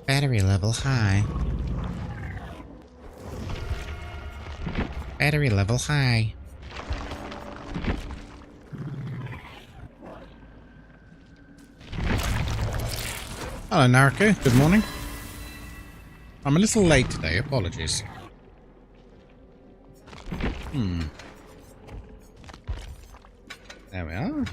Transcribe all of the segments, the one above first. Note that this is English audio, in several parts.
Battery level high. Battery level high. Hello, Naruko. Good morning. I'm a little late today. Apologies. There we are.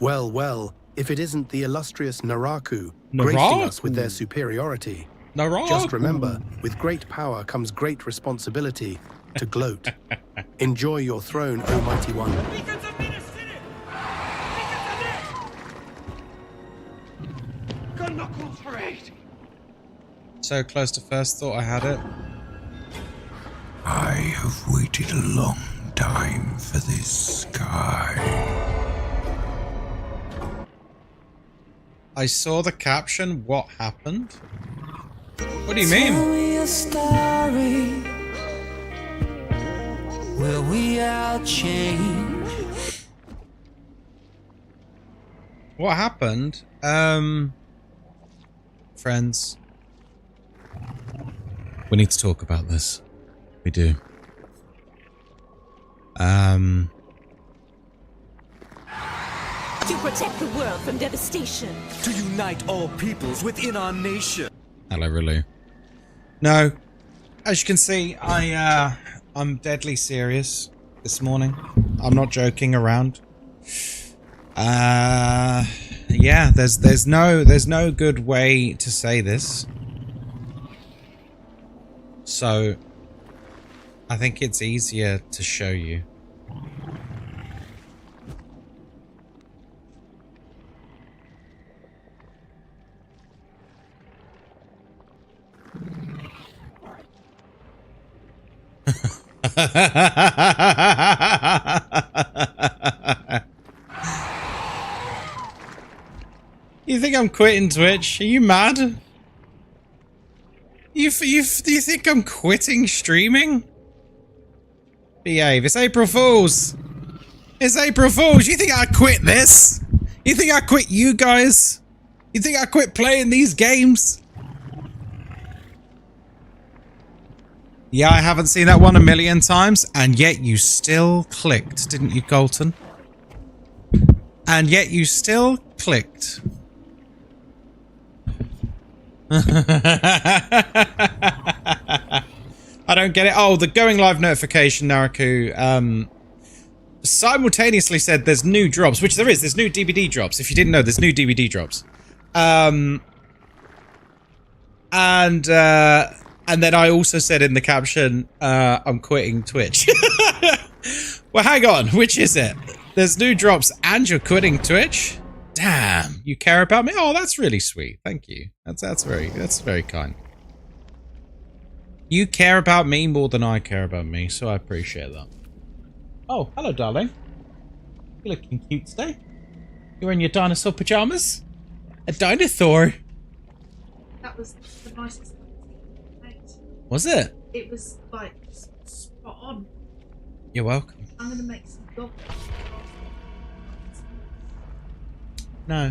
Well, well, if it isn't the illustrious Naraku gracing us with their superiority. Naraku. Just remember, with great power comes great responsibility to gloat. Enjoy your throne, O mighty one. So close to first thought I had it. I have waited a long time for this sky. I saw the caption. What happened? What do you mean? Tell me a story where we all change. What happened? Friends. We need to talk about this. We do. To protect the world from devastation. To unite all peoples within our nation. Hello, Rilu. No. As you can see, I'm deadly serious this morning. I'm not joking around. Yeah, there's no good way to say this. So I think it's easier to show you. You think I'm quitting Twitch? Are you mad? You think I'm quitting streaming? Behave. It's April Fools. It's April Fools. You think I quit this? You think I quit you guys? You think I quit playing these games? Yeah, I haven't seen that one a million times, and yet you still clicked, didn't you, Colton? And yet you still clicked. I don't get it. Oh, the going live notification, Naraku, simultaneously said there's new drops, which there is. There's new DVD drops. If you didn't know, there's new DVD drops. And then I also said in the caption, I'm quitting Twitch. Well, hang on. Which is it? There's new drops and you're quitting Twitch? Damn, you care about me? Oh, that's really sweet. Thank you. That's very kind. You care about me more than I care about me, so I appreciate that. Oh, hello, darling. You're looking cute today. You're in your dinosaur pajamas? A dinosaur? That was the nicest thing. Was it? It was like spot on. You're welcome. I'm gonna make some dog. No.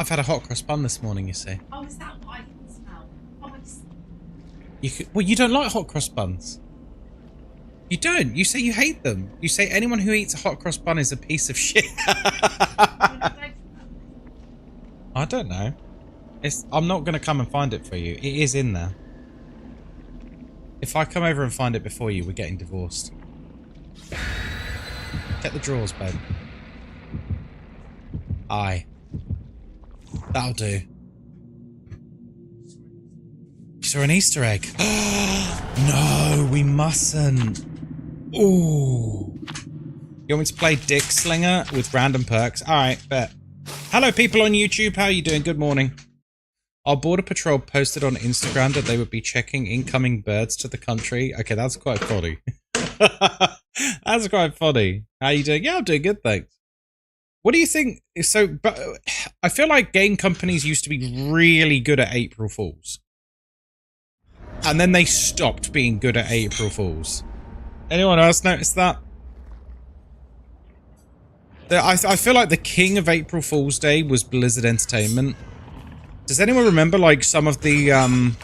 I've had a hot cross bun this morning, you see. Oh, is that what I can smell? Oh, Well, you don't like hot cross buns. You don't. You say you hate them. You say anyone who eats a hot cross bun is a piece of shit. I don't know. I'm not going to come and find it for you. It is in there. If I come over and find it before you, we're getting divorced. Get the drawers, babe. Aye. That'll do. You saw an Easter egg. No, we mustn't. Ooh. You want me to play Dick Slinger with random perks? Alright, bet. Hello, people on YouTube. How are you doing? Good morning. Our border patrol posted on Instagram that they would be checking incoming birds to the country. Okay, that's quite funny. That's quite funny. How are you doing? Yeah, I'm doing good, thanks. What do you think? So, but I feel like game companies used to be really good at April Fools. And then they stopped being good at April Fools. Anyone else notice that? I feel like the king of April Fool's Day was Blizzard Entertainment. Does anyone remember like some of the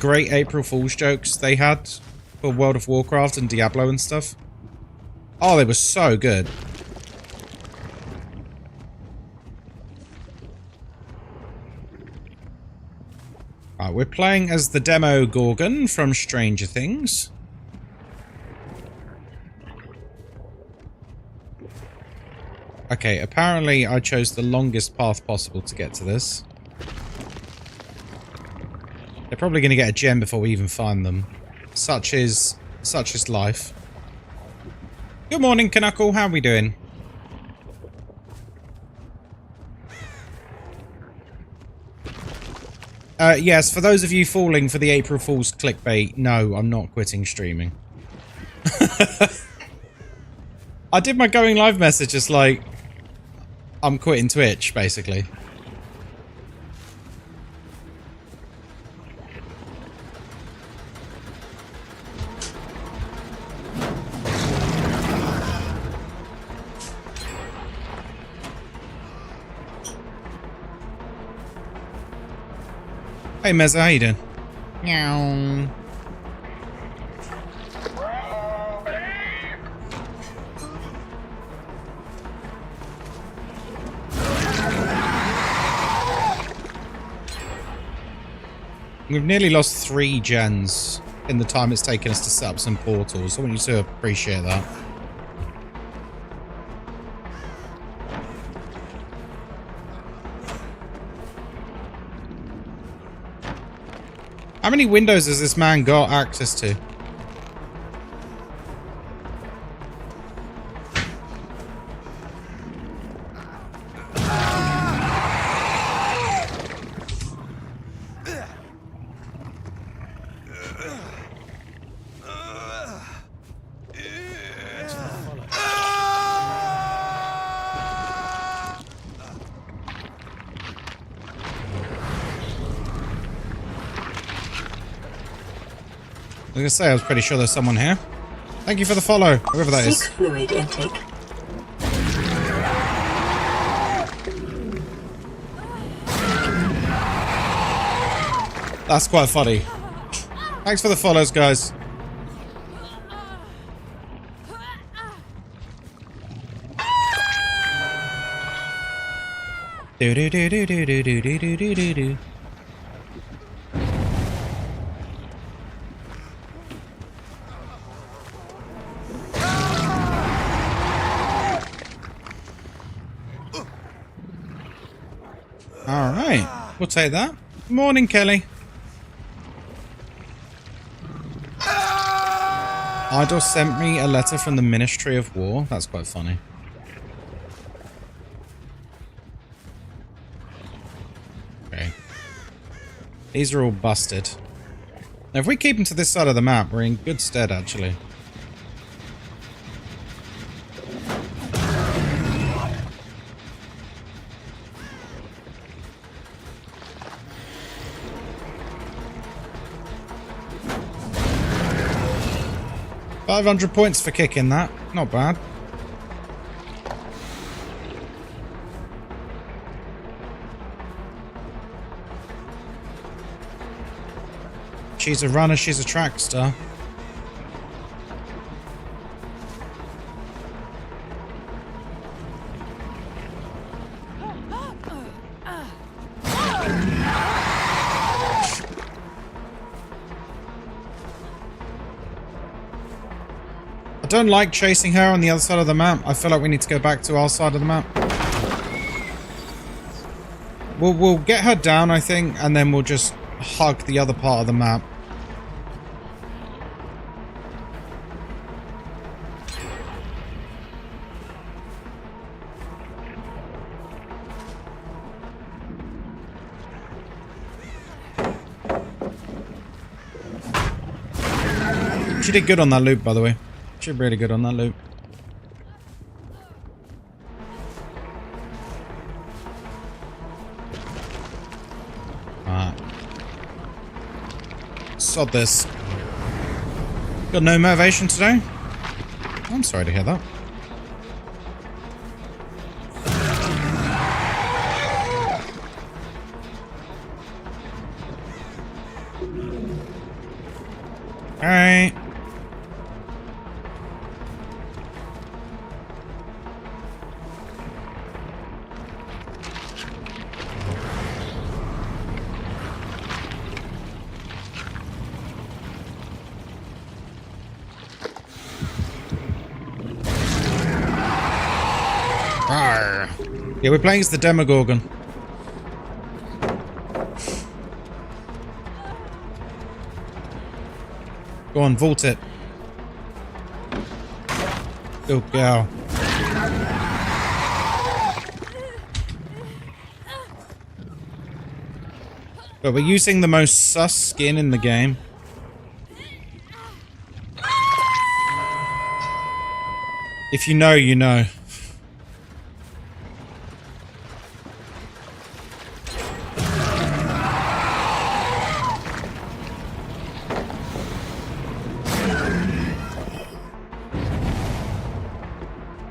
great April Fool's jokes they had for World of Warcraft and Diablo and stuff? Oh, they were so good. Right, we're playing as the demo Gorgon from Stranger Things. Okay, apparently I chose the longest path possible to get to this. They're probably going to get a gem before we even find them. Such is life. Good morning, Knuckle. How are we doing? Yes, for those of you falling for the April Fool's clickbait, no, I'm not quitting streaming. I did my going live message just like, I'm quitting Twitch, basically. Hey Mezza, how you doing? Meow. We've nearly lost 3 gens in the time it's taken us to set up some portals. I want you to appreciate that. How many windows has this man got access to? I was gonna say, I was pretty sure there's someone here. Thank you for the follow, whoever that is. Fluid intake. That's quite funny. Thanks for the follows, guys. Do do do do do do do do do do do. Alright, we'll take that. Morning, Kelly. Idol sent me a letter from the Ministry of War. That's quite funny. Okay. These are all busted. Now, if we keep them to this side of the map, we're in good stead, actually. $500 points for kicking that. Not bad. She's a runner, she's a track star. I don't like chasing her on the other side of the map. I feel like we need to go back to our side of the map. We'll get her down, I think, and then we'll just hug the other part of the map. She did good on that loop, by the way. She did really good on that loop. Alright. Sod this. Got no motivation today? I'm sorry to hear that. Alright. Arr. Yeah, we're playing as the Demogorgon. Go on, vault it. Good girl. But we're using the most sus skin in the game. If you know, you know.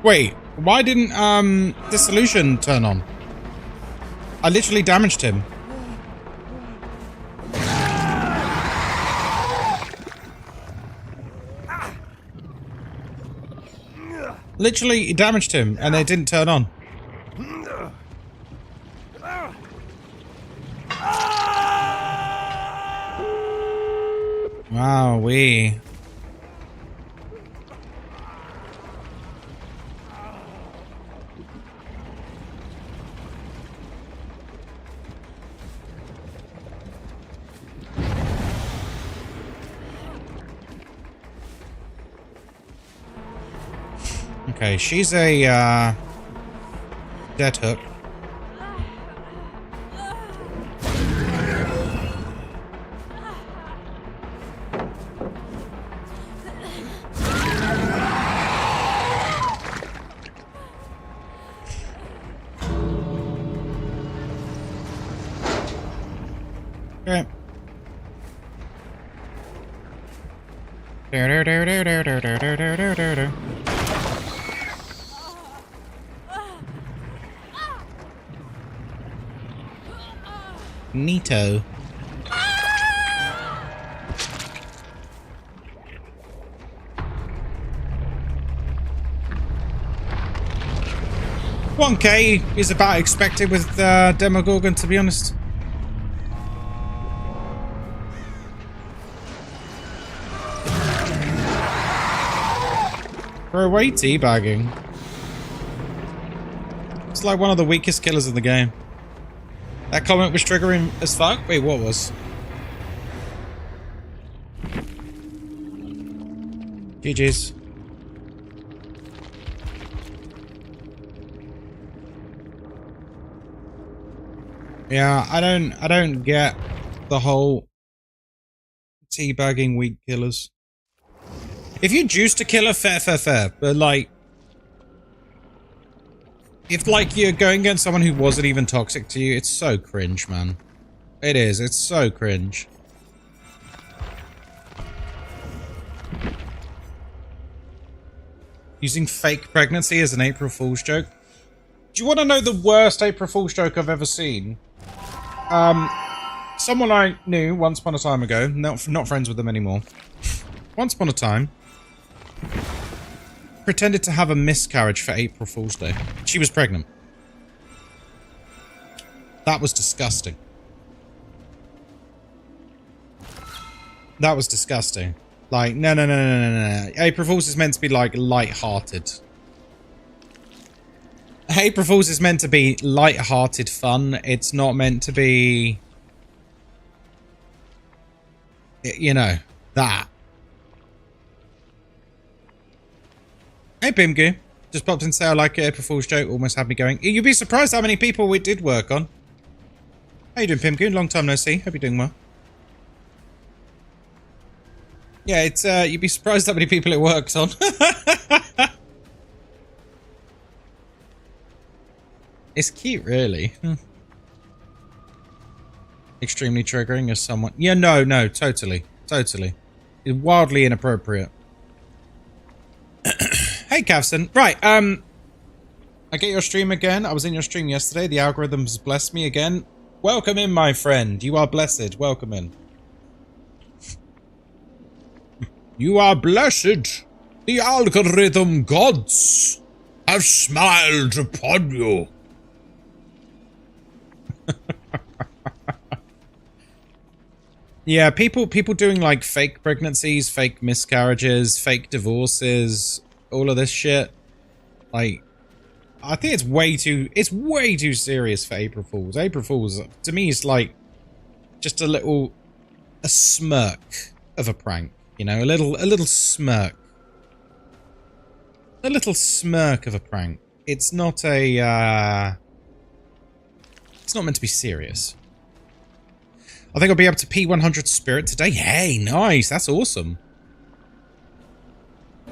Wait, why didn't dissolution turn on? I literally damaged him. Literally damaged him and it didn't turn on. Wow, we. Okay, she's a dead hook. Okay. Neato. $1K is about expected with Demogorgon, to be honest. For away teabagging. It's like one of the weakest killers in the game. That comment was triggering as fuck? Wait, what was? GG's. Yeah, I don't get the whole teabagging weak killers. If you juiced a killer, fair. But like, if like you're going against someone who wasn't even toxic to you, it's so cringe, man. It is. It's so cringe. Using fake pregnancy as an April Fool's joke. Do you want to know the worst April Fool's joke I've ever seen? Someone I knew once upon a time ago, not friends with them anymore. Once upon a time, pretended to have a miscarriage for April Fool's Day. She was pregnant. That was disgusting. That was disgusting. Like, no. April Fool's is meant to be, like, light-hearted. April Fool's is meant to be light-hearted fun. It's not meant to be... You know, that. Hey, Bimgu. Just popped in to say I like it. April Fool's joke almost had me going. You'd be surprised how many people we did work on. How you doing, Pimgu? Long time no see. Hope you're doing well. Yeah, it's you'd be surprised how many people it worked on. It's cute, really. Extremely triggering as someone. Yeah, no, totally. It's wildly inappropriate. Hey, Kavson. Right, I get your stream again. I was in your stream yesterday. The algorithms blessed me again. Welcome in, my friend. You are blessed. Welcome in. You are blessed. The algorithm gods have smiled upon you. Yeah, people doing like fake pregnancies, fake miscarriages, fake divorces, all of this shit. Like, I think it's way too serious for April Fools. April Fools, to me, is like just a smirk of a prank, you know, a little smirk. A little smirk of a prank. It's not a, it's not meant to be serious. I think I'll be able to P100 Spirit today. Hey, nice. That's awesome.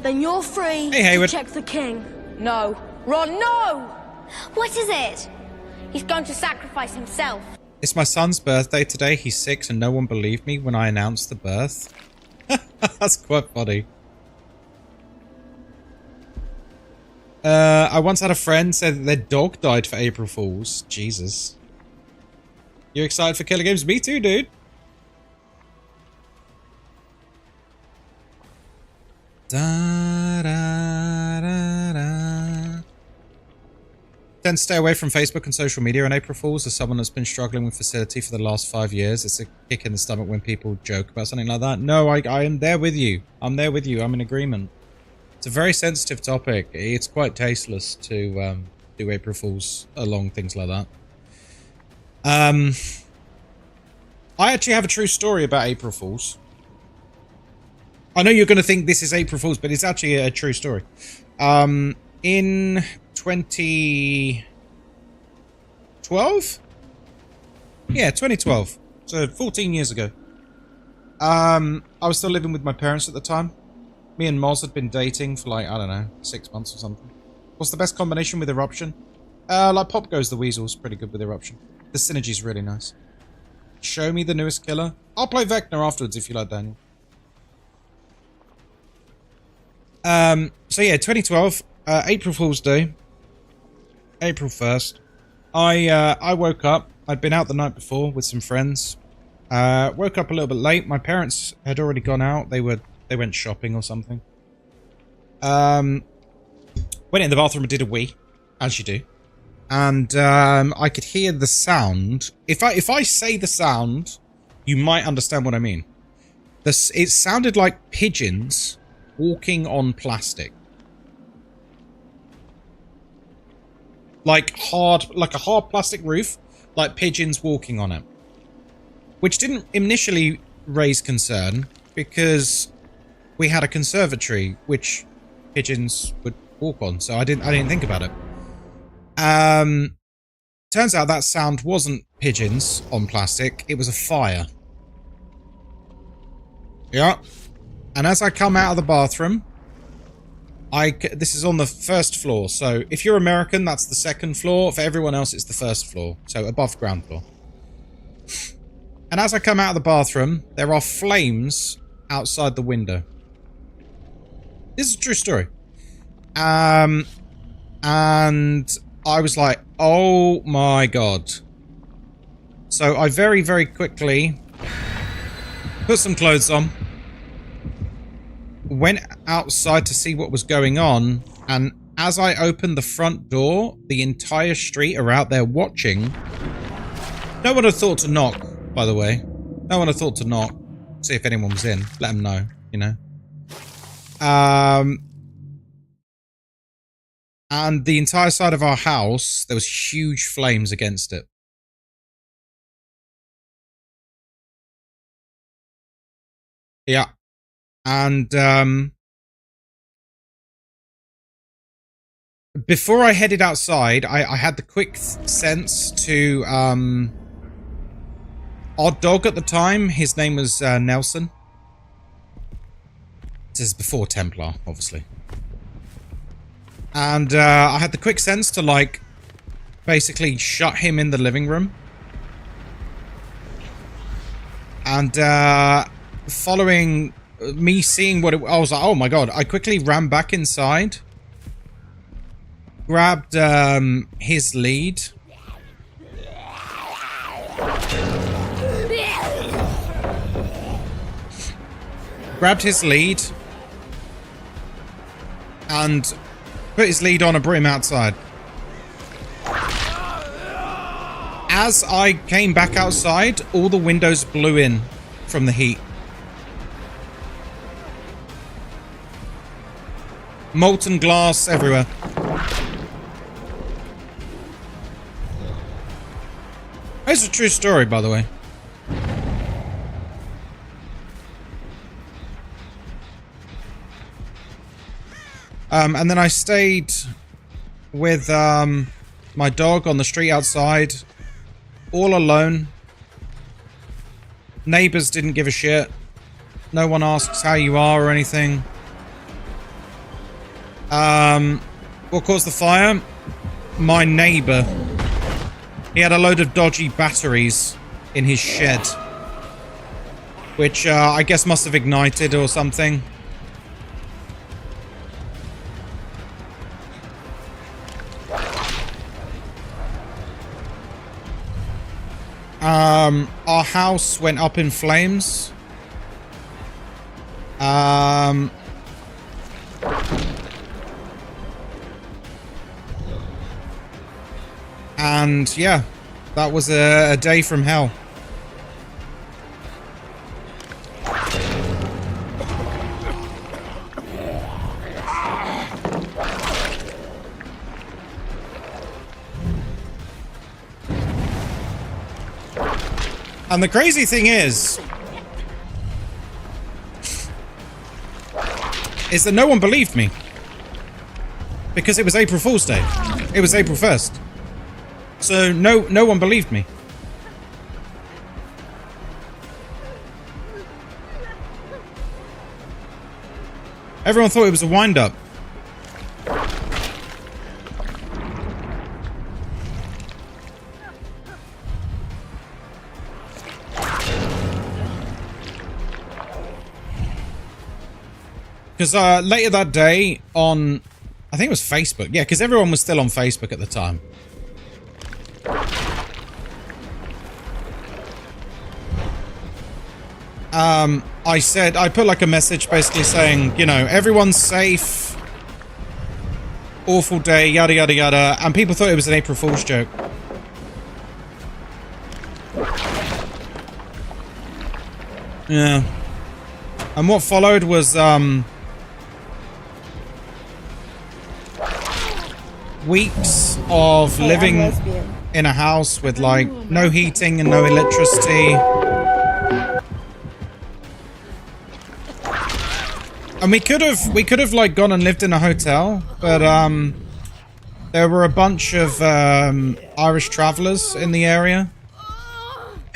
Then you're free Hey, Hayward. to check the king. No. Ron, no! What is it? He's going to sacrifice himself. It's my son's birthday today. He's 6 and no one believed me when I announced the birth. That's quite funny. I once had a friend say that their dog died for April Fools. Jesus. You excited for Killer Games? Me too, dude. Da, da, da, da. Then stay away from Facebook and social media on April Fools. As someone that's been struggling with fertility for the last 5 years, it's a kick in the stomach when people joke about something like that. No, I am there with you. I'm there with you. I'm in agreement. It's a very sensitive topic. It's quite tasteless to do April Fools along things like that. I actually have a true story about April Fools. I know you're going to think this is April Fools, but it's actually a true story. In 2012? Yeah, 2012. So 14 years ago. I was still living with my parents at the time. Me and Moz had been dating for like, I don't know, 6 months or something. What's the best combination with Eruption? Like Pop Goes the Weasel's pretty good with Eruption. The synergy's really nice. Show me the newest killer. I'll play Vecna afterwards if you like, Daniel. So yeah, 2012, April Fool's Day. April 1st. I woke up. I'd been out the night before with some friends. Woke up a little bit late. My parents had already gone out. They went shopping or something. Went in the bathroom and did a wee, as you do. And I could hear the sound. If I say the sound, you might understand what I mean. It sounded like pigeons walking on plastic. Like a hard plastic roof, like pigeons walking on it. Which didn't initially raise concern, because we had a conservatory which pigeons would walk on, so I didn't think about it. Turns out that sound wasn't pigeons on plastic, it was a fire. Yeah. And as I come out of the bathroom, this is on the first floor, so if you're American, that's the second floor. For everyone else, it's the first floor, so above ground floor. And as I come out of the bathroom, there are flames outside the window. This is a true story. And I was like, oh my god. So I very, very quickly put some clothes on, went outside to see what was going on, and as I opened the front door, the entire street are out there watching. No one had thought to knock, by the way. No one had thought to knock. See if anyone was in. Let them know, you know. And the entire side of our house, there was huge flames against it. Yeah. And before I headed outside, I had the quick sense to our dog at the time, his name was Nelson. This is before Templar, obviously. And I had the quick sense to, like, basically shut him in the living room. And following me seeing what I was like, oh my god, I quickly ran back inside grabbed his lead. Grabbed his lead and put his lead on a brim outside. As I came back outside, all the windows blew in from the heat. Molten glass everywhere. It's a true story, by the way. And then I stayed with my dog on the street outside, all alone. Neighbors didn't give a shit. No one asks how you are or anything. What caused the fire? My neighbor. He had a load of dodgy batteries in his shed, which I guess must have ignited or something. Our house went up in flames. And yeah, that was a day from hell. And the crazy thing is that no one believed me. Because it was April Fool's Day. It was April 1st. So no one believed me. Everyone thought it was a wind-up. Because later that day on, I think it was Facebook. Yeah, because everyone was still on Facebook at the time. I put like a message basically saying, you know, everyone's safe. Awful day, yada, yada, yada. And people thought it was an April Fool's joke. Yeah. And what followed was, weeks of living in a house with like no heating and no electricity. And we could have like gone and lived in a hotel, but there were a bunch of Irish travelers in the area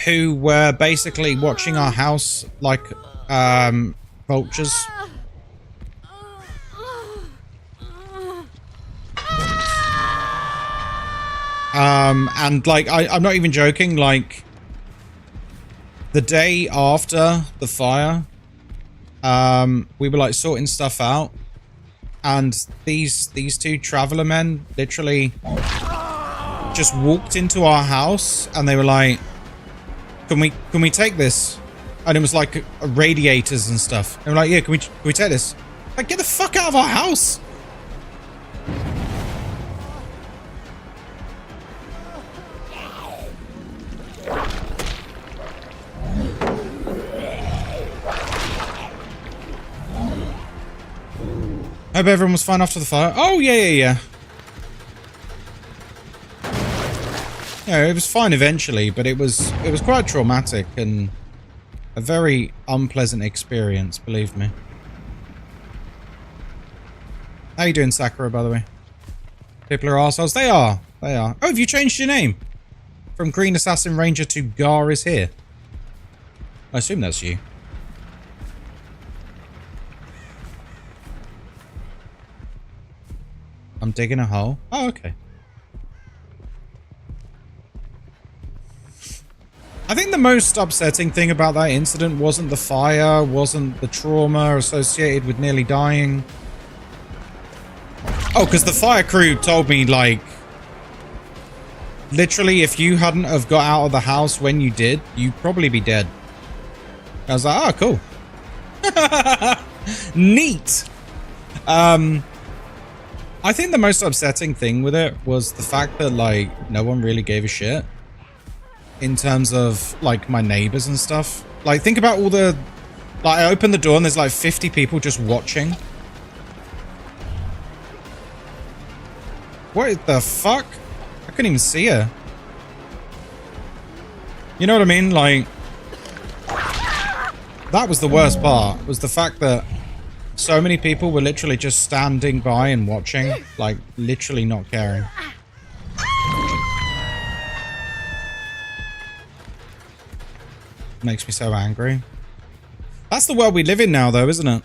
who were basically watching our house like vultures. And like I'm not even joking, like the day after the fire, we were like sorting stuff out, and these two traveler men literally just walked into our house and they were like, can we take this? And it was like radiators and stuff. And we're like, yeah, can we take this? Like, get the fuck out of our house. Hope everyone was fine after the fire. Oh, yeah. Yeah, it was fine eventually, but it was quite traumatic and a very unpleasant experience, believe me. How you doing, Sakura, by the way? People are arseholes. They are. Oh, have you changed your name? From Green Assassin Ranger to Gar is here. I assume that's you. I'm digging a hole. Oh, okay. I think the most upsetting thing about that incident wasn't the fire, wasn't the trauma associated with nearly dying. Oh, because the fire crew told me, like, literally, if you hadn't have got out of the house when you did, you'd probably be dead. I was like, oh, cool. Neat. I think the most upsetting thing with it was the fact that, like, no one really gave a shit in terms of, like, my neighbors and stuff. Like, think about all the... Like, I opened the door and there's, like, 50 people just watching. What the fuck? I couldn't even see her. You know what I mean? Like, that was the worst part, was the fact that so many people were literally just standing by and watching, like, literally not caring. Makes me so angry. That's the world we live in now, though, isn't it?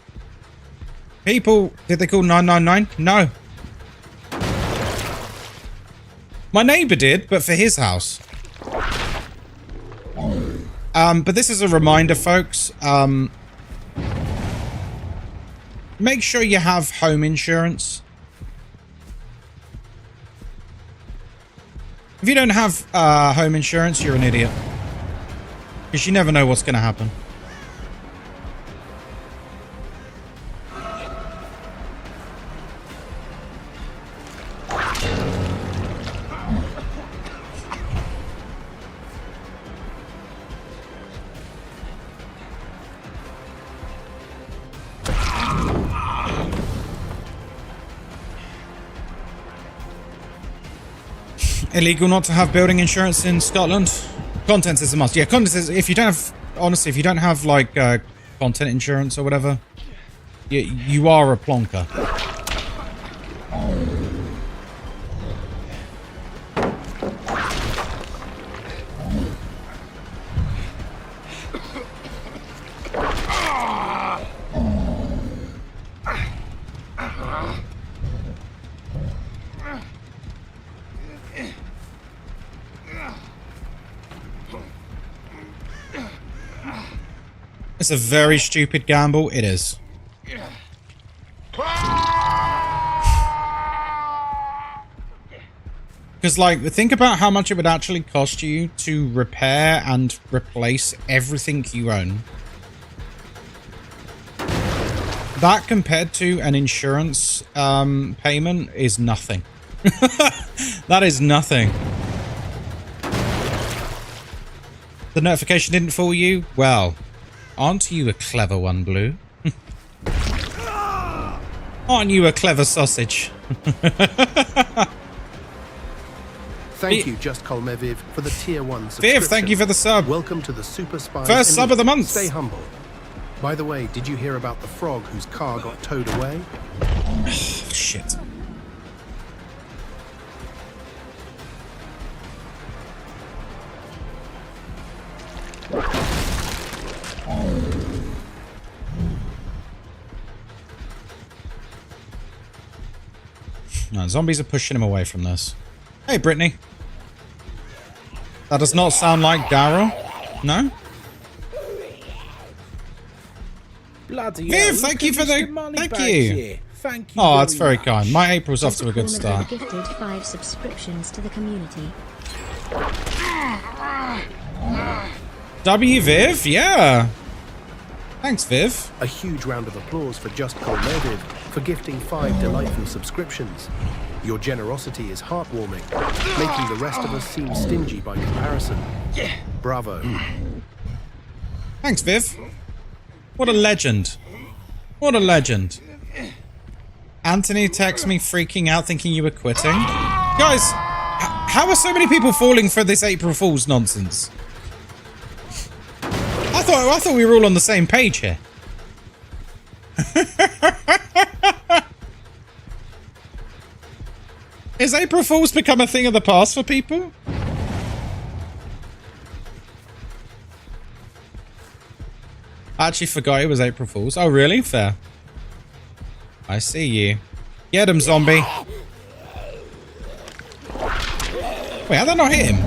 People, did they call 999? No. My neighbor did, but for his house. But this is a reminder, folks. Make sure you have home insurance. If you don't have home insurance, you're an idiot. Because you never know what's going to happen. Illegal not to have building insurance in Scotland. Contents is a must. Yeah, contents is, if you don't have, honestly, if you don't have like content insurance or whatever, you are a plonker. It's a very stupid gamble. It is. Because, like, think about how much it would actually cost you to repair and replace everything you own. That compared to an insurance payment is nothing. That is nothing. The notification didn't fool you? Well, aren't you a clever one, Blue? Aren't you a clever sausage? Thank you, Just Colme Viv, for the tier 1 subscription. Viv, thank you for the sub. Welcome to the Super Spy. First sub of the month. Stay humble. By the way, did you hear about the frog whose car got towed away? Oh, shit. No, zombies are pushing him away from this. Hey, Brittany. That does not sound like Daryl. No? Bloody Viv, thank you for the... Thank you. Thank you. Oh, that's very kind. My April's off to a good start. Gifted 5 subscriptions to the community. W Viv? Yeah. Thanks, Viv. A huge round of applause for Just Colme Viv for gifting 5 delightful subscriptions. Your generosity is heartwarming, making the rest of us seem stingy by comparison. Yeah. Bravo. Thanks, Viv. What a legend. What a legend. Anthony texts me freaking out thinking you were quitting. Guys, how are so many people falling for this April Fool's nonsense? I thought we were all on the same page here. Is April Fool's become a thing of the past for people? I actually forgot it was April Fool's. Oh, really? Fair. I see you. Get him, zombie. Wait, how'd that not hit him?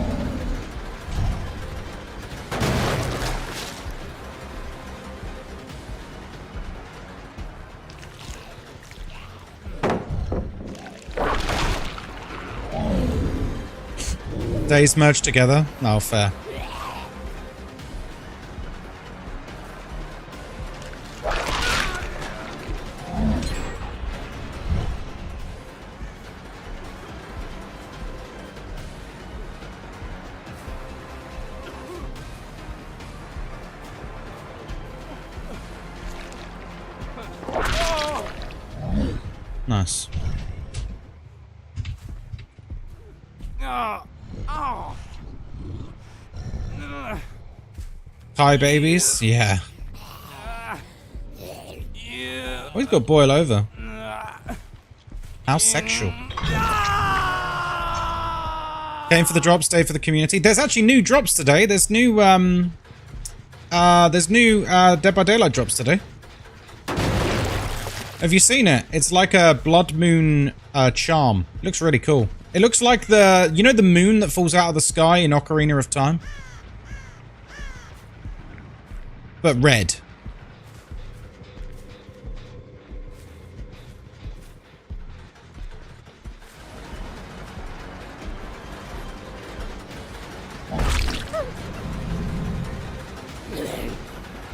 Days merged together. Oh, fair. Nice. Thai babies? Yeah. Oh, he's got boil over. How sexual. Came for the drop, stay for the community. There's actually new drops today. There's new Dead by Daylight drops today. Have you seen it? It's like a blood moon charm. Looks really cool. It looks like the, you know, the moon that falls out of the sky in Ocarina of Time? But red.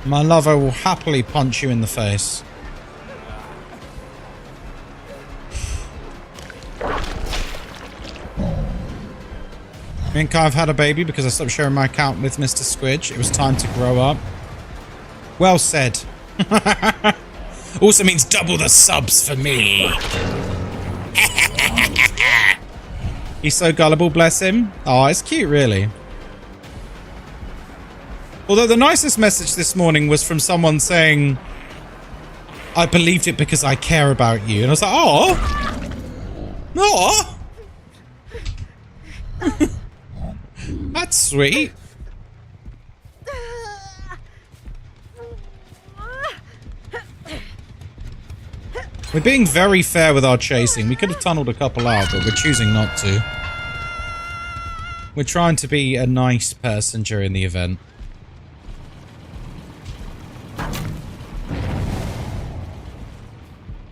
My lover will happily punch you in the face. Me and Kai have had a baby because I stopped sharing my account with Mr. Squidge. It was time to grow up. Well said. Also means double the subs for me. He's so gullible, bless him. Oh, it's cute, really. Although the nicest message this morning was from someone saying, I believed it because I care about you. And I was like, oh. Oh. That's sweet. We're being very fair with our chasing. We could have tunneled a couple out, but we're choosing not to. We're trying to be a nice person during the event.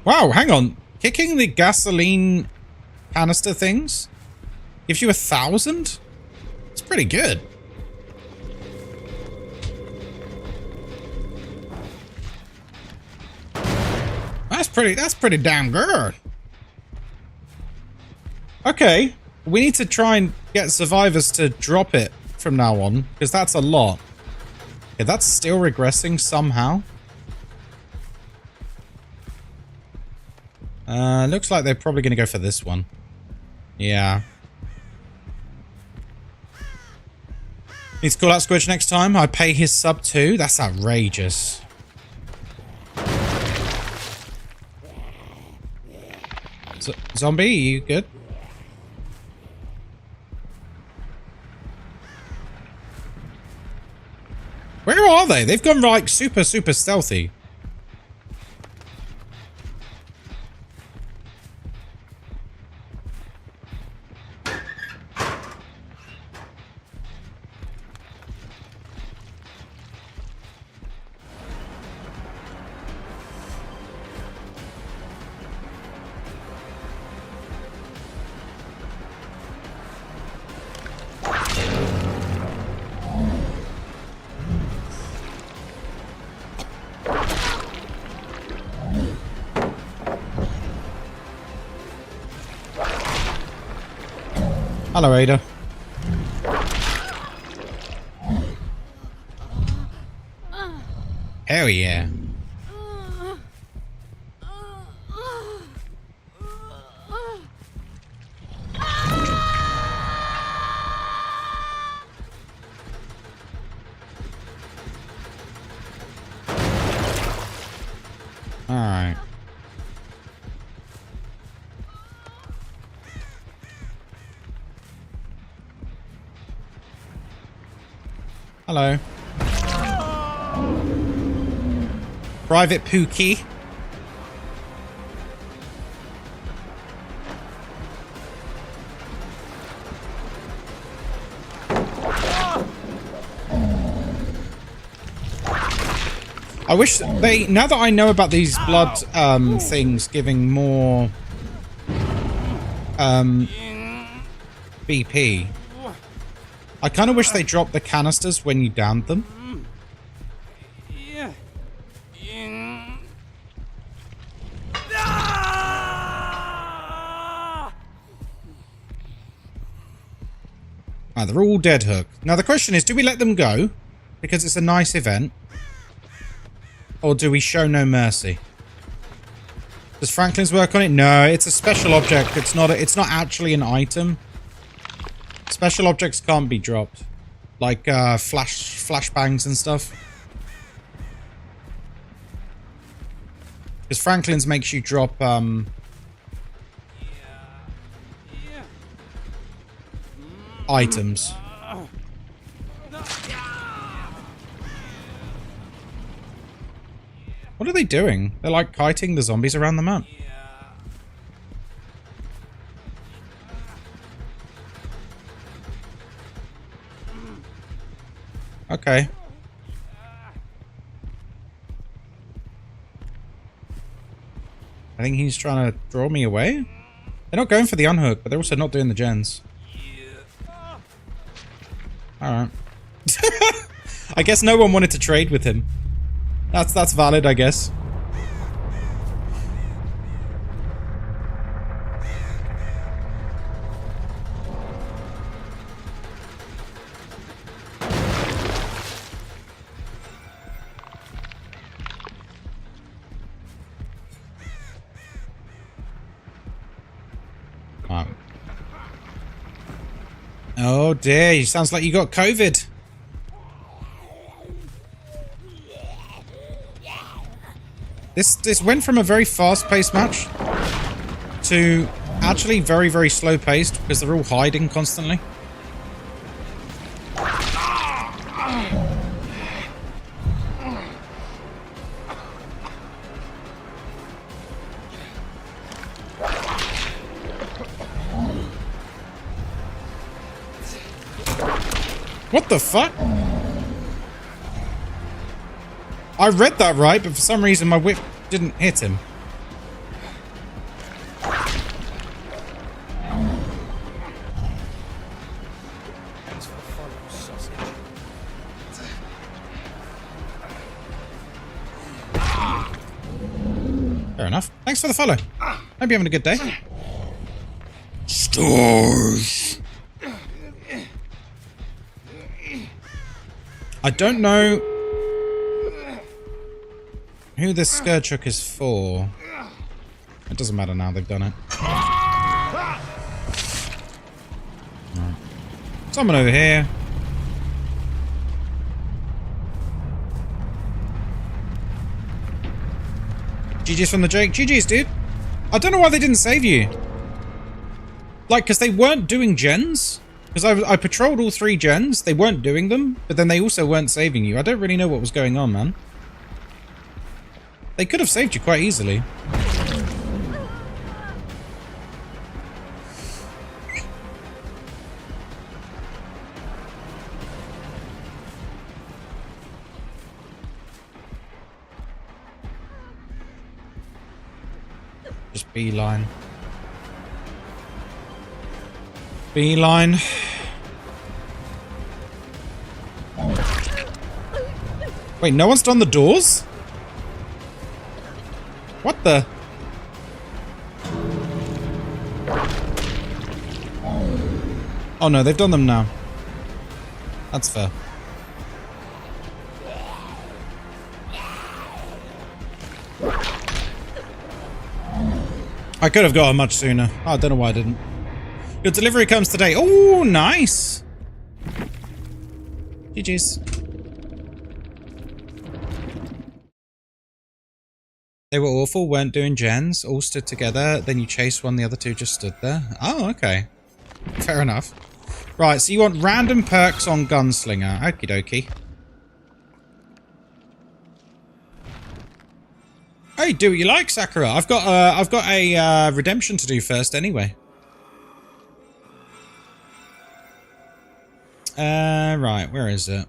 Wow, hang on. Kicking the gasoline canister things gives you 1,000? It's pretty good. That's pretty damn good. Okay. We need to try and get survivors to drop it from now on, because that's a lot. Okay, that's still regressing somehow. Looks like they're probably going to go for this one. Yeah. Need to call out Squidge next time. I pay his sub too. That's outrageous. Zombie, you good? Where are they? They've gone like super stealthy. Hello, Ada. Hell yeah. All right. Hello. Private Pookie. I wish they, now that I know about these blood things giving more BP, I kind of wish they dropped the canisters when you downed them. Ah, they're all dead, Hook. Now the question is, do we let them go? Because it's a nice event. Or do we show no mercy? Does Franklin's work on it? No, it's a special object. It's not actually an item. Special objects can't be dropped. Like flashbangs and stuff. Because Franklin's makes you drop items. What are they doing? They're like kiting the zombies around the map. Okay. I think he's trying to draw me away. They're not going for the unhook, but they're also not doing the gens. Alright. I guess no one wanted to trade with him. That's valid, I guess. Oh dear, you sounds like you got COVID. This went from a very fast-paced match to actually very, very slow-paced because they're all hiding constantly. What the fuck? I read that right, but for some reason my whip didn't hit him. Fair enough. Thanks for the follow. Hope you're having a good day. Stars. I don't know who this Scourge Hook is for. It doesn't matter now, they've done it. Right. Someone over here. GG's from the Jake. GG's, dude. I don't know why they didn't save you. Like, because they weren't doing gens. Because I patrolled all 3 gens. They weren't doing them. But then they also weren't saving you. I don't really know what was going on, man. They could have saved you quite easily. Just beeline. Beeline. Wait, no one's done the doors? What the? Oh no, they've done them now. That's fair. I could have got it much sooner. Oh, I don't know why I didn't. Your delivery comes today. Oh, nice. GG's. They were awful, weren't doing gens, all stood together, then you chased one, the other 2 just stood there. Oh, okay. Fair enough. Right, so you want random perks on Gunslinger. Okie dokie. Hey, do what you like, Sakura. I've got a redemption to do first anyway. Right, where is it?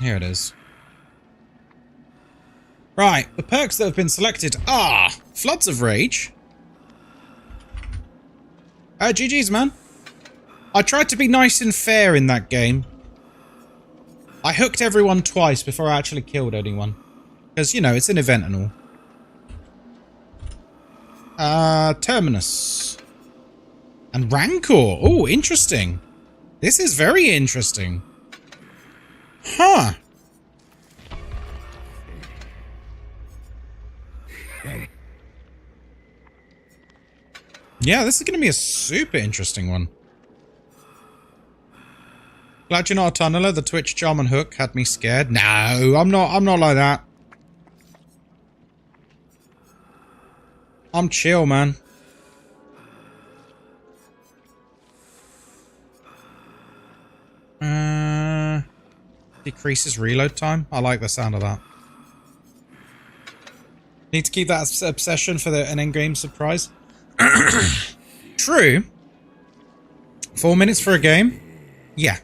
Here it is. Right, the perks that have been selected are Floods of Rage. GG's, man. I tried to be nice and fair in that game. I hooked everyone twice before I actually killed anyone. Because, you know, it's an event and all. Terminus. And Rancor. Oh, interesting. This is very interesting. Huh. Yeah, this is going to be a super interesting one. Glad you're not a tunneler. The Twitch charm and hook had me scared. No, I'm not like that. I'm chill, man. Decreases reload time. I like the sound of that. Need to keep that obsession for an endgame surprise. True. 4 minutes for a game? Yeah.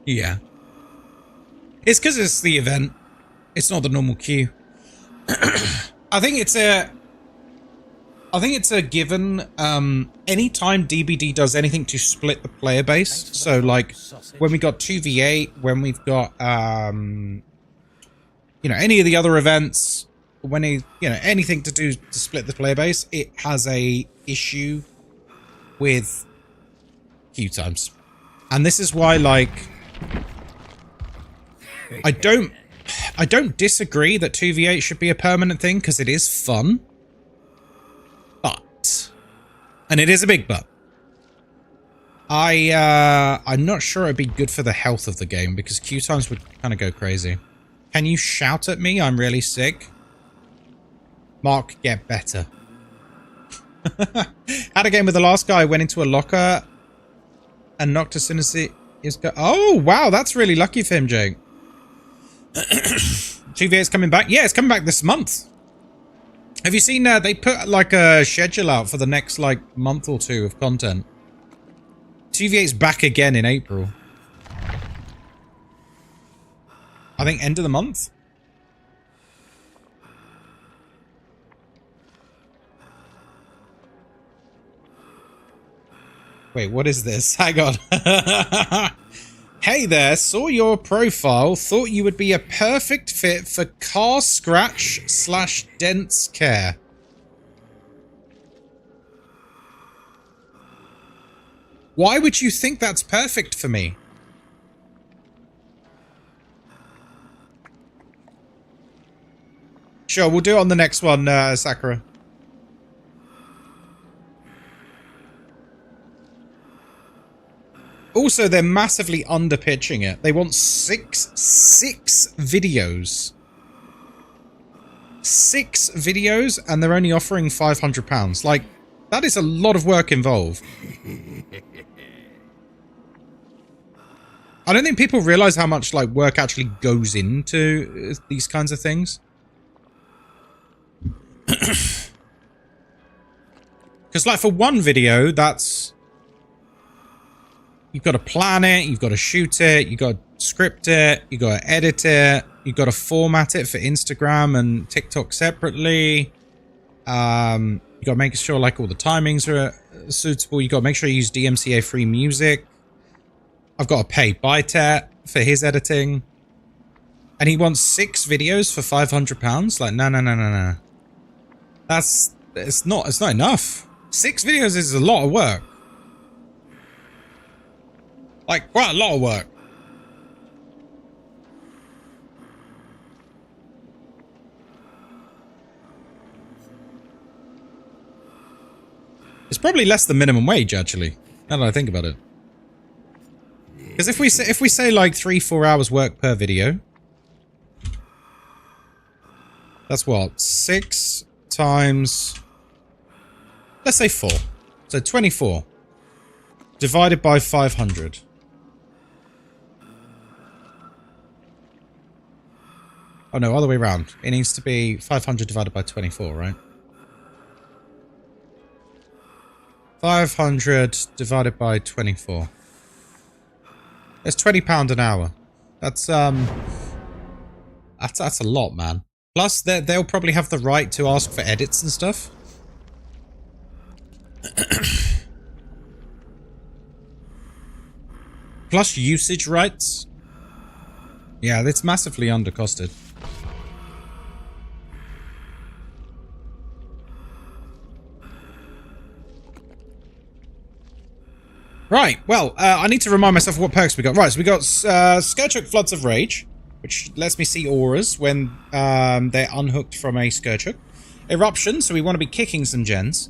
Yeah. It's because it's the event. It's not the normal queue. I think it's a given. Anytime DBD does anything to split the player base, so like when we got 2v8, when we've got you know, any of the other events, when anything to do to split the player base, it has a issue with queue times, and this is why, like, I don't disagree that 2v8 should be a permanent thing because it is fun. And it is a big but. I'm not sure it'd be good for the health of the game because queue times would kind of go crazy. Can you shout at me? I'm really sick. Mark, get better. Had a game with the last guy, went into a locker and knocked as soon as he is go. Oh, wow, that's really lucky for him, Jake. 2v8 is coming back. Yeah, it's coming back this month. Have you seen they put like a schedule out for the next like month or two of content? 2v8's back again in April. I think end of the month. Wait, what is this? Hang on. Hey there, saw your profile, thought you would be a perfect fit for car scratch / dents care. Why would you think that's perfect for me? Sure, we'll do it on the next one, Sakura. Also, they're massively underpitching it. They want six videos. 6 videos, and they're only offering £500. Like, that is a lot of work involved. I don't think people realize how much, like, work actually goes into these kinds of things. Because, like, for one video, that's... You've got to plan it, you've got to shoot it, you've got to script it, you've got to edit it, you've got to format it for Instagram and TikTok separately. You've got to make sure like all the timings are suitable. You've got to make sure you use DMCA free music. I've got to pay Bytet for his editing. And he wants 6 videos for £500? Like, no. It's not enough. 6 videos is a lot of work. Like, quite a lot of work. It's probably less than minimum wage, actually. Now that I think about it. Because if we say like 3-4 hours work per video, that's what, 6 times, let's say 4. So 24 divided by 500. Oh no, other way around. It needs to be 500 divided by 24, right? 500 divided by 24. It's £20 an hour. That's a lot, man. Plus, they'll probably have the right to ask for edits and stuff. plus usage rights. Yeah, it's massively undercosted. Right, well, I need to remind myself of what perks we got. Right, so we got Scourgehook Floods of Rage, which lets me see auras when they're unhooked from a Scourgehook. Eruption, so we want to be kicking some gens.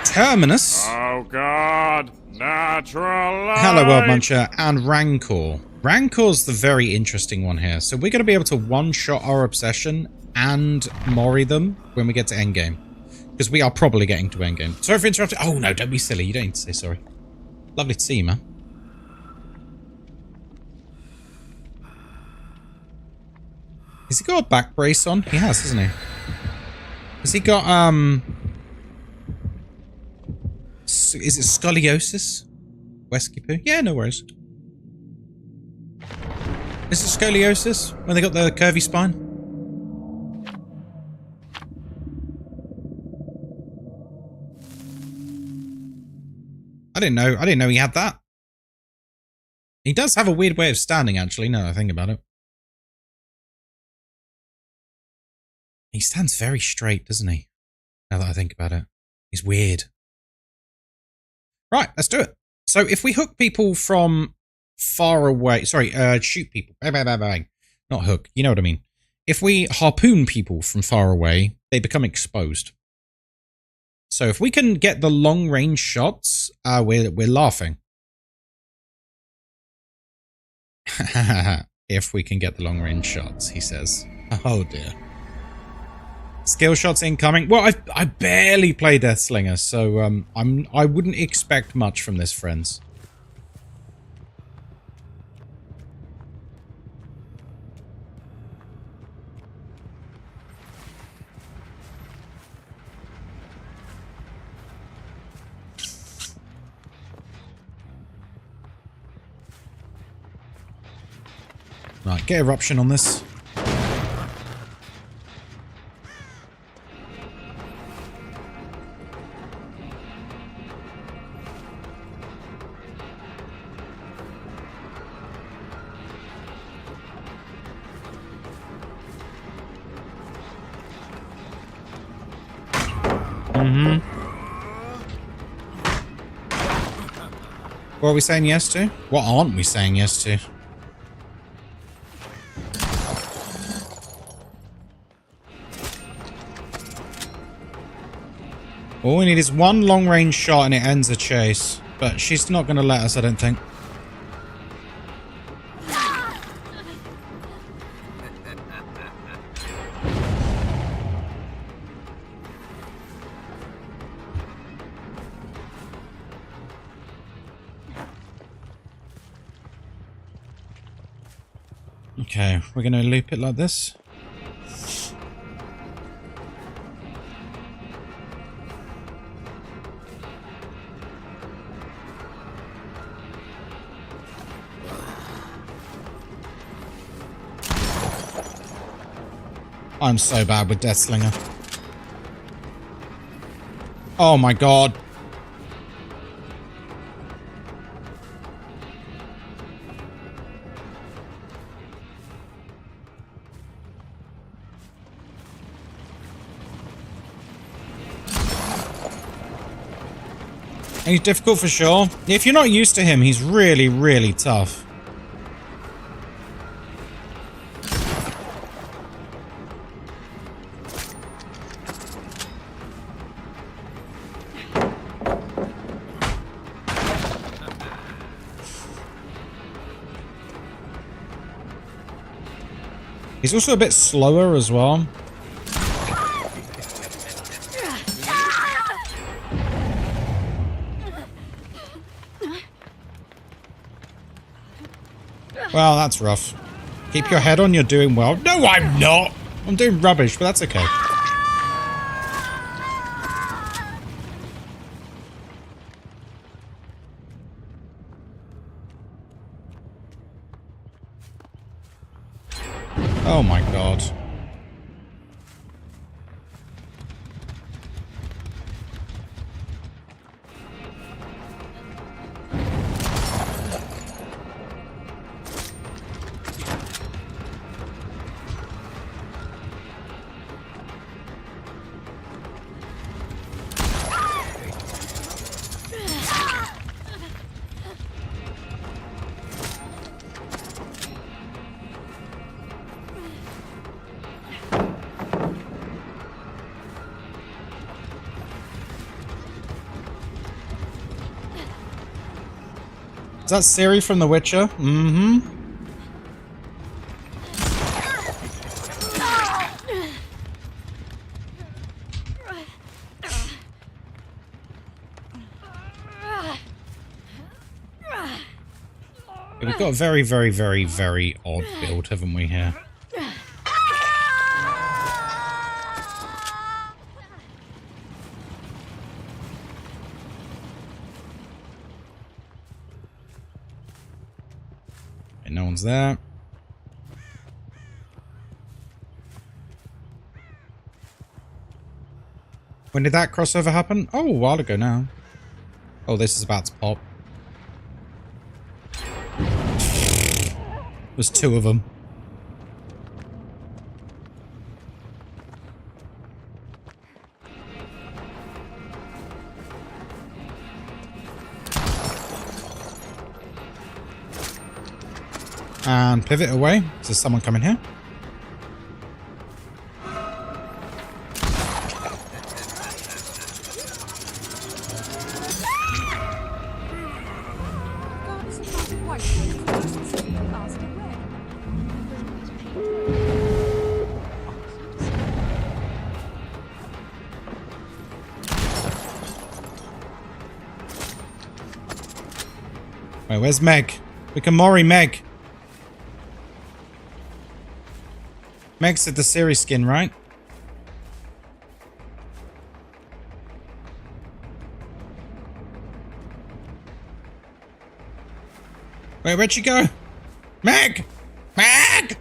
Terminus. Oh god, natural light. Hello, World Muncher. And Rancor. Rancor's the very interesting one here. So we're going to be able to one-shot our Obsession and Mori them when we get to endgame. Because we are probably getting to endgame. Sorry for interrupting. Oh no, don't be silly. You don't need to say sorry. Lovely to see you, man. Has he got a back brace on? He has, hasn't he? Has he got, is it scoliosis? Wesky poo? Yeah, no worries. Is it scoliosis? When they got the curvy spine? I didn't know he had that. He does have a weird way of standing, actually, now that I think about it. He stands very straight, doesn't he? Now that I think about it. He's weird. Right, let's do it. So if we hook people from far away... Sorry, shoot people. Bang, bang, bang, bang. Not hook, you know what I mean. If we harpoon people from far away, they become exposed. So if we can get the long-range shots, we're laughing. If we can get the long-range shots, he says. Oh dear. Skill shots incoming. Well, I barely play Deathslinger, so I wouldn't expect much from this, friends. Right, get eruption on this. What are we saying yes to? What aren't we saying yes to? All we need is one long-range shot and it ends the chase. But she's not going to let us, I don't think. Okay, we're going to loop it like this. I'm so bad with Deathslinger. Oh my god. He's difficult for sure. If you're not used to him, he's really, really tough. He's also a bit slower as well. Well, that's rough. Keep your head on, you're doing well. No, I'm not! I'm doing rubbish, but that's okay. Oh my god. that Ciri from The Witcher? Mm-hmm. We've got a very, very, very, very odd build, haven't we, here? Okay, no one's there. When did that crossover happen? Oh, a while ago now. Oh, this is about to pop. There's two of them. And pivot away. Is there someone coming here? Wait, where's Meg? We can Mori Meg. Meg said the Ciri skin, right? Wait, where'd she go? Meg! Meg!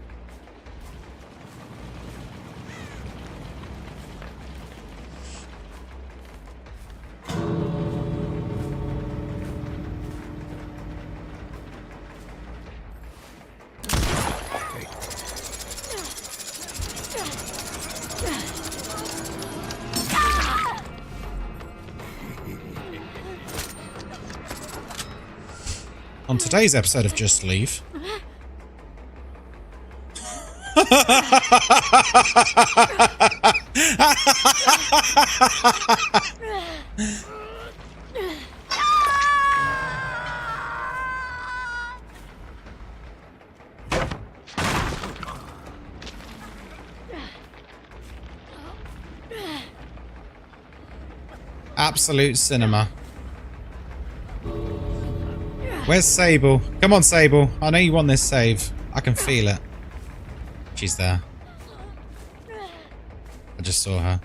On today's episode of Just Leave. Absolute cinema. Where's Sable? Come on, Sable. I know you want this save. I can feel it. She's there. I just saw her.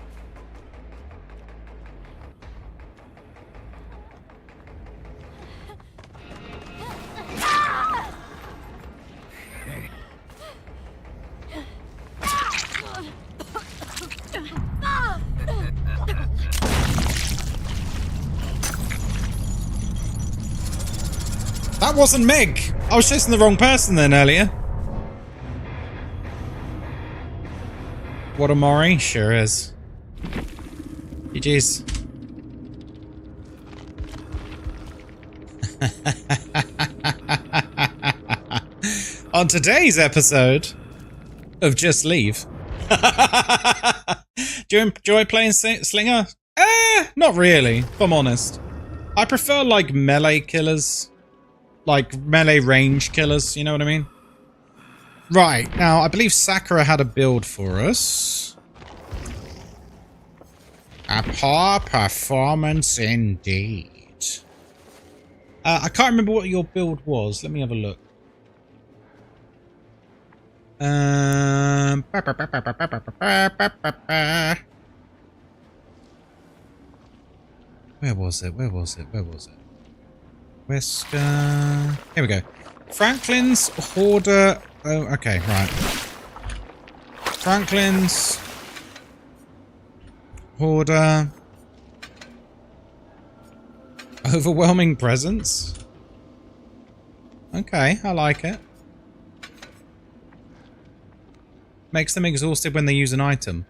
That wasn't Meg! I was chasing the wrong person then earlier. What a Mori? Sure is. GG's. On today's episode of Just Leave. Do you enjoy playing Slinger? Not really, if I'm honest. I prefer like melee killers. Like melee range killers, you know what I mean? Right, now I believe Sakura had a build for us. A poor performance indeed. I can't remember what your build was. Let me have a look. Where was it? Where was it? Where was it? Wesker. Here we go. Franklin's Hoarder. Oh, okay, right. Franklin's Hoarder. Overwhelming presence. Okay, I like it. Makes them exhausted when they use an item.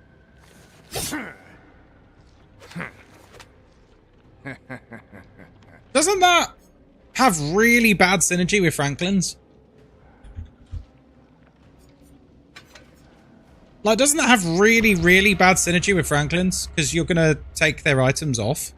Doesn't that have really bad synergy with Franklin's? Like, doesn't that have really, really bad synergy with Franklin's? Because you're gonna take their items off.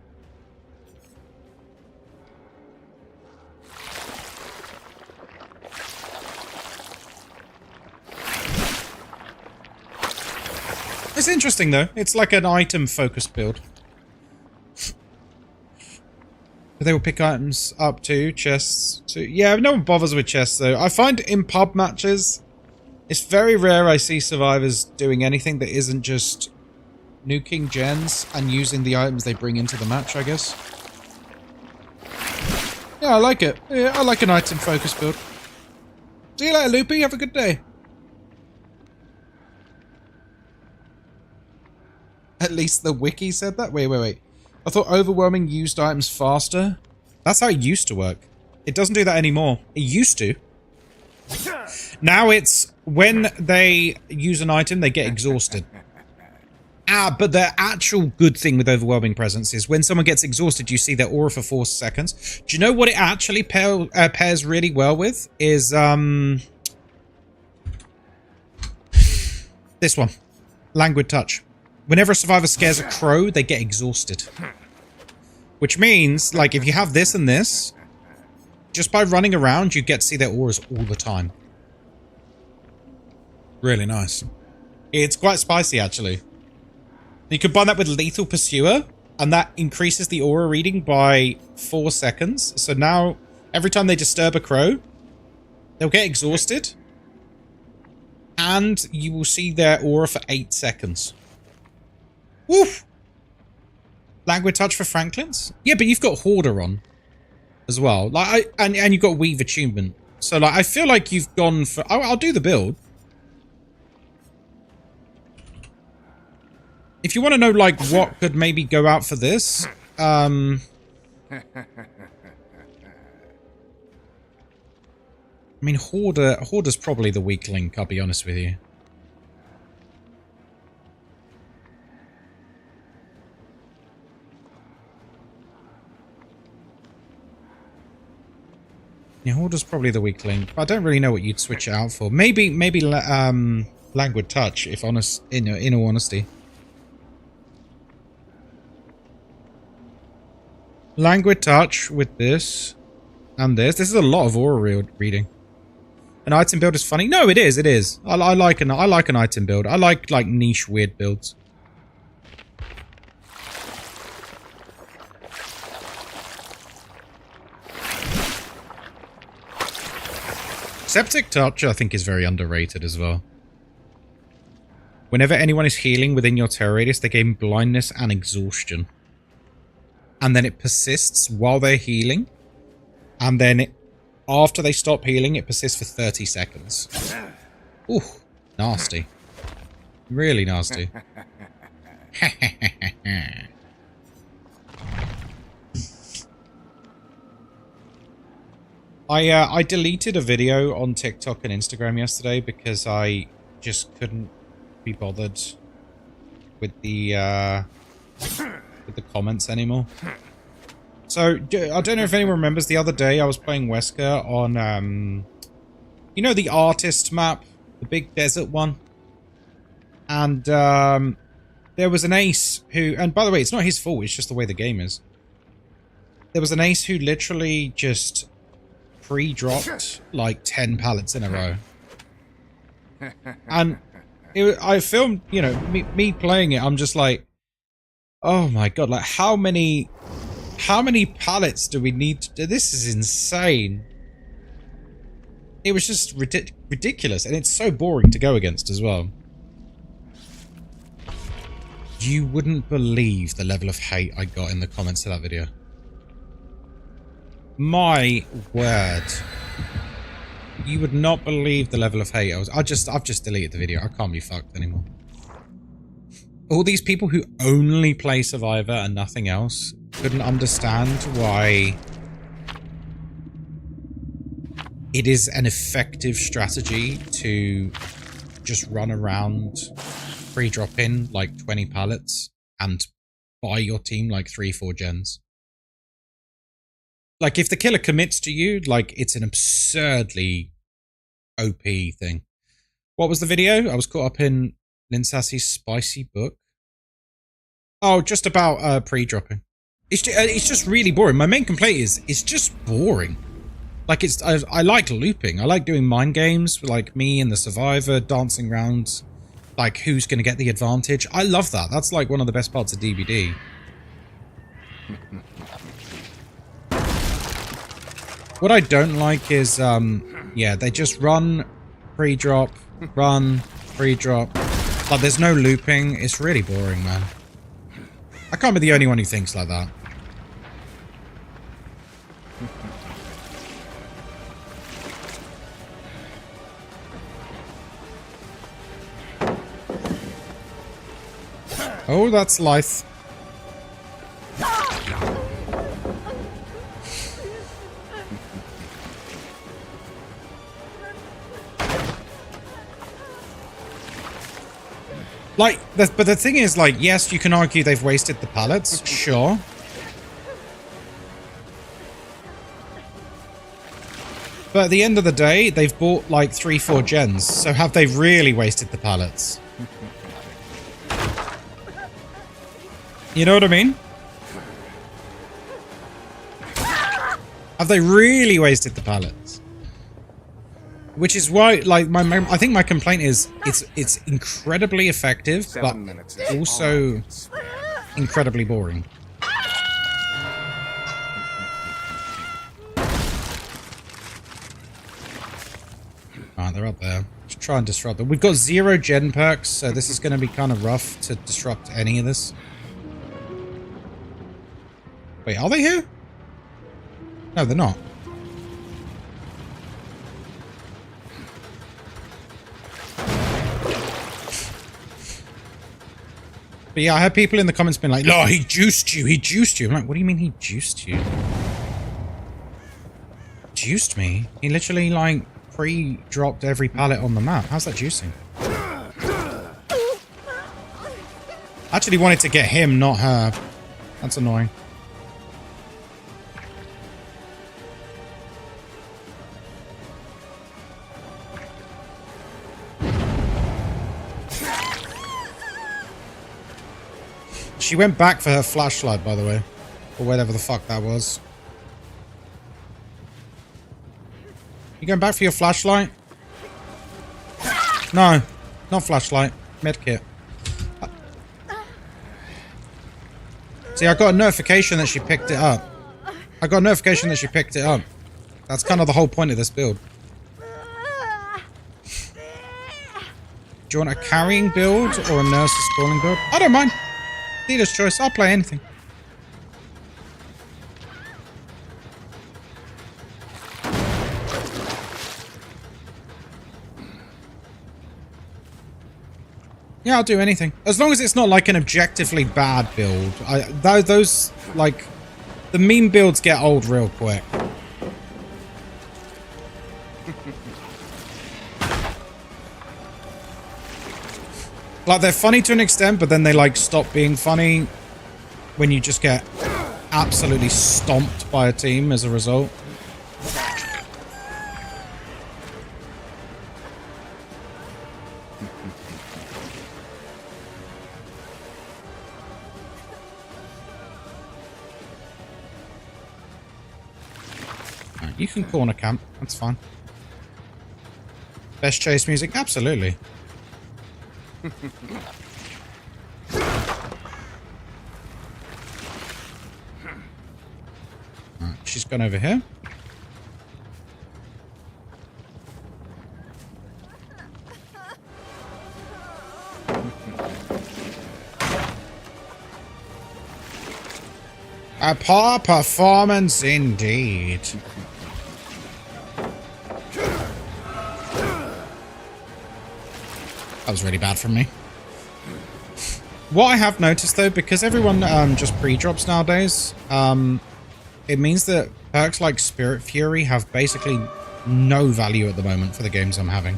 It's interesting though. It's like an item focused build. But they will pick items up too, chests too. Yeah, no one bothers with chests though. I find in pub matches, it's very rare I see survivors doing anything that isn't just nuking gens and using the items they bring into the match, I guess. Yeah, I like it. Yeah, I like an item focused build. See you later, Loopy. Have a good day. At least the wiki said that? Wait. I thought overwhelming used items faster. That's how it used to work. It doesn't do that anymore. It used to. Now it's when they use an item, they get exhausted. But the actual good thing with overwhelming presence is when someone gets exhausted, you see their aura for 4 seconds. Do you know what it actually pairs really well with? Is this one. Languid touch. Whenever a survivor scares a crow, they get exhausted. Which means, like, if you have this and this, just by running around, you get to see their auras all the time. Really nice. It's quite spicy, actually. You combine that with Lethal Pursuer, and that increases the aura reading by 4 seconds. So now, every time they disturb a crow, they'll get exhausted. And you will see their aura for 8 seconds. Woof! Languid touch for Franklin's? Yeah, but you've got Hoarder on as well. Like, and you've got Weave Attunement. So, like, I feel like you've gone for... I'll do the build. If you want to know, like, what could maybe go out for this, I mean, Hoarder's probably the weak link, I'll be honest with you. Yeah, Hoarder's probably the weak link, but I don't really know what you'd switch it out for. Maybe Languid Touch, if honest, in all honesty. Languid Touch with this and this. This is a lot of aura reading. An item build is funny. No, it is. It is. I like an item build. I like niche weird builds. Septic Touch, I think, is very underrated as well. Whenever anyone is healing within your terror radius, they gain blindness and exhaustion. And then it persists while they're healing. And then after they stop healing, it persists for 30 seconds. Ooh, nasty. Really nasty. I deleted a video on TikTok and Instagram yesterday because I just couldn't be bothered with the comments anymore. So, I don't know if anyone remembers, the other day I was playing Wesker on, you know, the artist map? The big desert one? And, there was an ace who, and by the way, it's not his fault, it's just the way the game is. There was an ace who literally just pre-dropped, like, 10 pallets in a row. And I filmed, you know, me playing it, I'm just like, oh my god, like how many pallets do we need to do? This is insane. It was just ridiculous, and it's so boring to go against as well. You wouldn't believe the level of hate I got in the comments to that video. My word. You would not believe the level of hate I was... I've just deleted the video. I can't be fucked anymore. All these people who only play Survivor and nothing else couldn't understand why it is an effective strategy to just run around, pre-drop in like 20 pallets and buy your team like 3-4 gens. Like, if the killer commits to you, like, it's an absurdly OP thing. What was the video? I was caught up in Linsassi's spicy book. Oh, just about pre-dropping. It's just really boring. My main complaint is it's just boring. Like, I like looping. I like doing mind games, like me and the survivor dancing around like who's going to get the advantage. I love that. That's like one of the best parts of DVD. What I don't like is, yeah, they just run, pre-drop, run, pre-drop. Like, there's no looping. It's really boring, man. I can't be the only one who thinks like that. Oh, that's life. Like, but the thing is, like, yes, you can argue they've wasted the pallets, sure. But at the end of the day, they've bought, like, 3-4 gens, so have they really wasted the pallets? You know what I mean? Have they really wasted the pallets? Which is why, like, I think my complaint is it's incredibly effective, but also incredibly boring. Alright, they're up there. Let's try and disrupt them. We've got 0 gen perks, so this is going to be kind of rough to disrupt any of this. Wait, are they here? No, they're not. But yeah, I had people in the comments being like, "No, he juiced you. He juiced you." I'm like, "What do you mean he juiced you?" Juiced me? He literally like pre-dropped every pallet on the map. How's that juicing? I actually wanted to get him, not her. That's annoying. She went back for her flashlight, by the way. Or whatever the fuck that was. You going back for your flashlight? No. Not flashlight. Medkit. See, I got a notification that she picked it up. I got a notification that she picked it up. That's kind of the whole point of this build. Do you want a carrying build or a nurse's calling build? I don't mind. Leader's choice. I'll play anything. Yeah, I'll do anything. As long as it's not like an objectively bad build. Those, like, the meme builds get old real quick. Like, they're funny to an extent, but then they, like, stop being funny when you just get absolutely stomped by a team as a result. Right, you can corner camp. That's fine. Best chase music? Absolutely. Right, she's gone over here. A poor performance indeed. That was really bad from me. What I have noticed though, because everyone just pre-drops nowadays, it means that perks like Spirit Fury have basically no value at the moment for the games I'm having.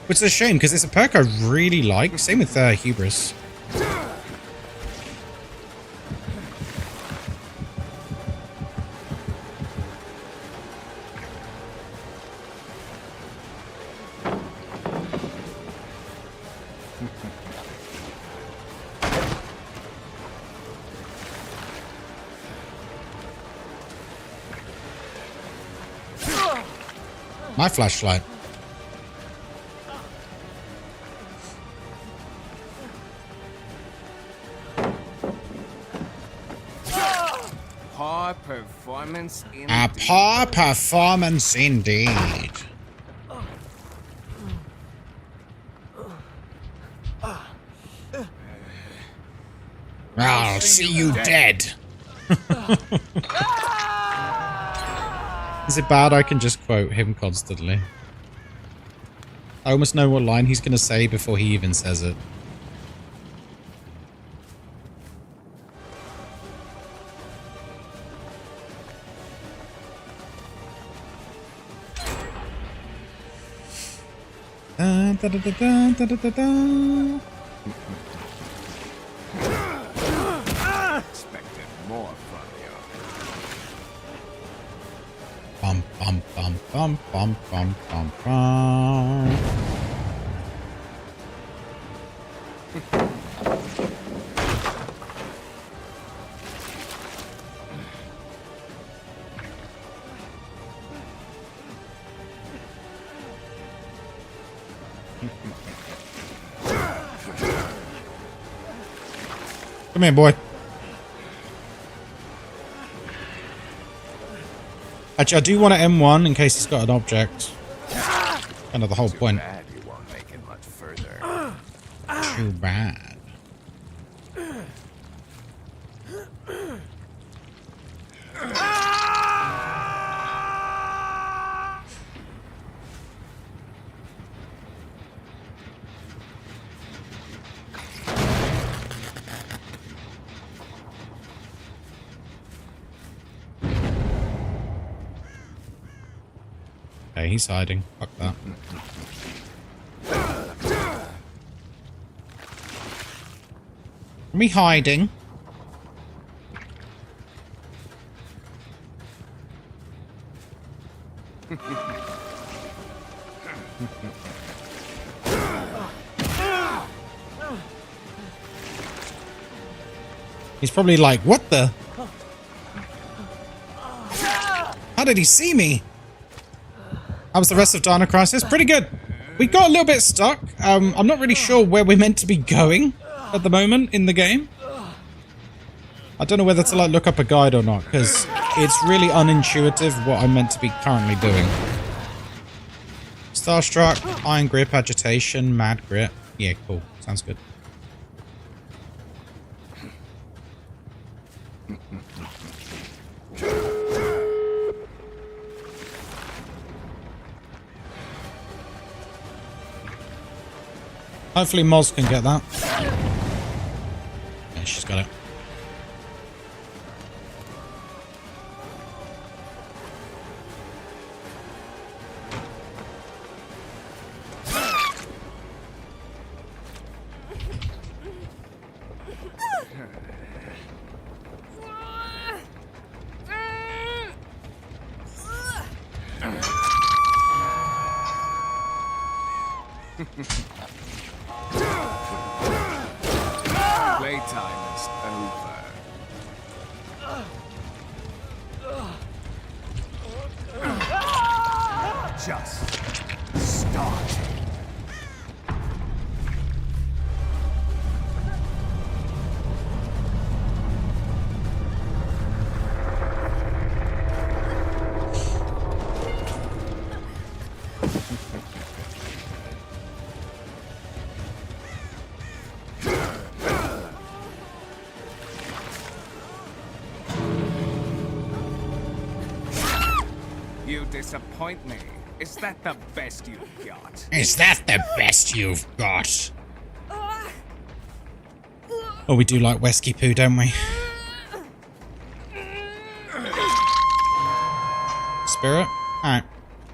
Which is a shame, because it's a perk I really like. Same with Hubris. My flashlight. poor performance indeed. A poor performance indeed. I'll see you dead. Is it bad I can just quote him constantly? I almost know what line he's going to say before he even says it. Da, da, da, da, da, da, da, da. Expected more from you. Bum, bum, bum, bum, bum, bum, bum, bum. Come here, boy. Actually, I do want to M1 in case he's got an object. Kind of the whole point. Bad you won't make it much further. Too bad. Okay, he's hiding. Fuck that. Are we hiding? He's probably like, what the? How did he see me? How was the rest of Dino Crisis? Pretty good. We got a little bit stuck. I'm not really sure where we're meant to be going at the moment in the game. I don't know whether to like look up a guide or not, because it's really unintuitive what I'm meant to be currently doing. Starstruck, Iron Grip, Agitation, Mad Grit. Yeah, cool. Sounds good. Hopefully Moz can get that. Yeah, she's got it. Playtime is over. Just start. You disappoint me. Is that the best you've got? Is that the best you've got? Oh, we do like Wesky Poo, don't we? Spirit? Alright.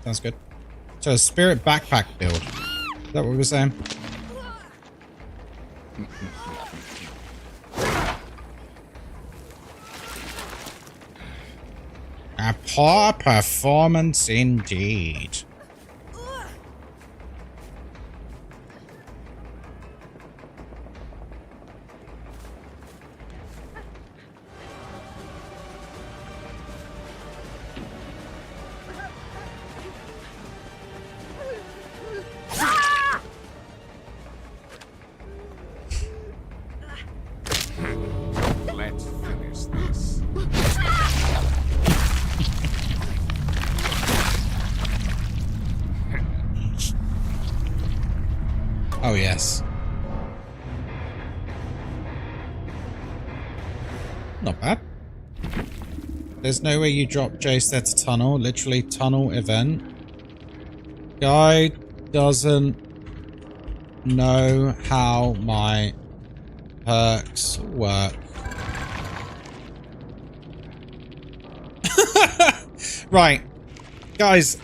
Sounds good. So a spirit backpack build. Is that what we were saying? A poor performance indeed. Let's finish this. Oh, yes. Not bad. There's no way you drop Jace there to tunnel. Literally tunnel event. Guy doesn't know how my perks work. Right. Guys,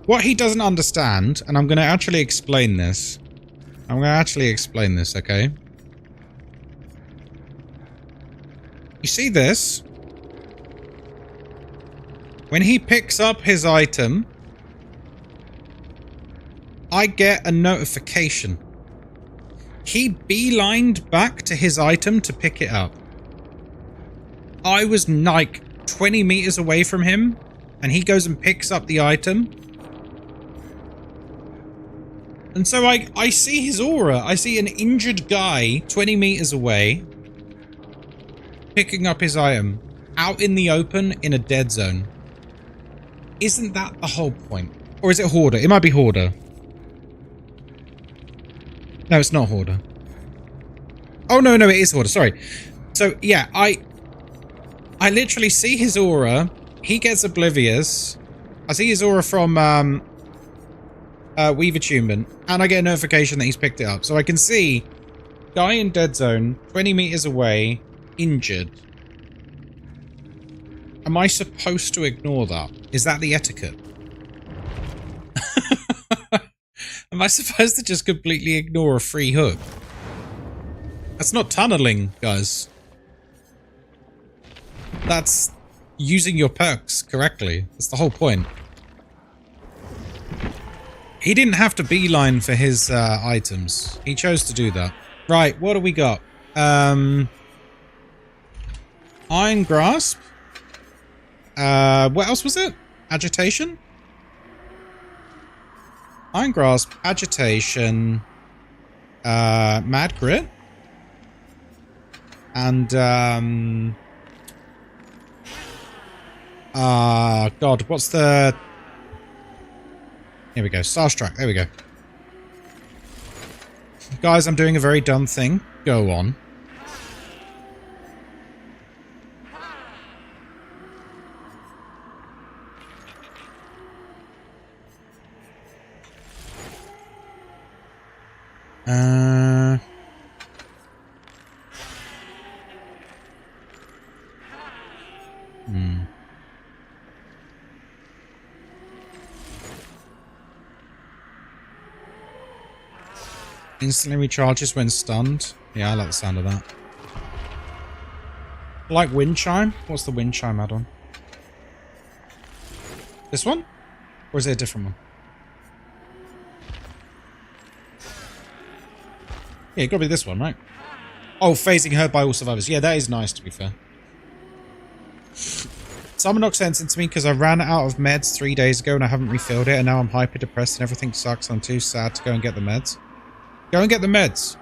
what he doesn't understand, and I'm going to actually explain this. Okay? You see this? When he picks up his item, I get a notification. He beelined back to his item to pick it up. I was like 20 meters away from him, and he goes and picks up the item. And so I see his aura. I see an injured guy 20 meters away picking up his item out in the open in a dead zone. Isn't that the whole point? Or is it Hoarder? It might be Hoarder. No, it's not Hoarder. Oh, no, it is Hoarder. Sorry. So, yeah, I literally see his aura. He gets oblivious. I see his aura from Weave Attunement, and I get a notification that he's picked it up. So I can see guy in dead zone, 20 meters away, injured. Am I supposed to ignore that? Is that the etiquette? Am I supposed to just completely ignore a free hook? That's not tunneling, guys. That's using your perks correctly. That's the whole point. He didn't have to beeline for his items. He chose to do that. Right, what do we got? Iron Grasp. What else was it? Agitation? Iron Grasp, Agitation, Mad Grit, and God, what's the... Here we go, Starstruck, there we go. Guys, I'm doing a very dumb thing. Go on. Instantly recharges when stunned. Yeah, I like the sound of that. Like Wind Chime? What's the Wind Chime add-on? This one? Or is it a different one? Yeah, it gotta be this one, right? Oh, phasing heard by all survivors. Yeah, that is nice, to be fair. Someone knocked sense into me because I ran out of meds 3 days ago and I haven't refilled it, and now I'm hyper depressed and everything sucks. I'm too sad to go and get the meds. Go and get the meds.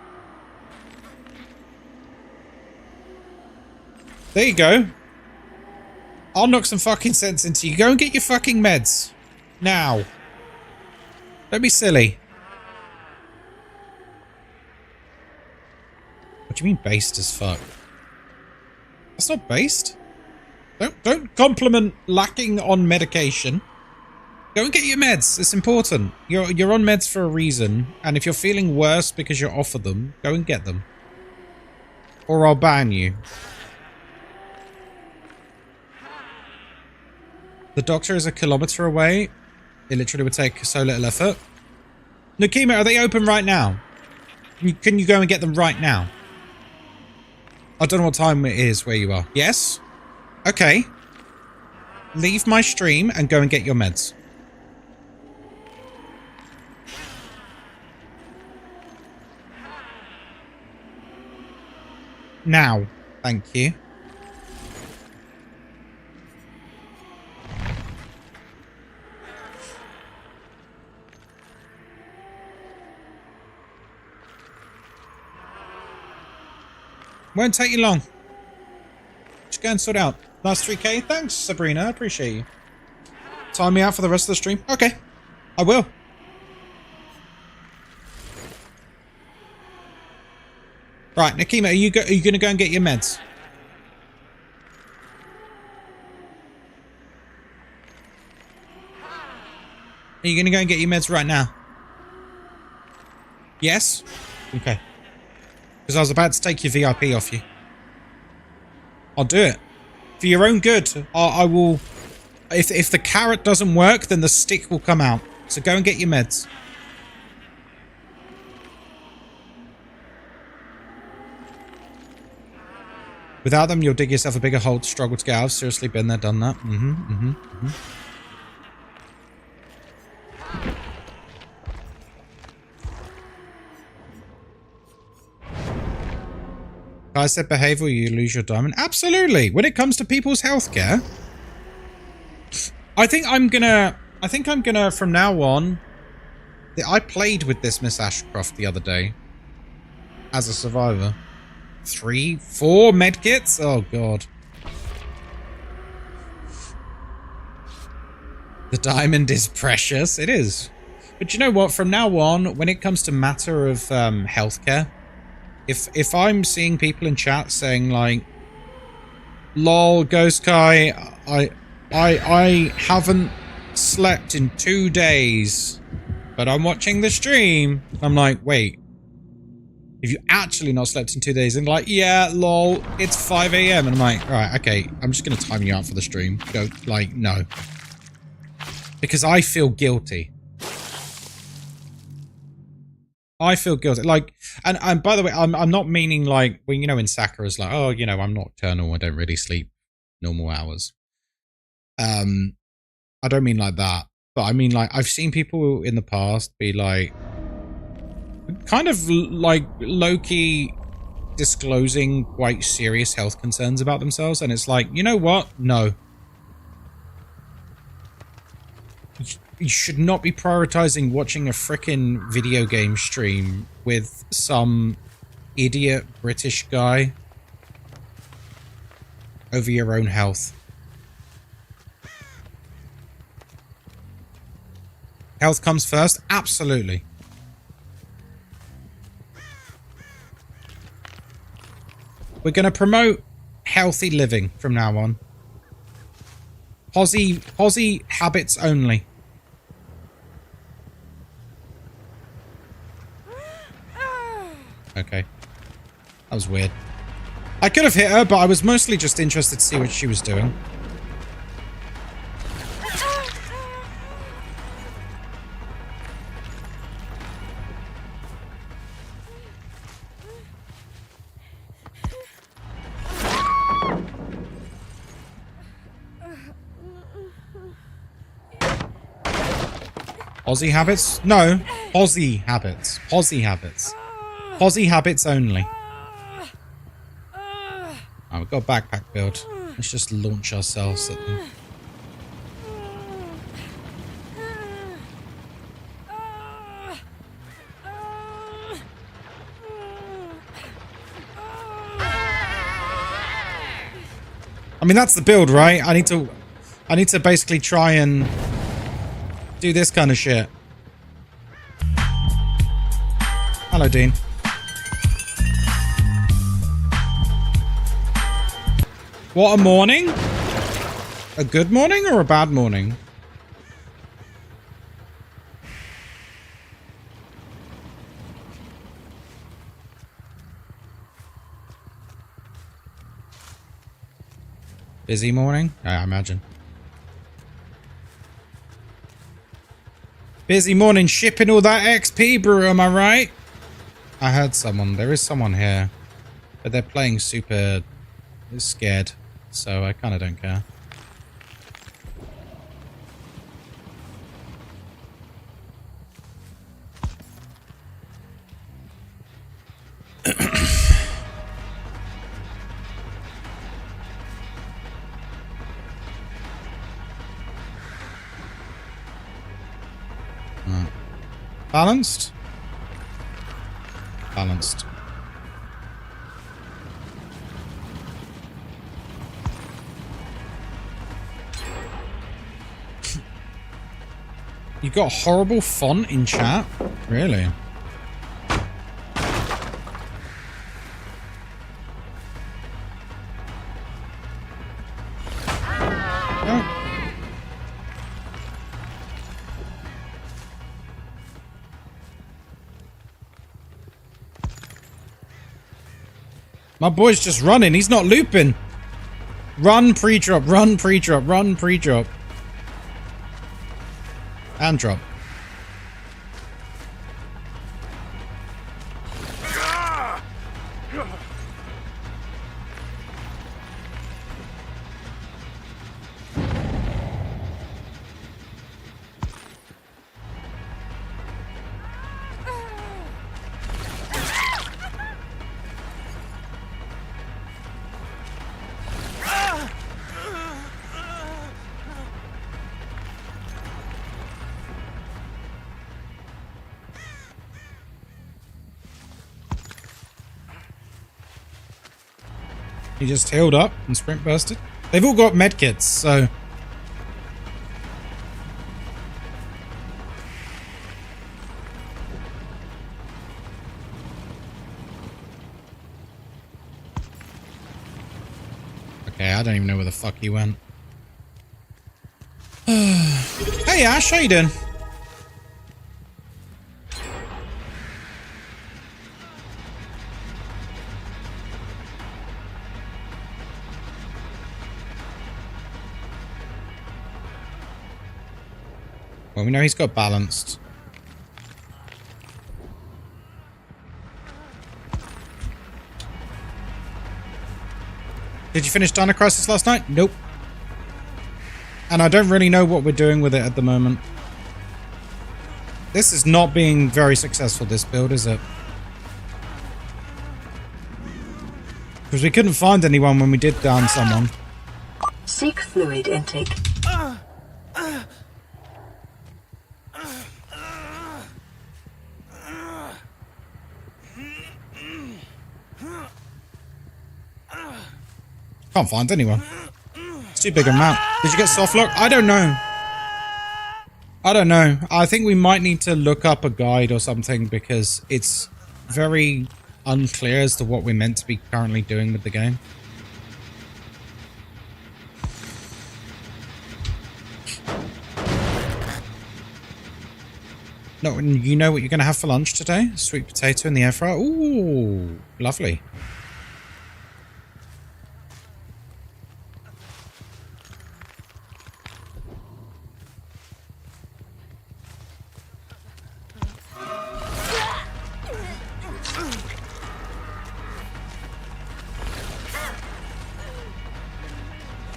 There you go. I'll knock some fucking sense into you. Go and get your fucking meds. Now. Don't be silly. What do you mean based as fuck? That's not based. Don't compliment lacking on medication. Go and get your meds. It's important. You're on meds for a reason, and if you're feeling worse because you're off of them, go and get them. Or I'll ban you. The doctor is a kilometer away. It literally would take so little effort. Nakima, are they open right now? Can you go and get them right now? I don't know what time it is where you are. Yes? Okay. Leave my stream and go and get your meds. Now. Thank you. Won't take you long. Just go and sort it out. Last 3k. Thanks, Sabrina. I appreciate you. Time me out for the rest of the stream. Okay. I will. Right, Nakima, are you going to go and get your meds? Are you going to go and get your meds right now? Yes? Okay. Because I was about to take your VIP off you. I'll do it. For your own good. I will... If the carrot doesn't work, then the stick will come out. So go and get your meds. Without them, you'll dig yourself a bigger hole to struggle to get out. I've seriously been there, done that. I said behavior, you lose your diamond. Absolutely. When it comes to people's healthcare, I think I'm gonna from now on. I played with this Miss Ashcroft the other day as a survivor. 3, 4 medkits. Oh god. The diamond is precious. It is. But you know what? From now on, when it comes to matter of healthcare. If I'm seeing people in chat saying like, "Lol, Ghostkai, I haven't slept in 2 days, but I'm watching the stream," I'm like, wait, have you actually not slept in 2 days? And like, yeah, lol, it's 5 AM, and I'm like, right, okay, I'm just gonna time you out for the stream. Go, like, no, because I feel guilty. I feel guilty. Like, and by the way, I'm not meaning like, when, you know, in Sakura's like, oh, you know, I'm nocturnal, I don't really sleep normal hours. I don't mean like that, but I mean like, I've seen people in the past be like, kind of like low-key disclosing quite serious health concerns about themselves, and it's like, you know what? No. You should not be prioritizing watching a frickin' video game stream with some idiot British guy over your own health. Health comes first? Absolutely. We're going to promote healthy living from now on. Posy habits only. Okay. That was weird. I could have hit her, but I was mostly just interested to see what she was doing. Posy habits? No. Posy habits. Posy habits. Posy habits only. Oh, we've got a backpack build. Let's just launch ourselves at them. I mean, that's the build, right? I need to basically try and do this kind of shit. Hello, Dean. What a morning? A good morning or a bad morning? Busy morning? I imagine. Busy morning shipping all that XP, bro, am I right? I heard someone. There is someone here. But they're playing super scared. So I kind of don't care. Balanced? Balanced. You got a horrible font in chat? Really? go. My boy's just running. He's not looping. Run pre-drop, run pre-drop, run pre-drop. And drop. He just healed up and sprint bursted. They've all got medkits, so... Okay, I don't even know where the fuck he went. Hey Ash, how you doing? Well, we know he's got balanced. Did you finish Dino Crisis last night? Nope. And I don't really know what we're doing with it at the moment. This is not being very successful, this build, is it? Because we couldn't find anyone when we did down someone. Seek fluid intake. Can't find anyone. It's too big a map. Did you get soft lock? I don't know. I don't know. I think we might need to look up a guide or something because it's very unclear as to what we're meant to be currently doing with the game. No, you know what you're going to have for lunch today? Sweet potato in the air fryer? Ooh, lovely.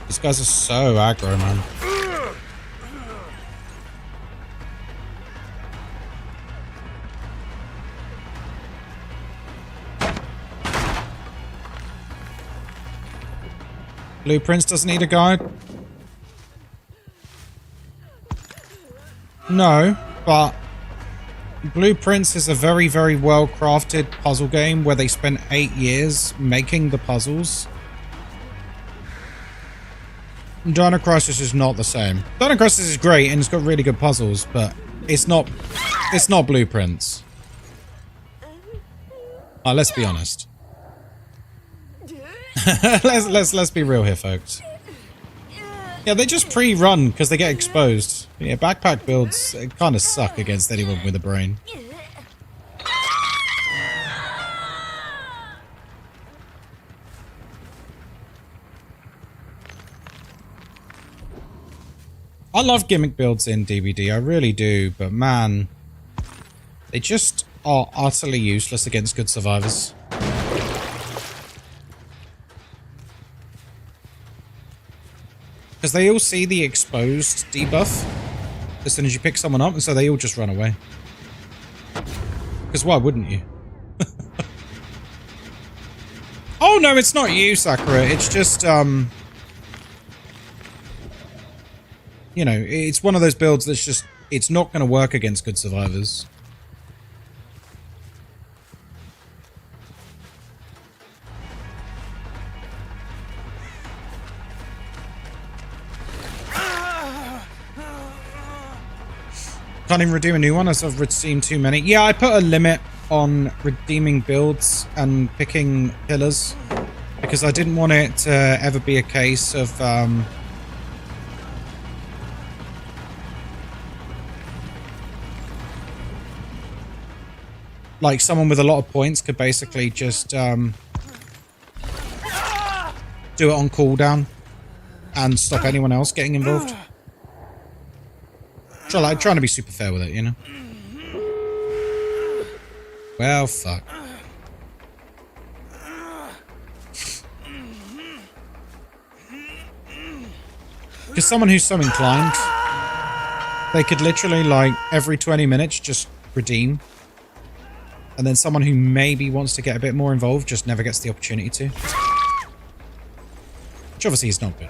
These guys are so aggro, man. Blueprints doesn't need a guide? No, but Blueprints is a very, very well crafted puzzle game where they spent 8 years making the puzzles. Dino Crisis is not the same. Dino Crisis is great and it's got really good puzzles, but it's not Blueprints. Let's be honest. let's be real here, folks. Yeah, they just pre-run because they get exposed. Yeah, backpack builds kind of suck against anyone with a brain. I love gimmick builds in DBD, I really do, but man, they just are utterly useless against good survivors. Because they all see the exposed debuff as soon as you pick someone up, and so they all just run away. Because why wouldn't you? Oh no, it's not you, Sakura. It's just, you know, it's one of those builds that's just, it's not going to work against good survivors. Can't even redeem a new one as I've redeemed too many. Yeah, I put a limit on redeeming builds and picking pillars because I didn't want it to ever be a case of Like, someone with a lot of points could basically just do it on cooldown and stop anyone else getting involved. So, like, trying to be super fair with it, you know? Well, fuck. Because someone who's so inclined, they could literally, like, every 20 minutes just redeem. And then someone who maybe wants to get a bit more involved just never gets the opportunity to. Which obviously is not good.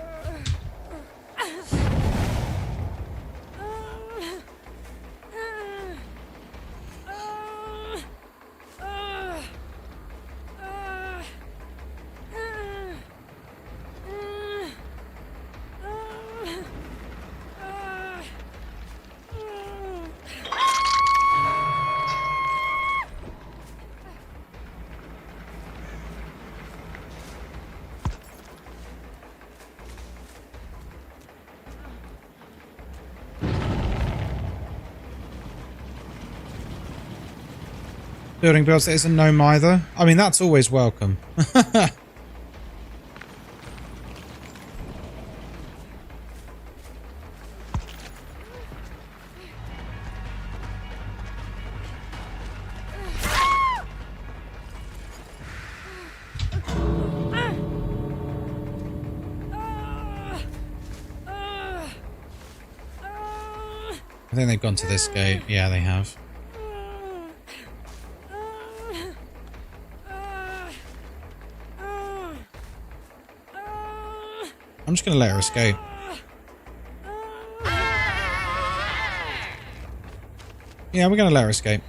Building builds that isn't gnome either. I mean, that's always welcome. I think they've gone to this gate. Yeah, they have. I'm just going to let her escape. Yeah, we're going to let her escape.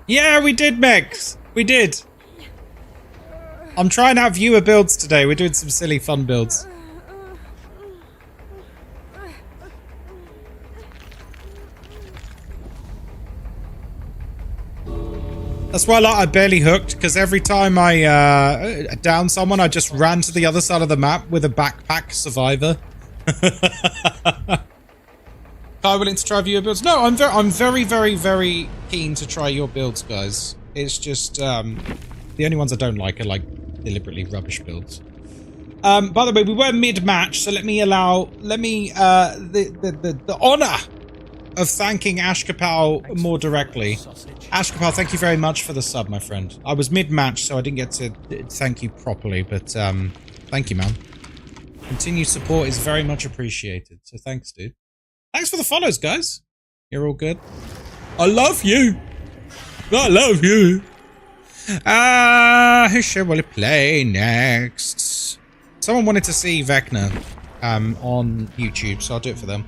Yeah, we did, Mex. We did. I'm trying out viewer builds today. We're doing some silly fun builds. That's why I barely hooked, because every time I down someone, I just ran to the other side of the map with a backpack survivor. Are you willing to try viewer builds? No, I'm very, very, very keen to try your builds, guys. It's just the only ones I don't like are like deliberately rubbish builds. By the way, we were mid-match, so let me the honor of thanking Ash Kapow more directly. Ash Kapow, thank you very much for the sub, my friend. I was mid-match, so I didn't get to thank you properly, but thank you, man. Continued support is very much appreciated, so thanks, dude. Thanks for the follows, guys. You're all good. I love you. I love you. Who shall we play next? Someone wanted to see Vecna on YouTube, so I'll do it for them.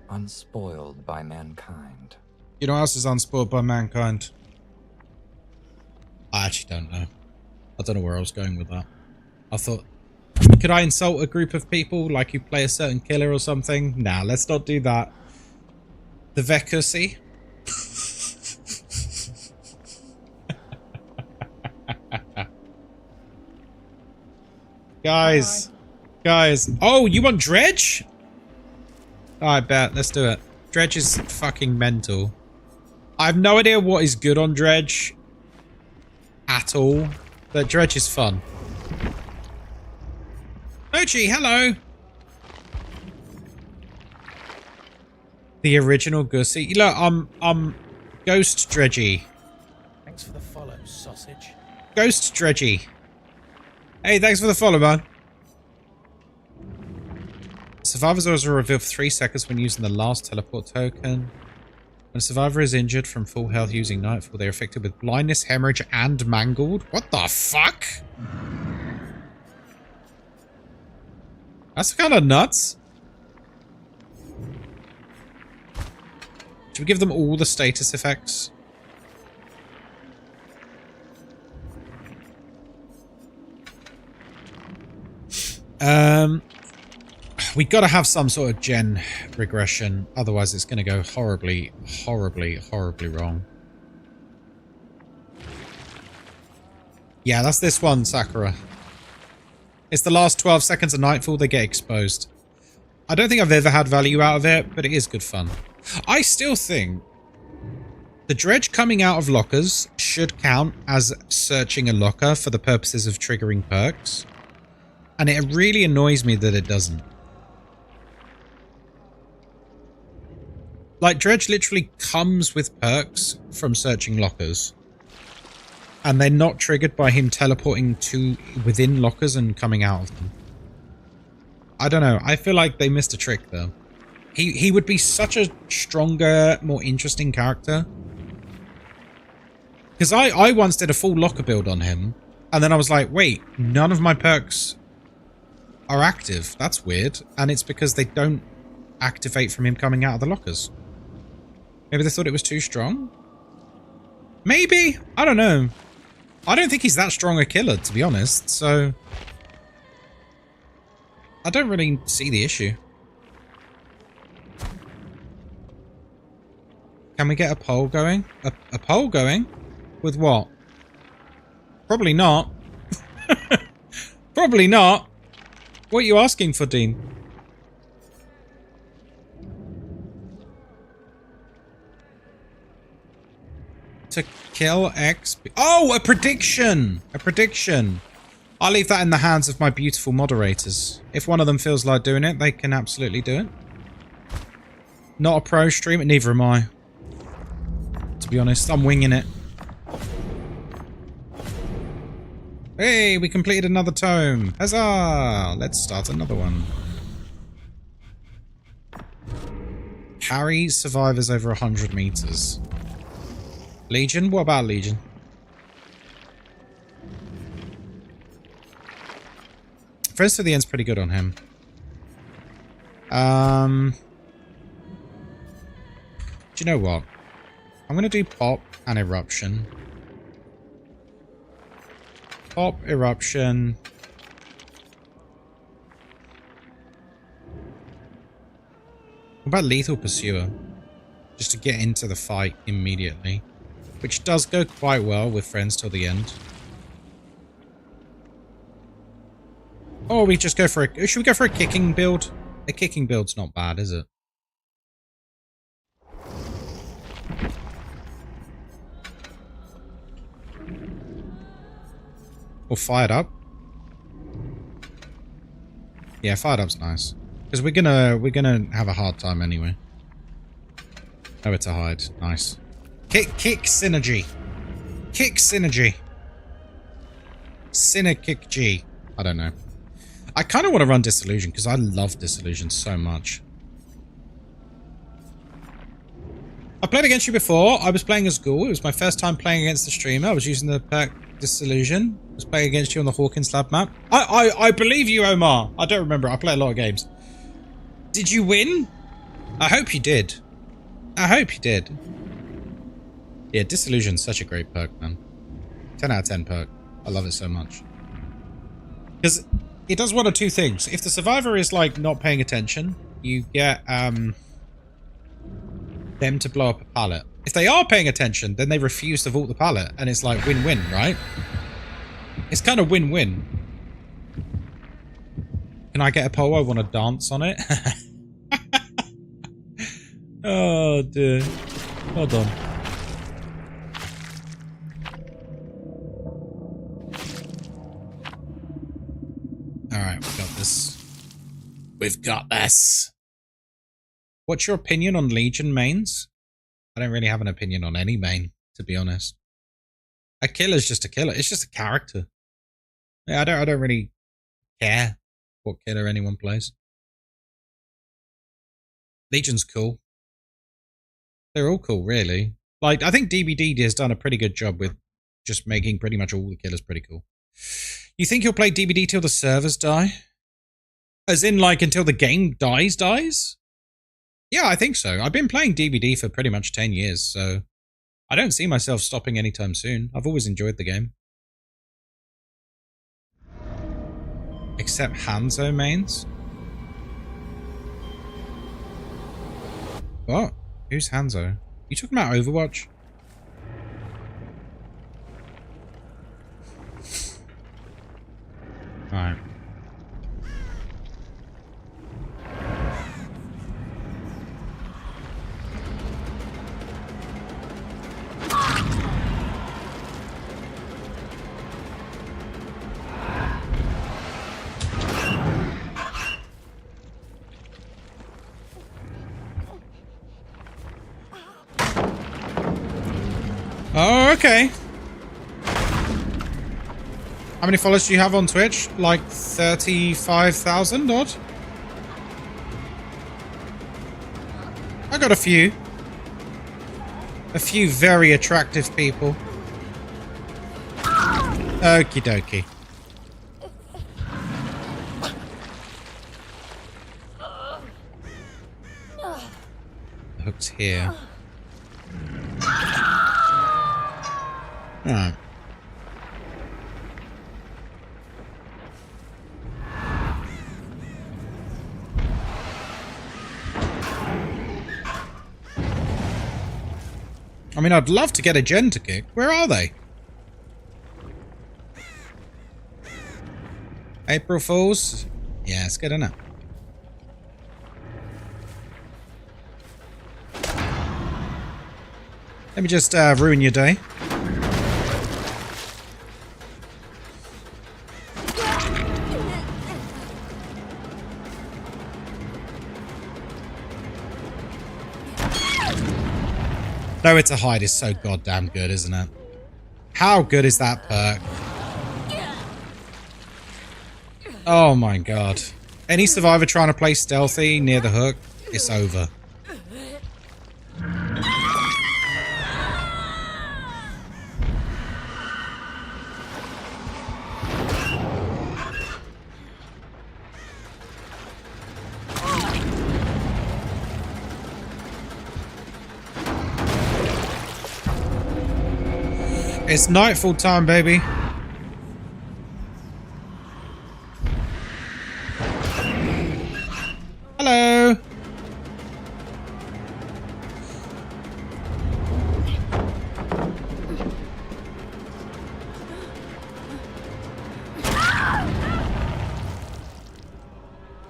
Unspoiled by mankind. You know what else is unspoiled by mankind? I actually don't know. I don't know where I was going with that. I thought, could I insult a group of people like who play a certain killer or something? Nah, let's not do that. The Vekusi. Guys. Oh, you want Dredge? Oh, I bet. Let's do it. Dredge is fucking mental. I have no idea what is good on Dredge at all, but Dredge is fun. Mochi, hello. The original Gussie. Look, Ghost Dredgy. Thanks for the follow, sausage. Ghost Dredgy. Hey, thanks for the follow, man. Survivor's orders are revealed for 3 seconds when using the last teleport token. When a survivor is injured from full health using Nightfall, they are affected with blindness, hemorrhage, and mangled. What the fuck? That's kind of nuts. Should we give them all the status effects? We gotta have some sort of gen regression, otherwise it's gonna go horribly, horribly, horribly wrong. Yeah, that's this one, Sakura. It's the last 12 seconds of Nightfall, they get exposed. I don't think I've ever had value out of it, but it is good fun. I still think the dredge coming out of lockers should count as searching a locker for the purposes of triggering perks. And it really annoys me that it doesn't. Like, Dredge literally comes with perks from searching lockers. And they're not triggered by him teleporting to within lockers and coming out of them. I don't know. I feel like they missed a trick, though. He would be such a stronger, more interesting character. Because I once did a full locker build on him. And then I was like, wait, none of my perks are active. That's weird. And it's because they don't activate from him coming out of the lockers. Maybe they thought it was too strong? Maybe? I don't know. I don't think he's that strong a killer, to be honest, so I don't really see the issue. Can we get a poll going? A poll going? With what? Probably not. Probably not. What are you asking for, Dean? To kill X. Oh, a prediction! A prediction. I'll leave that in the hands of my beautiful moderators. If one of them feels like doing it, they can absolutely do it. Not a pro streamer, neither am I. To be honest, I'm winging it. Hey, we completed another tome. Huzzah! Let's start another one. Carry survivors over 100 meters. Legion? What about Legion? Friends to the End's pretty good on him. Do you know what? I'm going to do Pop and Eruption. Pop, Eruption. What about Lethal Pursuer? Just to get into the fight immediately. Which does go quite well with Friends till the End. Or we just go for a... Should we go for a kicking build? A kicking build's not bad, is it? Or fired up? Yeah, fired up's nice. Because we're gonna have a hard time anyway. Nowhere to hide. Nice. Kick synergy. Kick synergy. Kick G. I don't know. I kind of want to run Disillusion because I love Disillusion so much. I played against you before. I was playing as Ghoul. It was my first time playing against the streamer. I was using the perk Disillusion. I was playing against you on the Hawkins Lab map. I believe you, Omar. I don't remember. I play a lot of games. Did you win? I hope you did. I hope you did. Yeah, Disillusion's such a great perk, man. 10 out of 10 perk. I love it so much. Because it does one of two things. If the survivor is, like, not paying attention, you get, them to blow up a pallet. If they are paying attention, then they refuse to vault the pallet. And it's like win-win, right? It's kind of win-win. Can I get a poll? I want to dance on it. Oh, dear. Hold on. Alright, we've got this. We've got this. What's your opinion on Legion mains? I don't really have an opinion on any main, to be honest. A killer's just a killer. It's just a character. Yeah, I don't really care what killer anyone plays. Legion's cool. They're all cool, really. Like, I think DBD has done a pretty good job with just making pretty much all the killers pretty cool. You think you'll play DBD till the servers die? As in, like, until the game dies? Yeah, I think so. I've been playing DBD for pretty much 10 years, so I don't see myself stopping anytime soon. I've always enjoyed the game. Except Hanzo mains? What? Who's Hanzo? You talking about Overwatch? Alright. Oh, okay. How many followers do you have on Twitch? Like 35,000 odd? I got a few. A few very attractive people. Okie dokie. The hook's here. Alright. I mean, I'd love to get a gen to kick. Where are they? April Fools? Yeah, it's good, isn't it? Let me just ruin your day. No, it's a hide is so goddamn good, isn't it? How good is that perk? Oh my god. Any survivor trying to play stealthy near the hook, it's over. It's nightfall time, baby. Hello.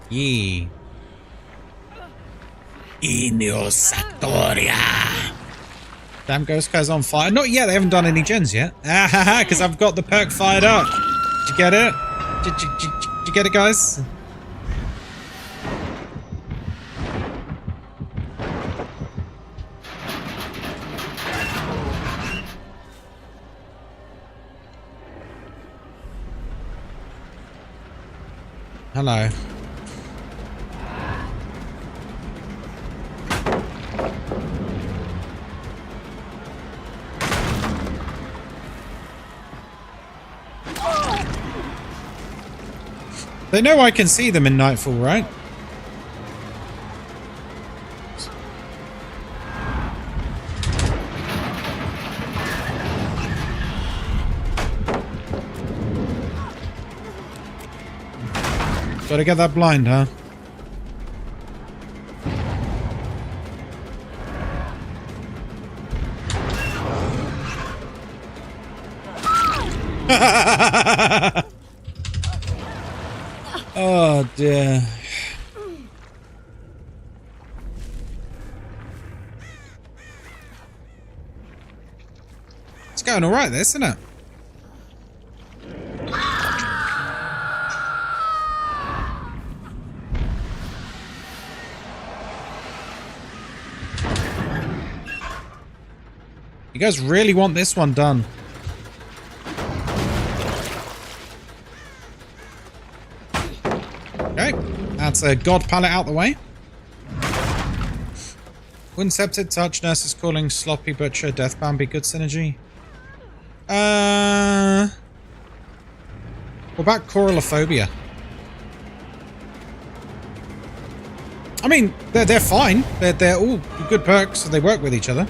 Yee. Inio Satoria. Damn, Ghostkai's on fire. Not yet, they haven't done any gens yet. Ah ha ha, because I've got the perk fired up. Did you get it? Did you get it, guys? Hello. They know I can see them in Nightfall, right? Gotta get that blind, huh? Oh dear. It's going alright, this, isn't it? You guys really want this one done. Okay, that's a god pallet out the way. Wouldn't Septic Touch, Nurses Calling, Sloppy Butcher, Deathbound be good synergy? What about Coralophobia? I mean, they're fine. They're all good perks, so they work with each other.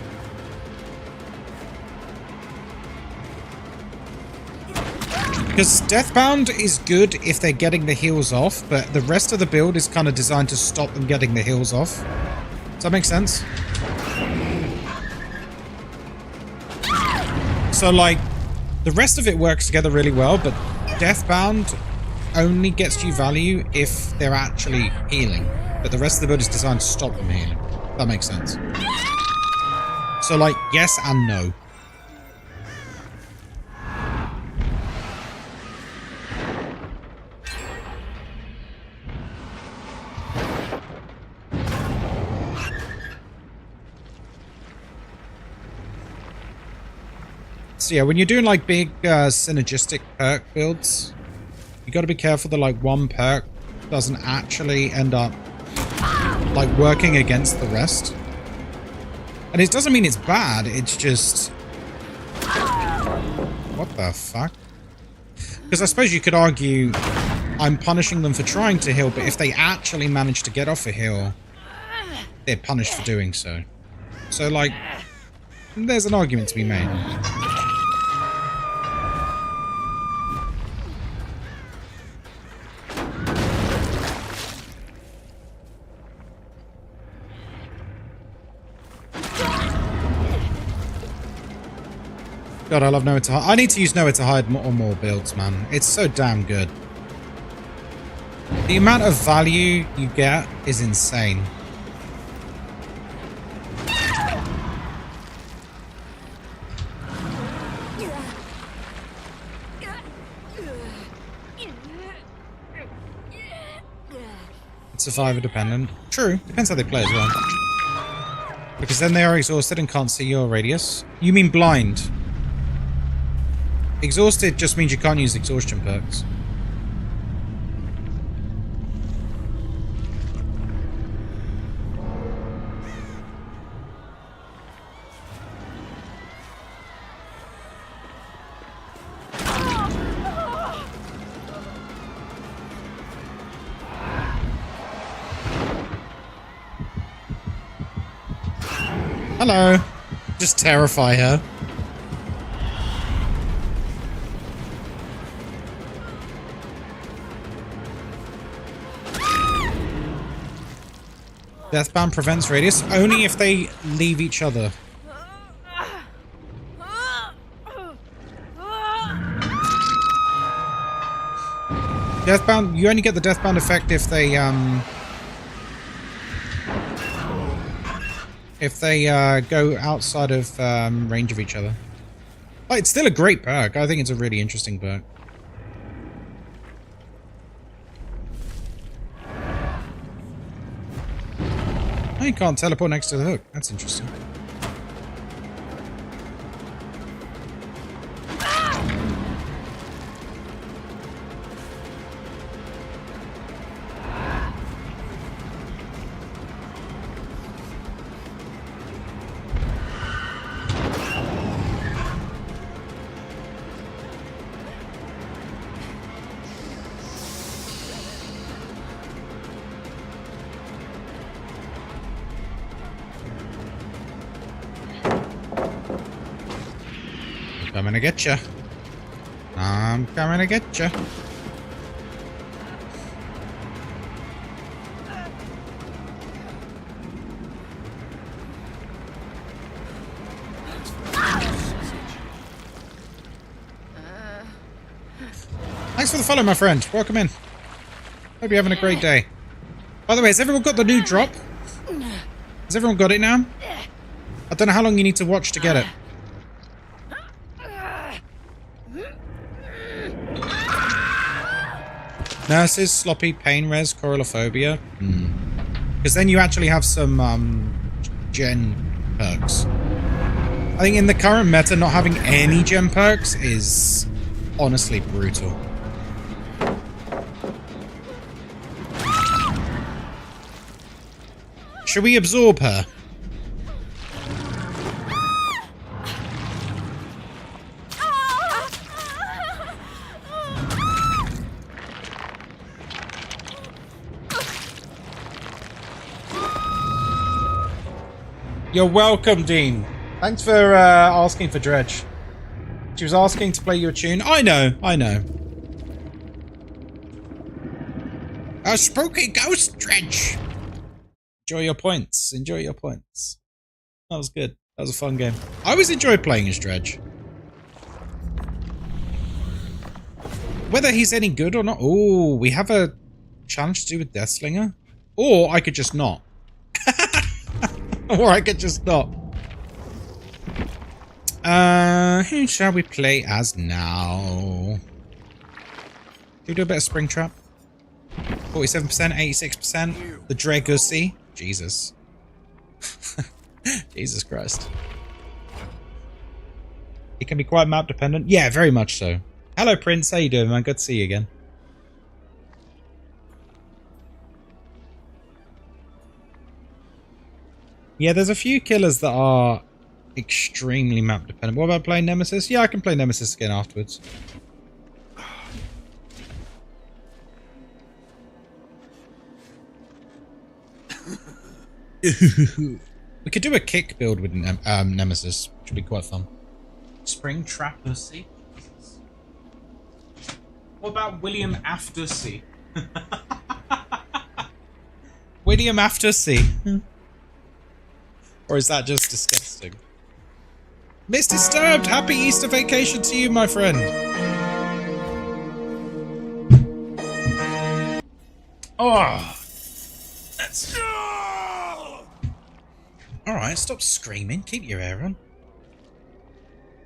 Because Deathbound is good if they're getting the heals off, but the rest of the build is kind of designed to stop them getting the heals off. Does that make sense? So, like, the rest of it works together really well, but Deathbound only gets you value if they're actually healing. But the rest of the build is designed to stop them healing. That makes sense. So, like, yes and no. So yeah, when you're doing like big synergistic perk builds, you got to be careful that like one perk doesn't actually end up like working against the rest. And it doesn't mean it's bad, it's just... What the fuck? Because I suppose you could argue I'm punishing them for trying to heal, but if they actually manage to get off a heal, they're punished for doing so. So like, there's an argument to be made. God, I love Nowhere to Hide. I need to use Nowhere to Hide more and more builds, man. It's so damn good. The amount of value you get is insane. It's survivor dependent. True. Depends how they play as well. Because then they are exhausted and can't see your radius. You mean blind? Exhausted just means you can't use exhaustion perks. Hello. Just terrify her. Deathbound prevents radius only if they leave each other. Deathbound, you only get the Deathbound effect if they go outside of range of each other. But it's still a great perk. I think it's a really interesting perk. Oh, you can't teleport next to the hook. That's interesting. Coming to get you. I'm coming to get you. Thanks for the follow, my friend. Welcome in. Hope you're having a great day. By the way, has everyone got the new drop? Has everyone got it now? I don't know how long you need to watch to get it. Nurses, sloppy, pain res, coralophobia. Because then you actually have some gen perks. I think in the current meta, not having any gem perks is honestly brutal. Should we absorb her? You're welcome, Dean. Thanks for asking for Dredge. She was asking to play you a tune. I know. A spooky ghost, Dredge. Enjoy your points. That was good. That was a fun game. I always enjoyed playing as Dredge. Whether he's any good or not. Oh, we have a challenge to do with Deathslinger. Or I could just not. Or I could just not. Who shall we play as now? Do we do a bit of Springtrap? 47%, 86%. The Dragusi. Jesus. Jesus Christ. It can be quite map dependent. Yeah, very much so. Hello, Prince. How you doing, man? Good to see you again. Yeah, there's a few killers that are extremely map dependent. What about playing Nemesis? Yeah, I can play Nemesis again afterwards. We could do a kick build with Nemesis, which would be quite fun. Springtrap pussy. What about William Aftersea? William Aftersea. Or is that just disgusting? Miss Disturbed, happy Easter vacation to you, my friend. Oh, let's go. All right, stop screaming. Keep your hair on.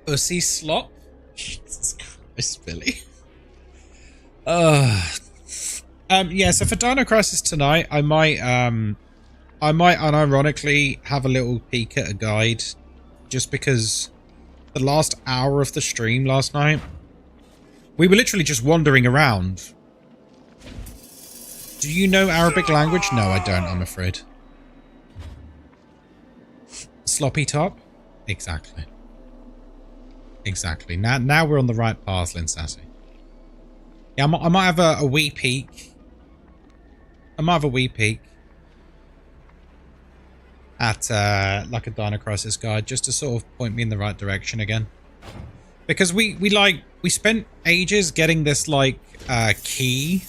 Ussy slop. Jesus Christ, Billy. Yeah. So for Dino Crisis tonight, I might unironically have a little peek at a guide, just because the last hour of the stream last night, we were literally just wandering around. Do you know Arabic language? No, I don't, I'm afraid. Sloppy top? Exactly. Exactly. Now we're on the right path, Lynn Sassy. Yeah, I might have a wee peek. At like a Dino Crisis guide, just to sort of point me in the right direction again. Because we spent ages getting this like key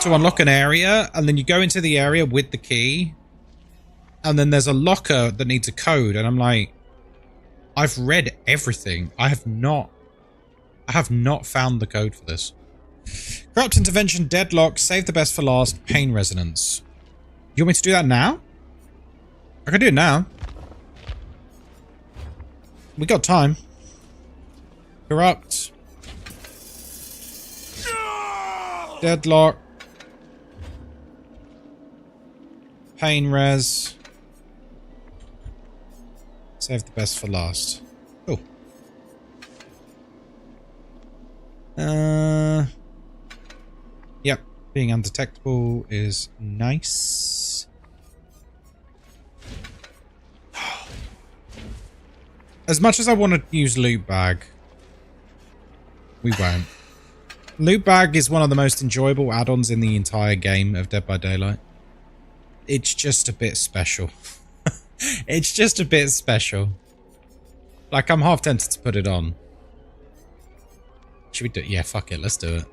to unlock an area, and then you go into the area with the key, and then there's a locker that needs a code, and I'm like, I've read everything. I have not found the code for this. Corrupt Intervention, Deadlock, Save the Best for Last, Pain Resonance. You want me to do that now? I can do it now. We got time. Corrupt. Deadlock. Pain res. Save the best for last. Oh. Yep. Being undetectable is nice. As much as I want to use loot bag, we won't. Loot bag is one of the most enjoyable add-ons in the entire game of Dead by Daylight. It's just a bit special. It's just a bit special. Like, I'm half tempted to put it on. Should we do it? Yeah, fuck it. Let's do it.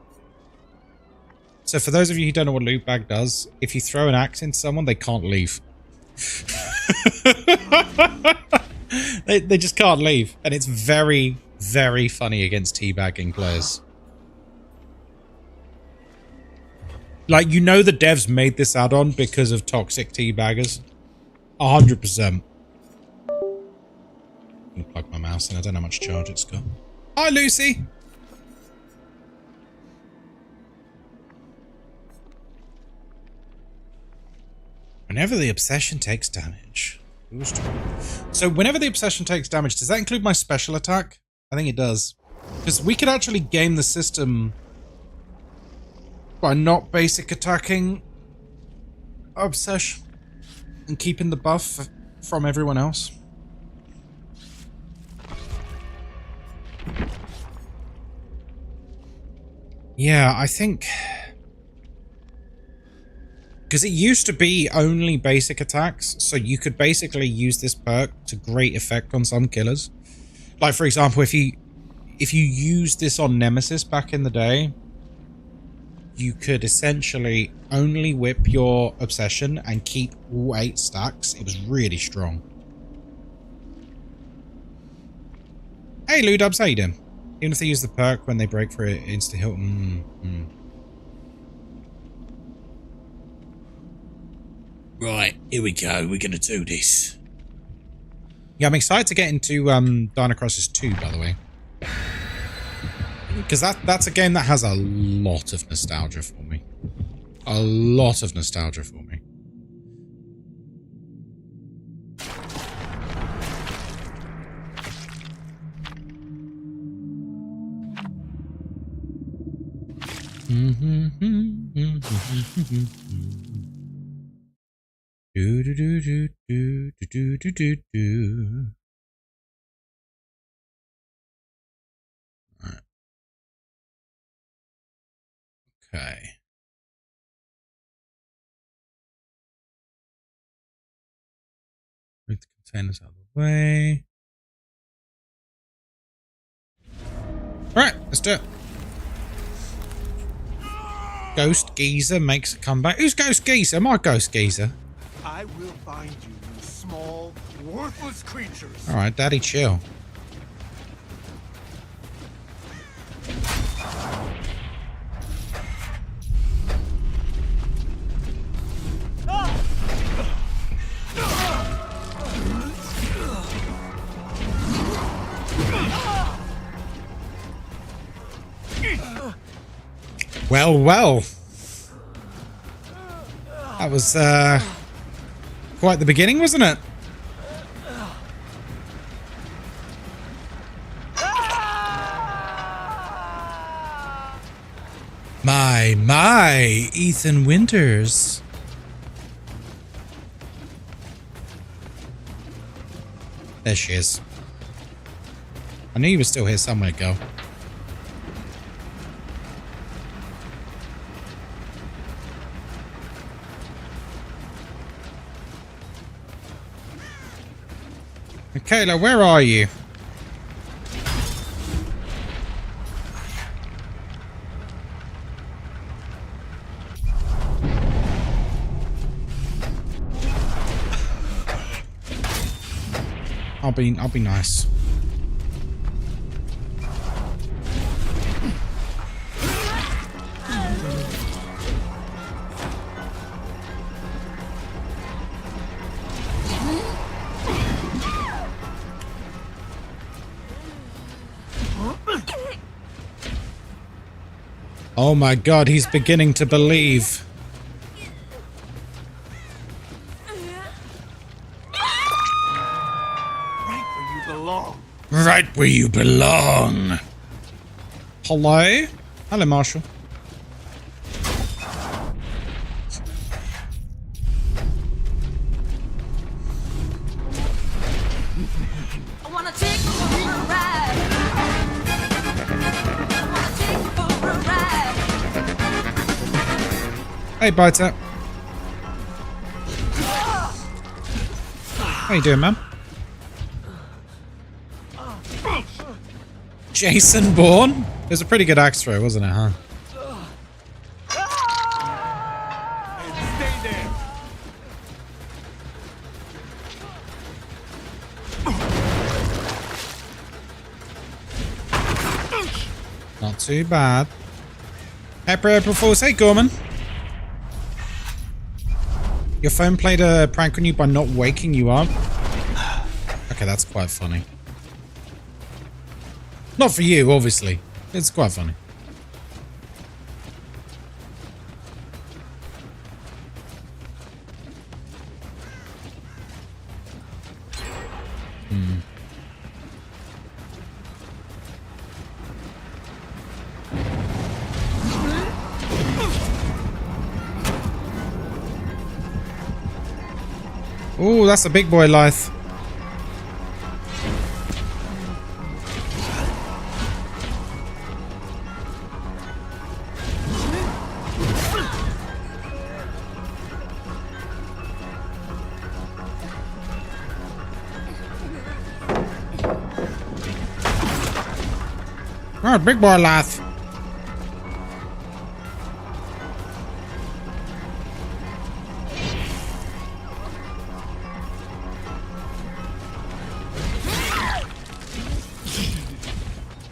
So for those of you who don't know what loot bag does, if you throw an axe into someone, they can't leave. They just can't leave. And it's very, very funny against teabagging players. Like, you know the devs made this add-on because of toxic teabaggers. 100%. I'm gonna plug my mouse in. I don't know how much charge it's got. Hi, Lucy! Whenever the obsession takes damage. boost. So whenever the obsession takes damage, does that include my special attack? I think it does. Because we could actually game the system by not basic attacking obsession and keeping the buff from everyone else. Yeah, I think... because it used to be only basic attacks, so you could basically use this perk to great effect on some killers. Like, for example, if you used this on Nemesis back in the day, you could essentially only whip your obsession and keep all 8 stacks. It was really strong. Hey, Ludubs, how you doing? Even if they use the perk when they break for it, insta-heal. Right, here we go. We're gonna do this. Yeah, I'm excited to get into Dino Crisis 2, by the way. Because that's a game that has a lot of nostalgia for me. A lot of nostalgia for me. Do do do do do do do do do. Right. Okay. Move the containers out of the way. Alright, let's do it. Ghost Geezer makes a comeback. Who's Ghost Geezer? My Ghost Geezer. I will find you, you small, worthless creatures. Alright, Daddy, chill. Well, well. That was, quite the beginning, wasn't it? My, Ethan Winters. There she is. I knew you were still here somewhere, girl. Kayla, where are you? I'll be nice. Oh my god, he's beginning to believe. Right where you belong. Right where you belong. Hello? Hello, Marshall. I wanna take you for a ride. I wanna take you for a ride. Hey, Biter. How you doing, man? Jason Bourne? It was a pretty good axe throw, wasn't it, huh? Stay there. Not too bad. Happy April Fools. Hey, Gorman. Your phone played a prank on you by not waking you up? Okay, that's quite funny. Not for you, obviously. It's quite funny. Oh, that's a big boy lithe. Oh, big boy laugh.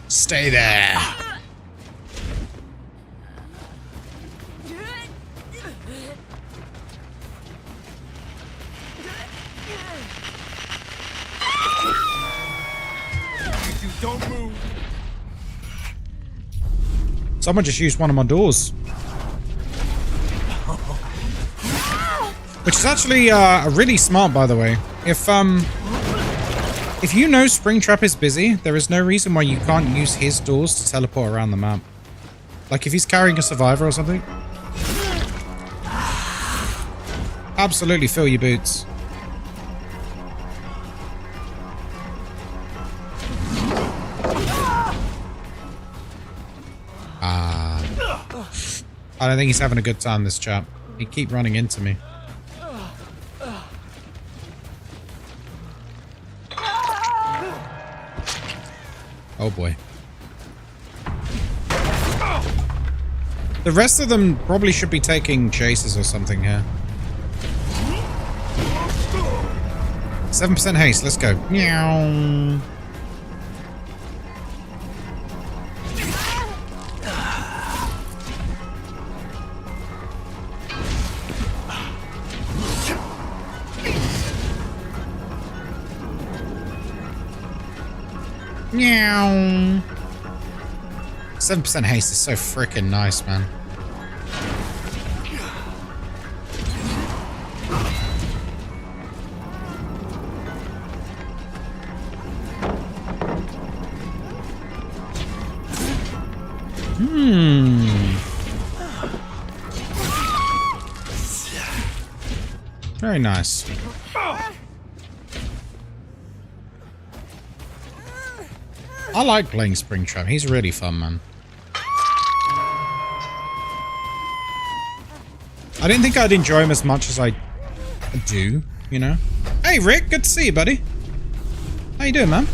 Stay there. If you don't move. Someone just used one of my doors. Which is actually really smart, by the way. If you know Springtrap is busy, there is no reason why you can't use his doors to teleport around the map. Like if he's carrying a survivor or something. Absolutely fill your boots. I don't think he's having a good time, this chap. He keep running into me. Oh boy. The rest of them probably should be taking chases or something here. 7% haste, let's go. Meow. Meow. 7% haste is so freaking nice, man. Very nice. I like playing Springtrap. He's really fun, man. I didn't think I'd enjoy him as much as I do, you know? Hey, Rick. Good to see you, buddy. How you doing, man?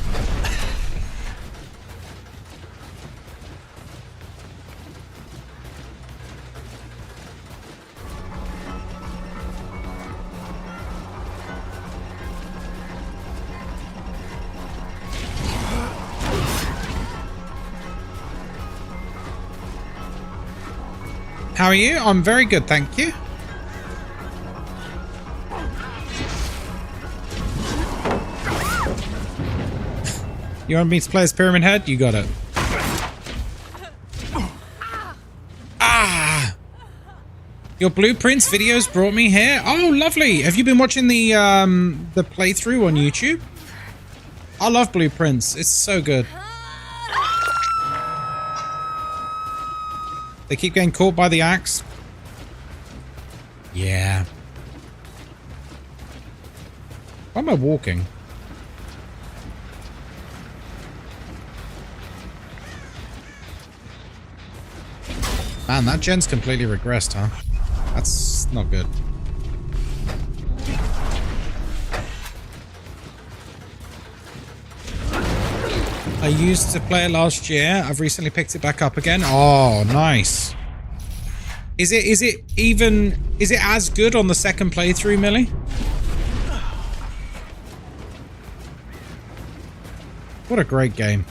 How are you? I'm very good, thank you. You want me to play as Pyramid Head? You got it. Ah! Your Blueprints videos brought me here. Oh, lovely. Have you been watching the playthrough on YouTube? I love Blueprints. It's so good. They keep getting caught by the axe. Yeah. Why am I walking? Man, that gen's completely regressed, huh? That's not good. I used to play it last year. I've recently picked it back up again. Oh, nice. Is it as good on the second playthrough, Millie? What a great game.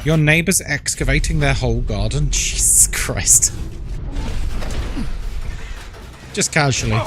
Your neighbor's excavating their whole garden? Jesus Christ. Just casually.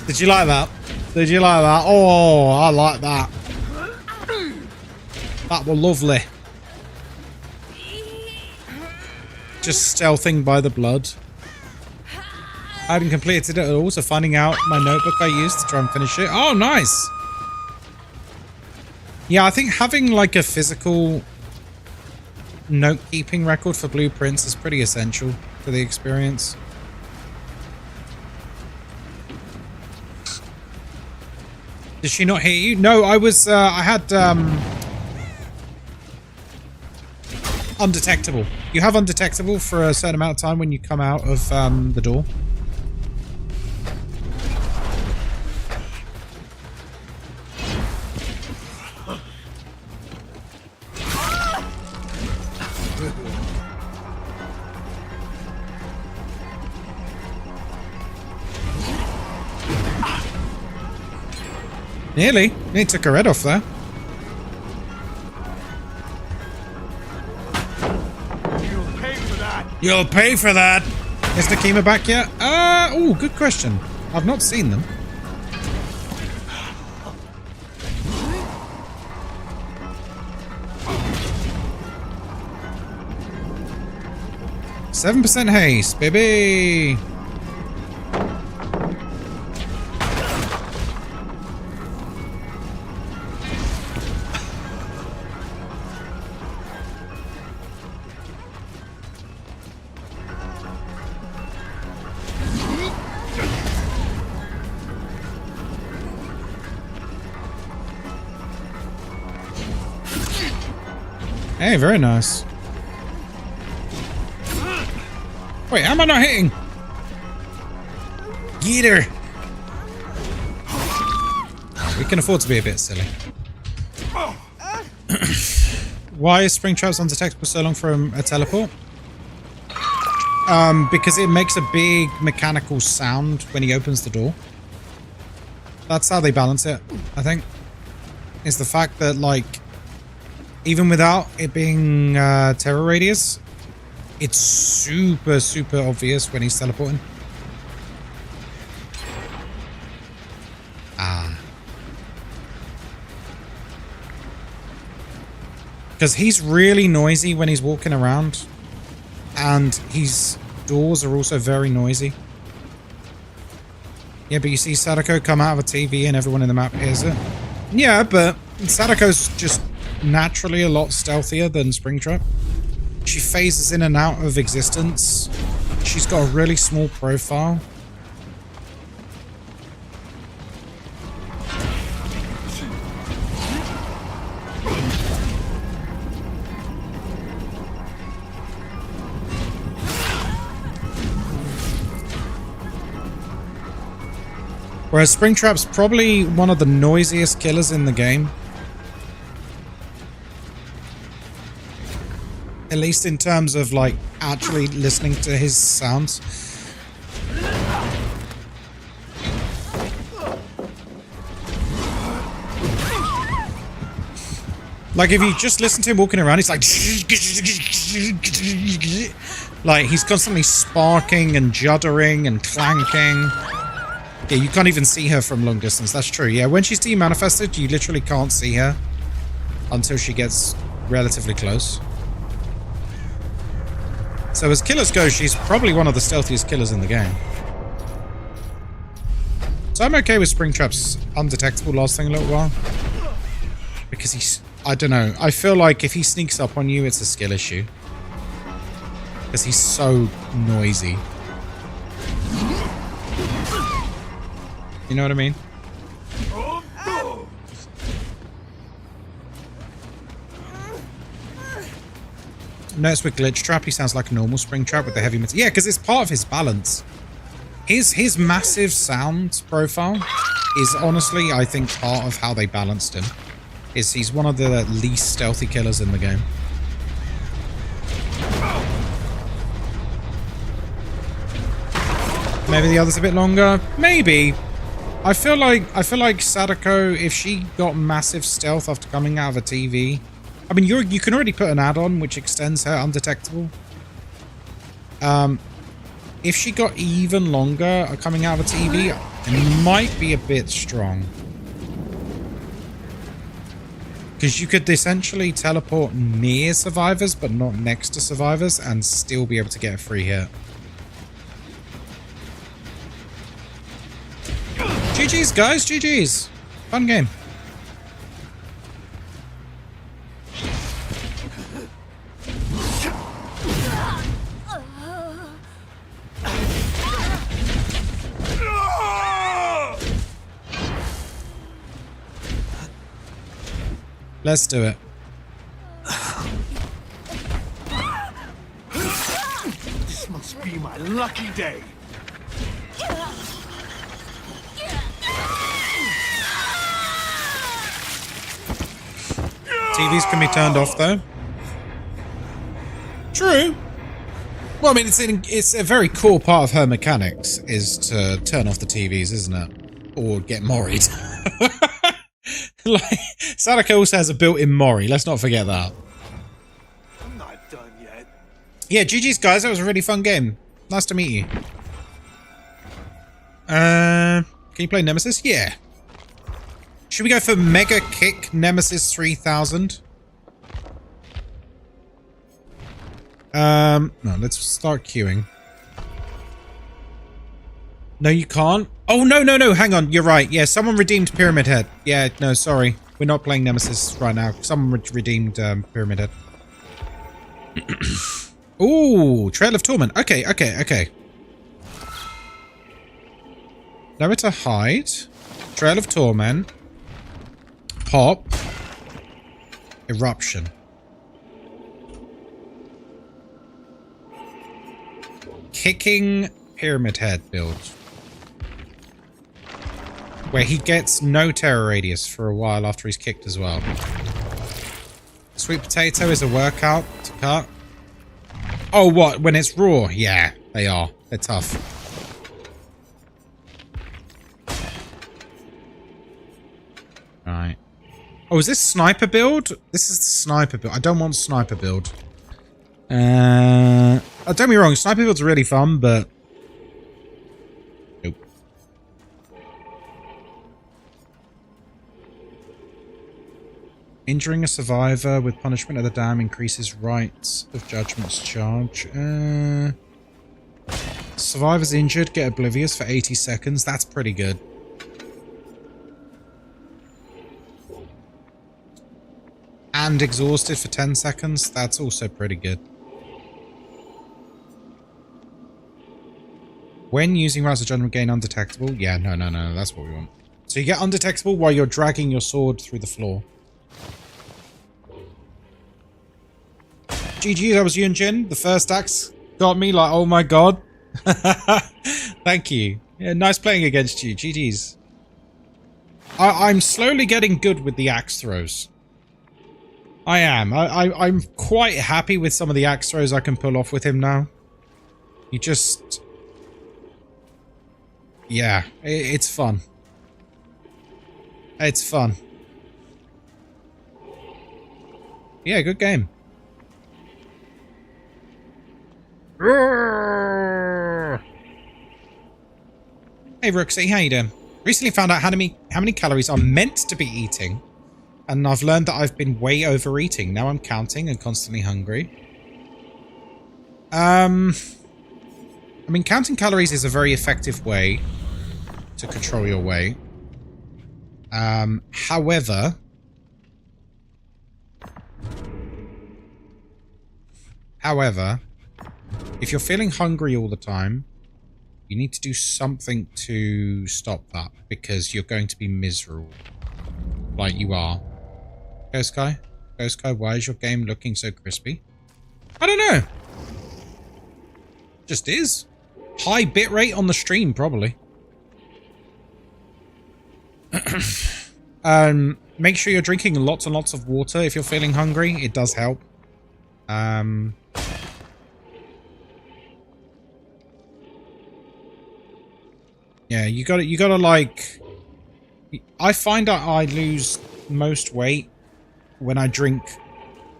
Did you like that? Did you like that? Oh, I like that. That was lovely. Just stealthing by the blood. I hadn't completed it at all, so finding out my notebook I used to try and finish it. Oh, nice. Yeah, I think having like a physical note-keeping record for blueprints is pretty essential for the experience. Did she not hit you? No, I was, I had, undetectable. You have undetectable for a certain amount of time when you come out of, the door. Nearly. Nearly took her head off there. You'll pay for that. You'll pay for that. Is Nakima back yet? Oh, good question. I've not seen them. %7 haste, baby. Hey, very nice. Wait, how am I not hitting? Get her. We can afford to be a bit silly. Why is Springtrap's undetectable so long from a teleport? Because it makes a big mechanical sound when he opens the door. That's how they balance it, I think. Is the fact that, like, even without it being terror radius, it's super, super obvious when he's teleporting. Ah. Because he's really noisy when he's walking around. And his doors are also very noisy. Yeah, but you see Sadako come out of a TV and everyone in the map hears it. Yeah, but Sadako's just naturally a lot stealthier than Springtrap. She phases in and out of existence. She's got a really small profile. Whereas Springtrap's probably one of the noisiest killers in the game. At least in terms of, like, actually listening to his sounds. Like, if you just listen to him walking around, he's like... Like, he's constantly sparking and juddering and clanking. Yeah, you can't even see her from long distance. That's true. Yeah, when she's demanifested, you literally can't see her until she gets relatively close. So as killers go, she's probably one of the stealthiest killers in the game. So I'm okay with Springtrap's undetectable lasting a little while. Because he's... I don't know. I feel like if he sneaks up on you, it's a skill issue. Because he's so noisy. You know what I mean? Notice with Glitch Trap, he sounds like a normal Springtrap with the heavy metal. Yeah, because it's part of his balance. His massive sound profile is honestly, I think, part of how they balanced him. He's one of the least stealthy killers in the game. Maybe the other's a bit longer. Maybe. I feel like Sadako, if she got massive stealth after coming out of a TV. I mean, you can already put an add-on which extends her undetectable. It if she got even longer coming out of a TV, it might be a bit strong. Because you could essentially teleport near survivors, but not next to survivors, and still be able to get a free hit. GG's, guys, GG's. Fun game. Let's do it. This must be my lucky day. TVs can be turned off though. True. Well, I mean, it's a very core part of her mechanics is to turn off the TVs, isn't it? Or get moried. Like, Sadako also has a built-in Mori. Let's not forget that. I'm not done yet. Yeah, GG's, guys. That was a really fun game. Nice to meet you. Can you play Nemesis? Yeah. Should we go for Mega Kick Nemesis 3000? No, let's start queuing. No, you can't. Oh, no. Hang on. You're right. Yeah, someone redeemed Pyramid Head. Yeah, no, sorry. We're not playing Nemesis right now. Someone redeemed Pyramid Head. Ooh, Trail of Torment. Okay. Nowhere to hide. Trail of Torment. Pop. Eruption. Kicking Pyramid Head build. Where he gets no terror radius for a while after he's kicked as well. Sweet Potato is a workout to cut. Oh, what? When it's raw? Yeah, they are. They're tough. Alright. Oh, is this sniper build? This is the sniper build. I don't want sniper build. Don't get me wrong, sniper build's really fun, but... Nope. Injuring a survivor with punishment of the dam increases rights of judgment's charge. Survivors injured get oblivious for 80 seconds. That's pretty good. And exhausted for 10 seconds. That's also pretty good. When using Rights of Judgment, gain undetectable. Yeah, no. That's what we want. So you get undetectable while you're dragging your sword through the floor. GG, that was you and Jin. The first axe got me like, oh my god. Thank you. Yeah, nice playing against you. GG's. I'm slowly getting good with the axe throws. I am. I'm quite happy with some of the axe throws I can pull off with him now. You just... Yeah, it's fun. It's fun. Yeah, good game. Hey Rooksy, how you doing? Recently found out how many calories I'm meant to be eating, and I've learned that I've been way overeating. Now I'm counting and constantly hungry. I mean, counting calories is a very effective way to control your weight. However, if you're feeling hungry all the time, you need to do something to stop that, because you're going to be miserable. Like you are. Ghostkai? Ghostkai, why is your game looking so crispy? I don't know. Just is. High bitrate on the stream, probably. Make sure you're drinking lots and lots of water if you're feeling hungry. It does help. Yeah, you gotta like... I find that I lose most weight when I drink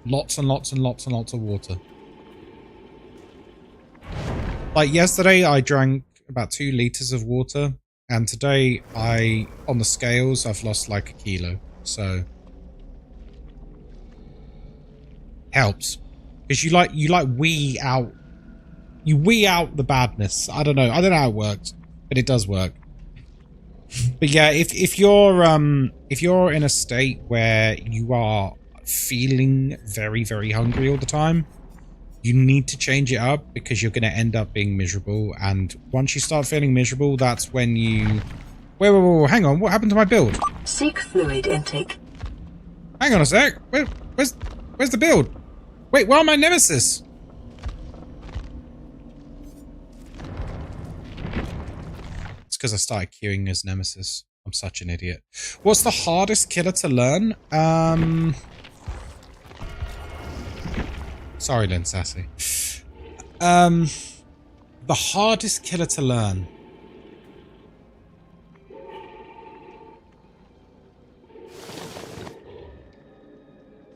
lots and lots and lots and lots of water. Like yesterday, I drank about 2 liters of water, and today, on the scales, I've lost like 1 kilo. So helps because you wee out the badness. I don't know how it works, but it does work. But yeah, if you're in a state where you are feeling very, very hungry all the time, you need to change it up because you're going to end up being miserable. And once you start feeling miserable, that's when you... Wait, hang on. What happened to my build? Seek fluid intake. Hang on a sec. Where's the build? Wait, where are my nemesis? It's because I started queuing as nemesis. I'm such an idiot. What's the hardest killer to learn? Sorry, Lynn Sassy. The hardest killer to learn.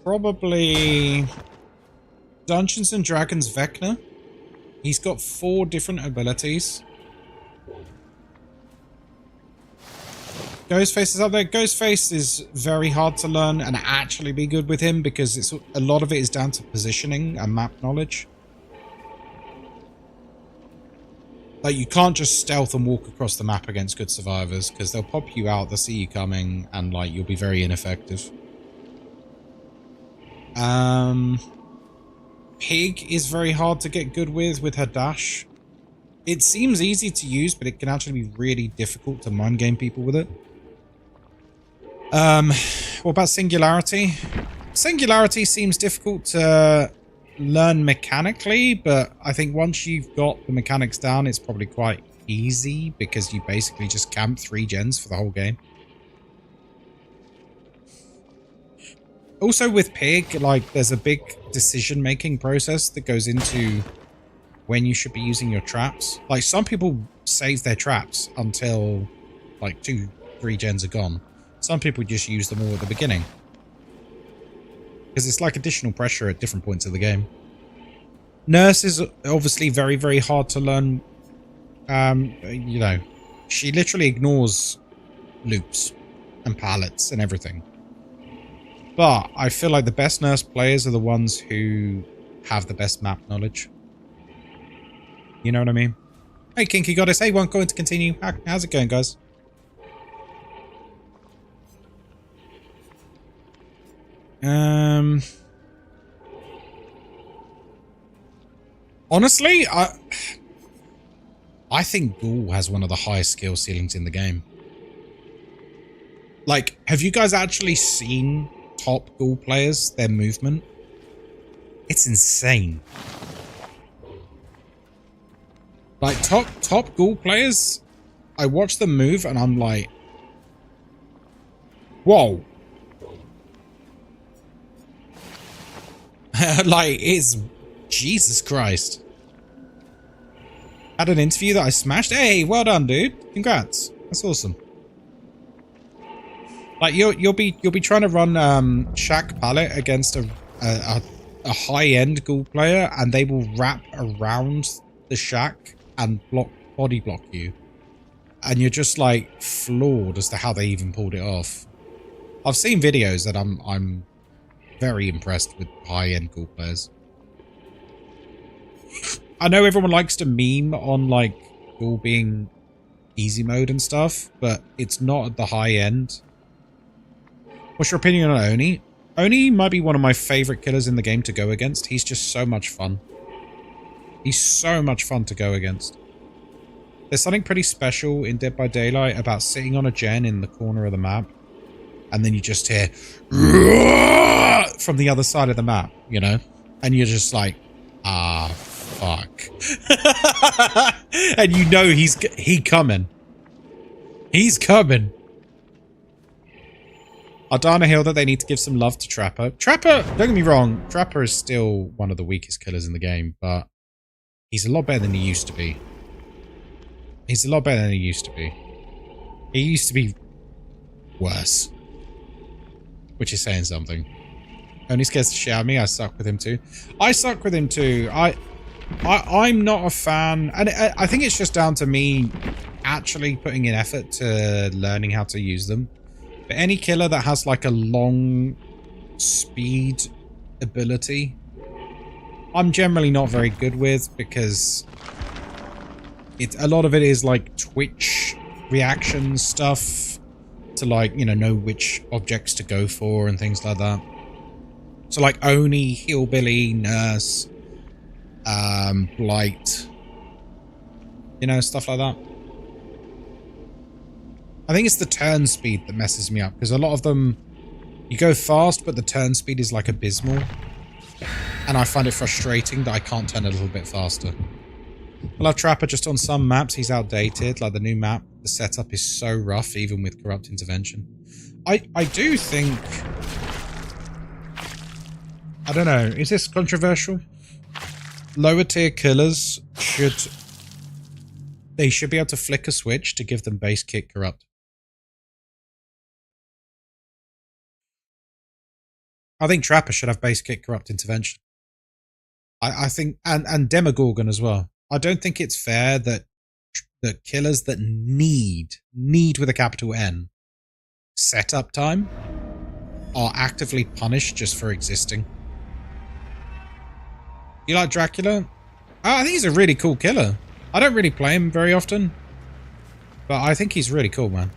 Probably Dungeons and Dragons Vecna. He's got 4 different abilities. Ghostface is up there. Ghostface is very hard to learn and actually be good with him because a lot of it is down to positioning and map knowledge. Like, you can't just stealth and walk across the map against good survivors because they'll pop you out, they'll see you coming, and like you'll be very ineffective. Pig is very hard to get good with her dash. It seems easy to use, but it can actually be really difficult to mind game people with it. What about Singularity? Singularity seems difficult to learn mechanically, but I think once you've got the mechanics down, it's probably quite easy because you basically just camp 3 gens for the whole game. Also with Pig, like, there's a big decision-making process that goes into when you should be using your traps. Like, some people save their traps until, like, 2-3 gens are gone. Some people just use them all at the beginning. Because it's like additional pressure at different points of the game. Nurse is obviously very, very hard to learn. You know, she literally ignores loops and pallets and everything. But I feel like the best nurse players are the ones who have the best map knowledge. You know what I mean? Hey, Kinky Goddess. Hey, one going to continue. How's it going, guys? Honestly, I think Ghoul has one of the highest skill ceilings in the game. Like, have you guys actually seen top Ghoul players, their movement? It's insane. Like, top Ghoul players, I watch them move and I'm like, whoa. Like, it's Jesus Christ. Had an interview that I smashed. Hey, well done, dude. Congrats. That's awesome. Like, you'll be trying to run Shack Pallet against a high-end Ghoul player, and they will wrap around the shack and body block you. And you're just like floored as to how they even pulled it off. I've seen videos that I'm very impressed with high-end Ghoul players. I know everyone likes to meme on like Ghoul being easy mode and stuff, but it's not at the high end. What's your opinion on Oni? Oni might be one of my favorite killers in the game to go against. He's just so much fun. He's so much fun to go against. There's something pretty special in Dead by Daylight about sitting on a gen in the corner of the map, and then you just hear from the other side of the map, you know? And you're just like, ah, fuck. And you know he coming. He's coming. Ardana Hill that they need to give some love to Trapper. Trapper, don't get me wrong, Trapper is still one of the weakest killers in the game, but he's a lot better than he used to be. He's a lot better than he used to be. He used to be worse. Which is saying something. Only scares the shit out of me. I suck with him too. I suck with him too. I'm not a fan, and I think it's just down to me actually putting in effort to learning how to use them. But any killer that has like a long speed ability, I'm generally not very good with, because a lot of it is like Twitch reaction stuff to like, you know which objects to go for and things like that. So like Oni, Hillbilly, Nurse, Blight, stuff like that. I think it's the turn speed that messes me up, because a lot of them, you go fast, but the turn speed is like abysmal. And I find it frustrating that I can't turn a little bit faster. I love Trapper just on some maps. He's outdated. Like the new map, the setup is so rough, even with Corrupt Intervention. I do think... I don't know. Is this controversial? Lower tier killers they should be able to flick a switch to give them base kit Corrupt. I think Trapper should have base kit Corrupt Intervention. I think, and Demogorgon as well. I don't think it's fair that killers that need with a capital N setup time are actively punished just for existing. You like Dracula? Oh, I think he's a really cool killer. I don't really play him very often, but I think he's really cool, man.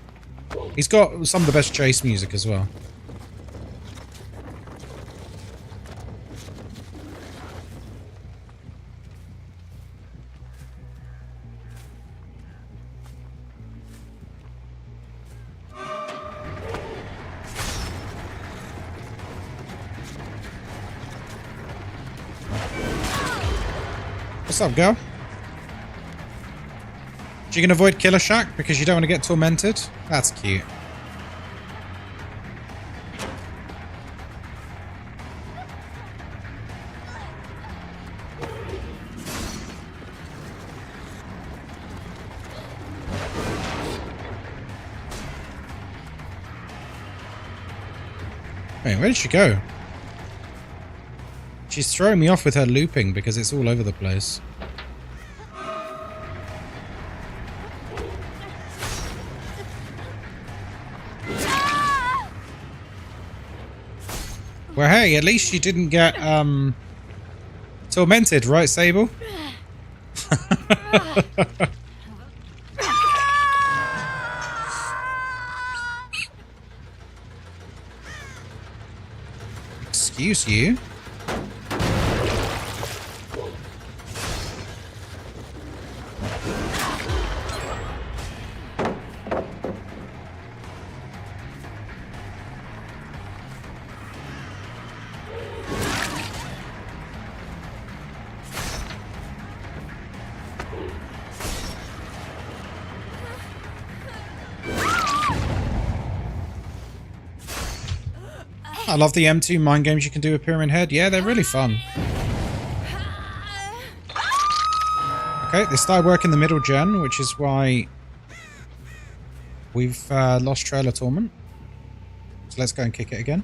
He's got some of the best chase music as well. What's up, girl? You can avoid Killer Shack because you don't want to get tormented? That's cute. Wait, where did she go? She's throwing me off with her looping because it's all over the place. Well, hey, at least you didn't get, tormented, right, Sable? Excuse you? I love the M2 mind games you can do with Pyramid Head. Yeah, they're really fun. Okay, they started working the middle gen, which is why we've lost Trailer Torment. So let's go and kick it again.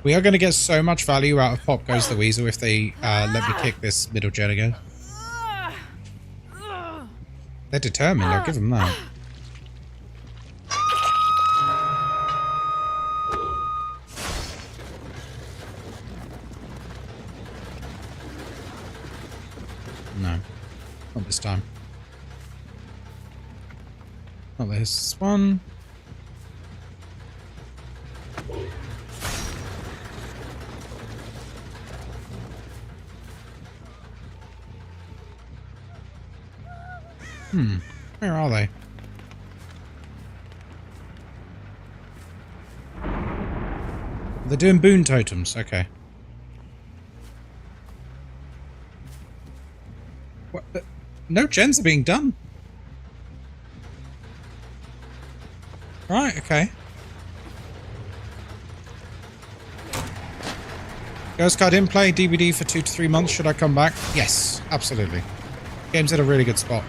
We are going to get so much value out of Pop Goes the Weasel if they let me kick this middle gen again. They're determined, I'll give them that. No, not this time. Not this one. Where are they? They're doing boon totems. Okay. What? No gens are being done. Right, okay. Ghostkai didn't play DVD for 2 to 3 months. Should I come back? Yes, absolutely. Game's at a really good spot.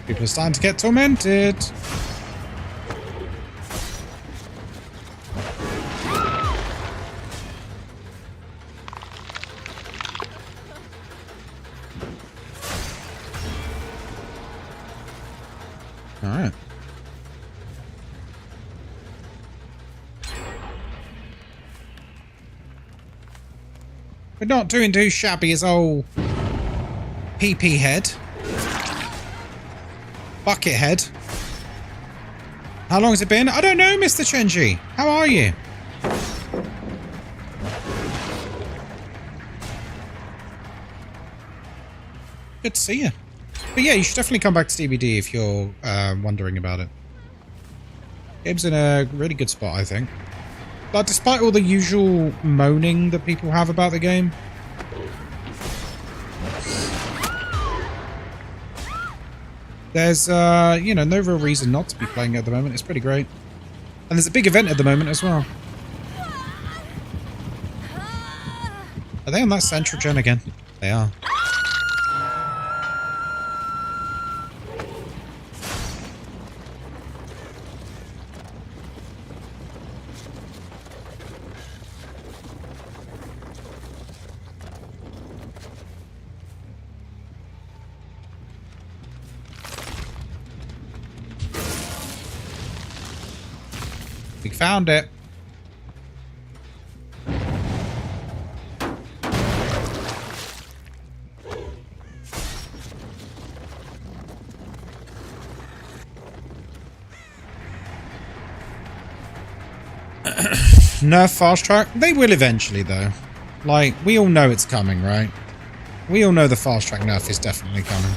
People are starting to get tormented. All right. We're not doing too shabby as old PP head. Buckethead. How long has it been? I don't know, Mr. Chenji. How are you? Good to see you. But yeah, you should definitely come back to DBD if you're wondering about it. Game's in a really good spot, I think. But despite all the usual moaning that people have about the game, there's, you know, no real reason not to be playing it at the moment. It's pretty great. And there's a big event at the moment as well. Are they on that central gen again? They are. We found it. Nerf fast track? They will eventually, though. Like, we all know it's coming, right? We all know the fast track nerf is definitely coming.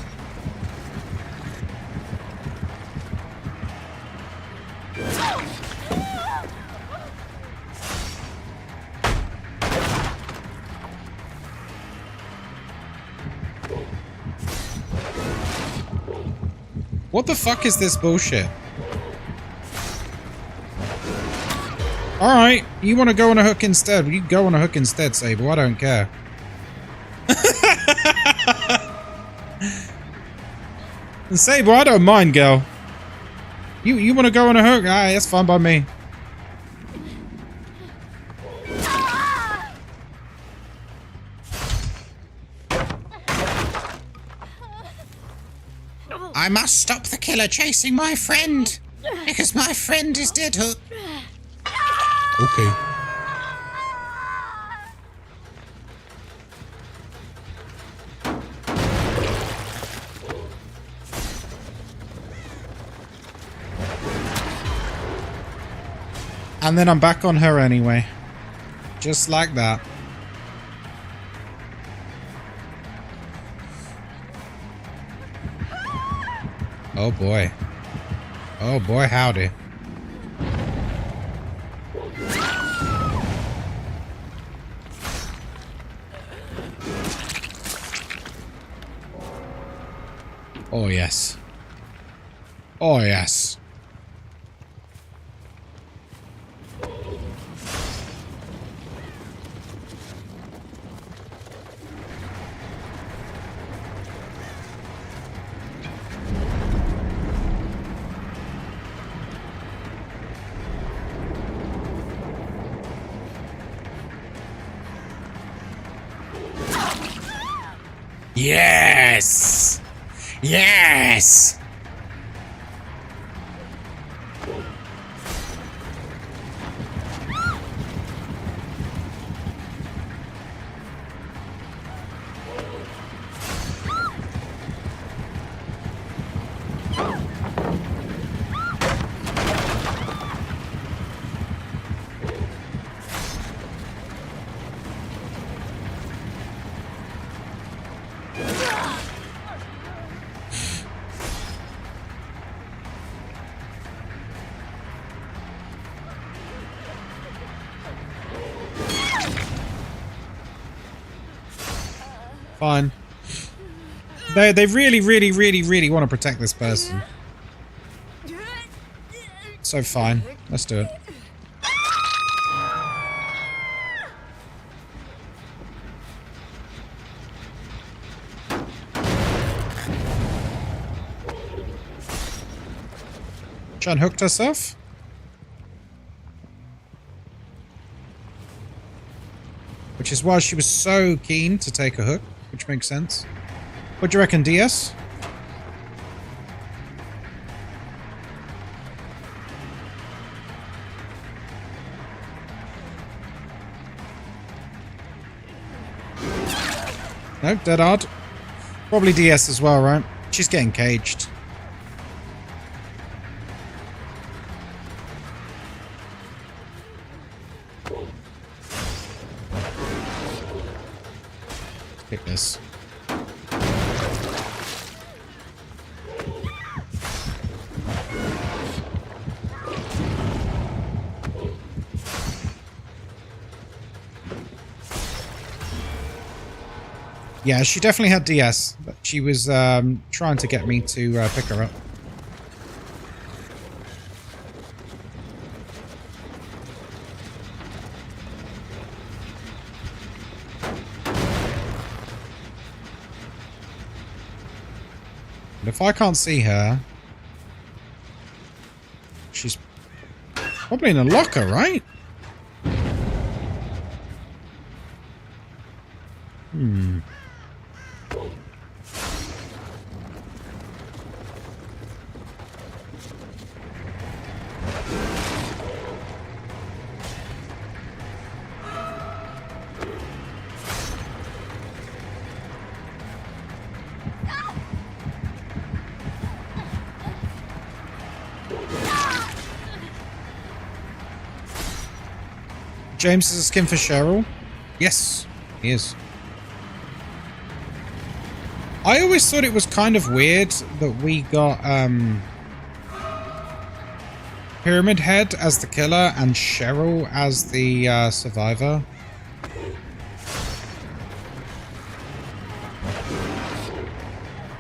What the fuck is this bullshit? Alright, you want to go on a hook instead? Well, you go on a hook instead, Sable. I don't care. Sable, I don't mind, girl. You want to go on a hook? Alright, that's fine by me. I must stop the killer chasing my friend, because my friend is dead hook. Okay. And then I'm back on her anyway. Just like that. Oh boy. Oh boy, howdy. Oh yes. Oh yes. Yes! Yes! Fine. They really, really, really, really want to protect this person. So fine. Let's do it. She unhooked herself? Which is why she was so keen to take a hook, which makes sense. What do you reckon, DS? Nope, dead hard. Probably DS as well, right? She's getting caged. Pick this. Yeah, she definitely had DS, but she was trying to get me to pick her up. But if I can't see her, she's probably in a locker, right? Hmm. James is a skin for Cheryl? Yes, he is. I always thought it was kind of weird that we got Pyramid Head as the killer and Cheryl as the survivor.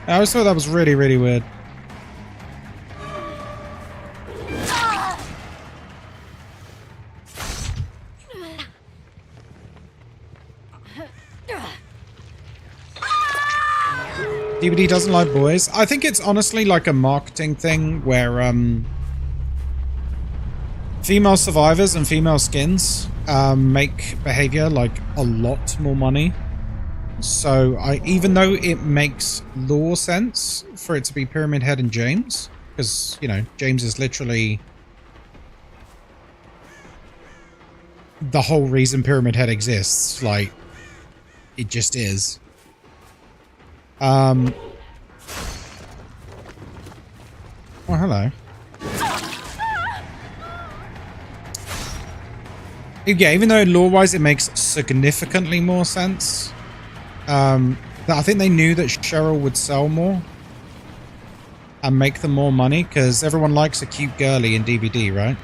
I always thought that was really, really weird. DVD doesn't like boys. I think it's honestly like a marketing thing where female survivors and female skins make behavior like a lot more money. So even though it makes lore sense for it to be Pyramid Head and James, because, you know, James is literally the whole reason Pyramid Head exists. Like, it just is. Oh, hello. Yeah, even though lore-wise it makes significantly more sense, I think they knew that Cheryl would sell more and make them more money, because everyone likes a cute girly in DVD, right?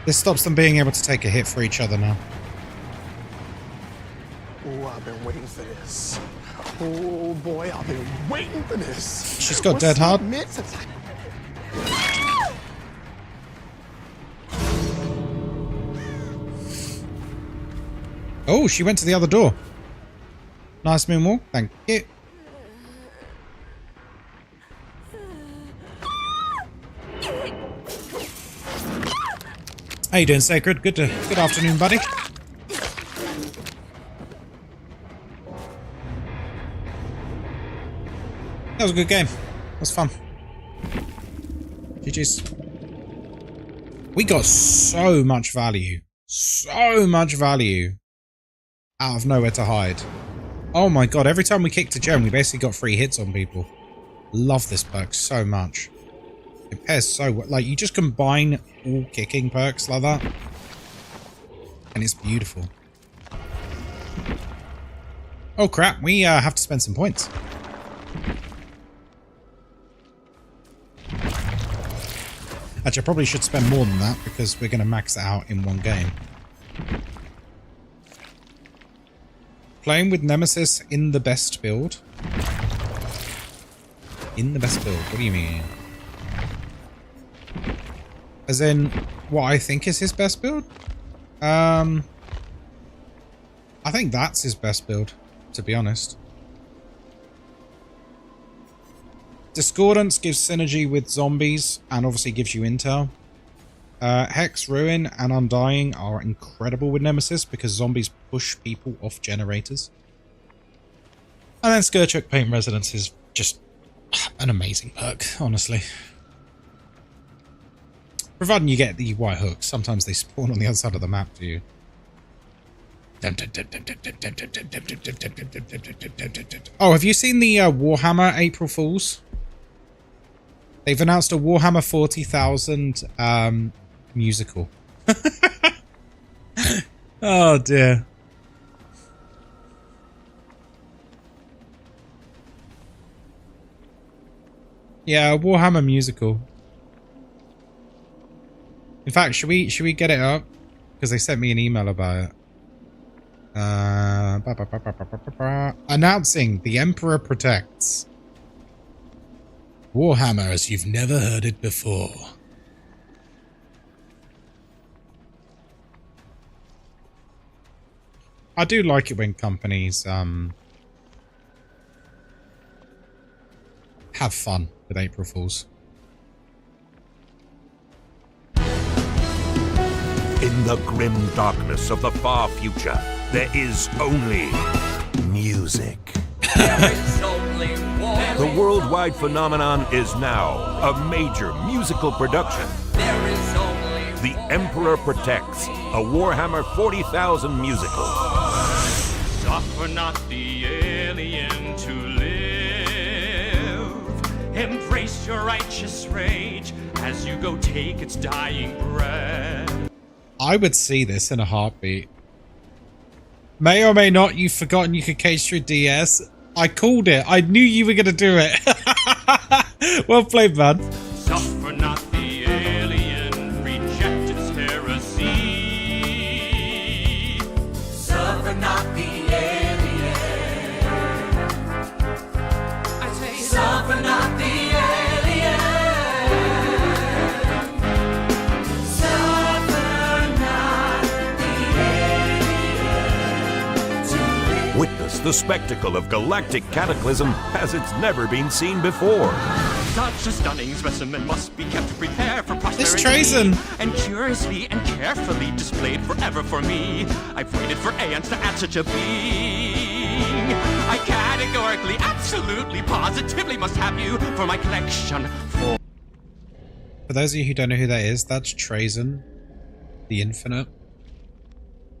This stops them being able to take a hit for each other now. Oh, I've been waiting for this. Oh boy, I've been waiting for this. She's got dead hard. Oh, she went to the other door. Nice moonwalk. Thank you. How you doing, Sacred? Good afternoon, buddy. That was a good game. That was fun. GG's. We got so much value. So much value. Out of nowhere to hide. Oh my god, every time we kicked a gem, we basically got free hits on people. Love this perk so much. It pairs so well. Like, you just combine all kicking perks like that, and it's beautiful. Oh crap, we have to spend some points. Actually, I probably should spend more than that because we're going to max it out in one game. Playing with Nemesis in the best build. In the best build, what do you mean? As in, what I think is his best build? I think that's his best build, to be honest. Discordance gives synergy with zombies and obviously gives you intel. Hex, Ruin, and Undying are incredible with Nemesis because zombies push people off generators. And then Scourgehook Paint Resonance is just an amazing perk, honestly. Providing you get the white hooks. Sometimes they spawn on the other side of the map to you. Oh, have you seen the Warhammer April Fools? They've announced a Warhammer 40,000 musical. Oh dear. Yeah, Warhammer musical. In fact, should we get it up? Because they sent me an email about it. Announcing The Emperor Protects. Warhammer as you've never heard it before. I do like it when companies have fun with April Fools. In the grim darkness of the far future, there is only music. The worldwide phenomenon is now a major musical production. The Emperor Protects, a Warhammer 40,000 musical. Suffer not the alien to live. Embrace your righteous rage as you go take its dying breath. I would see this in a heartbeat. May or may not, you've forgotten you could cage through DS. I called it. I knew you were going to do it. Well played, man. Suffer not the alien, reject its heresy. Suffer not the alien. I say, suffer not the alien. Witness the spectacle of galactic cataclysm as it's never been seen before. Such a stunning specimen must be kept prepared for posterity. This Trazen! And curiously and carefully displayed forever for me. I've waited for aeons to add such a being. I categorically, absolutely, positively must have you for my collection. For those of you who don't know who that is, that's Trazen, the Infinite.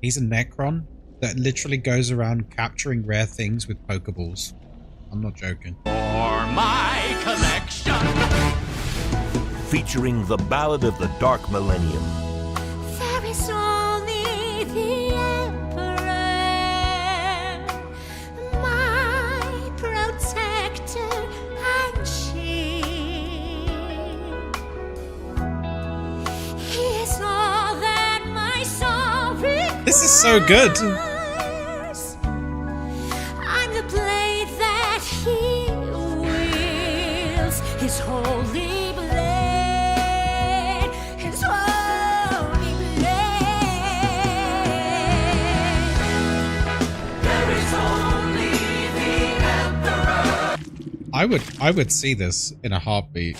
He's a Necron that literally goes around capturing rare things with Pokeballs. I'm not joking. For my collection. Featuring the Ballad of the Dark Millennium. There is only the Emperor, my protector and shield. He is all that my soul requires. This is so good. I'm the blade that he wields, his holy blade, his holy blade. There is only the Emperor. I would see this in a heartbeat.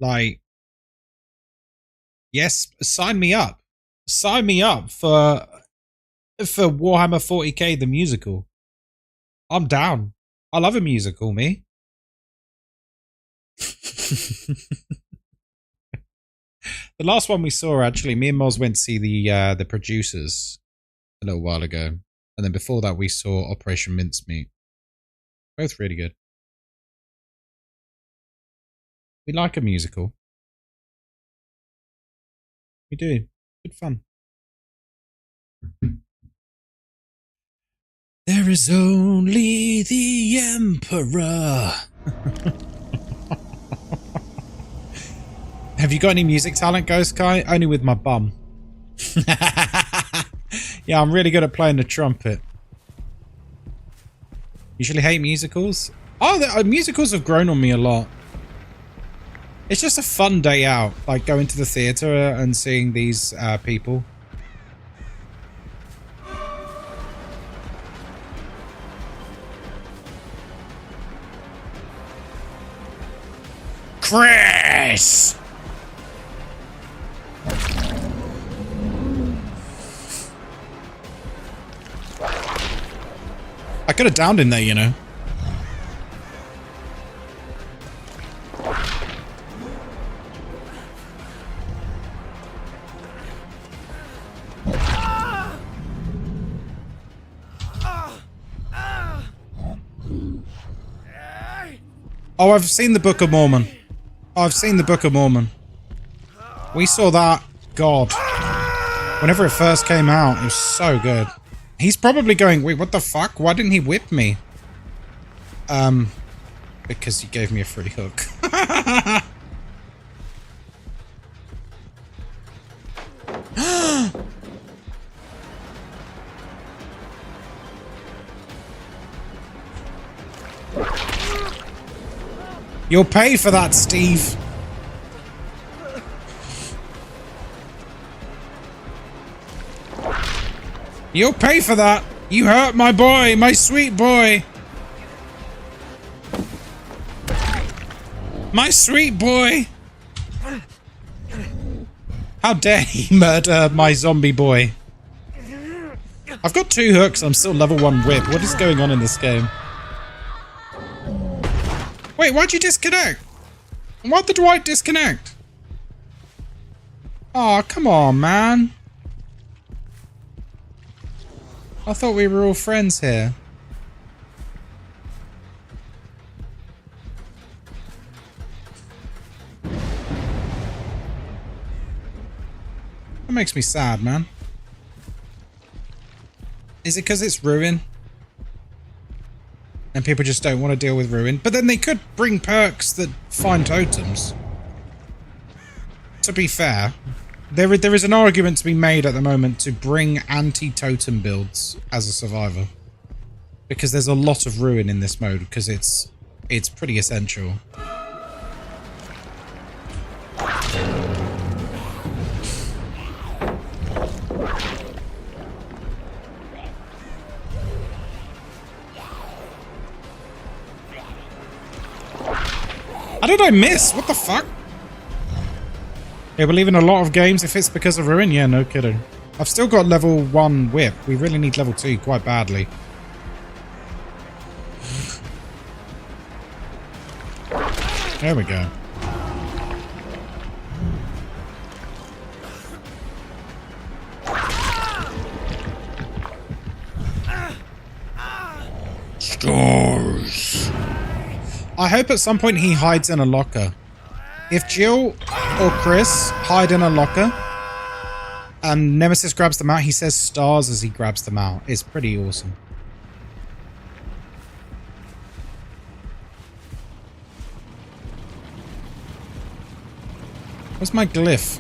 Like, yes, sign me up. Sign me up for Warhammer 40k the musical. I'm down. I love a musical, me. The last one we saw, actually, me and Moz went to see the producers a little while ago, and then before that we saw Operation Mincemeat. Both really good. We like a musical. We do. Good fun. There is only the Emperor. Have you got any music talent, Ghostkai? Only with my bum. Yeah, I'm really good at playing the trumpet. Usually hate musicals. Oh, musicals have grown on me a lot. It's just a fun day out, like going to the theatre and seeing these people. Chris! I could have downed in there, you know. Oh, I've seen the Book of Mormon. Oh, I've seen the Book of Mormon. We saw that, God. Whenever it first came out, it was so good. He's probably going, wait, what the fuck? Why didn't he whip me? Because he gave me a free hook. You'll pay for that, Steve. You'll pay for that. You hurt my boy, my sweet boy. My sweet boy. How dare he murder my zombie boy? I've got 2 hooks. I'm still level 1 whip. What is going on in this game? Wait, why'd you disconnect? Why'd the Dwight disconnect? Aw, come on, man. I thought we were all friends here. That makes me sad, man. Is it because it's Ruin? And people just don't want to deal with Ruin? But then they could bring perks that find totems. To be fair, there is an argument to be made at the moment to bring anti-totem builds as a survivor. Because there's a lot of Ruin in this mode, because it's pretty essential. How did I miss? What the fuck? Yeah, we're leaving a lot of games if it's because of Ruin. Yeah, no kidding. I've still got level 1 whip. We really need level 2 quite badly. There we go. Stars. I hope at some point he hides in a locker. If Jill or Chris hide in a locker and Nemesis grabs them out, he says stars as he grabs them out. It's pretty awesome. Where's my glyph?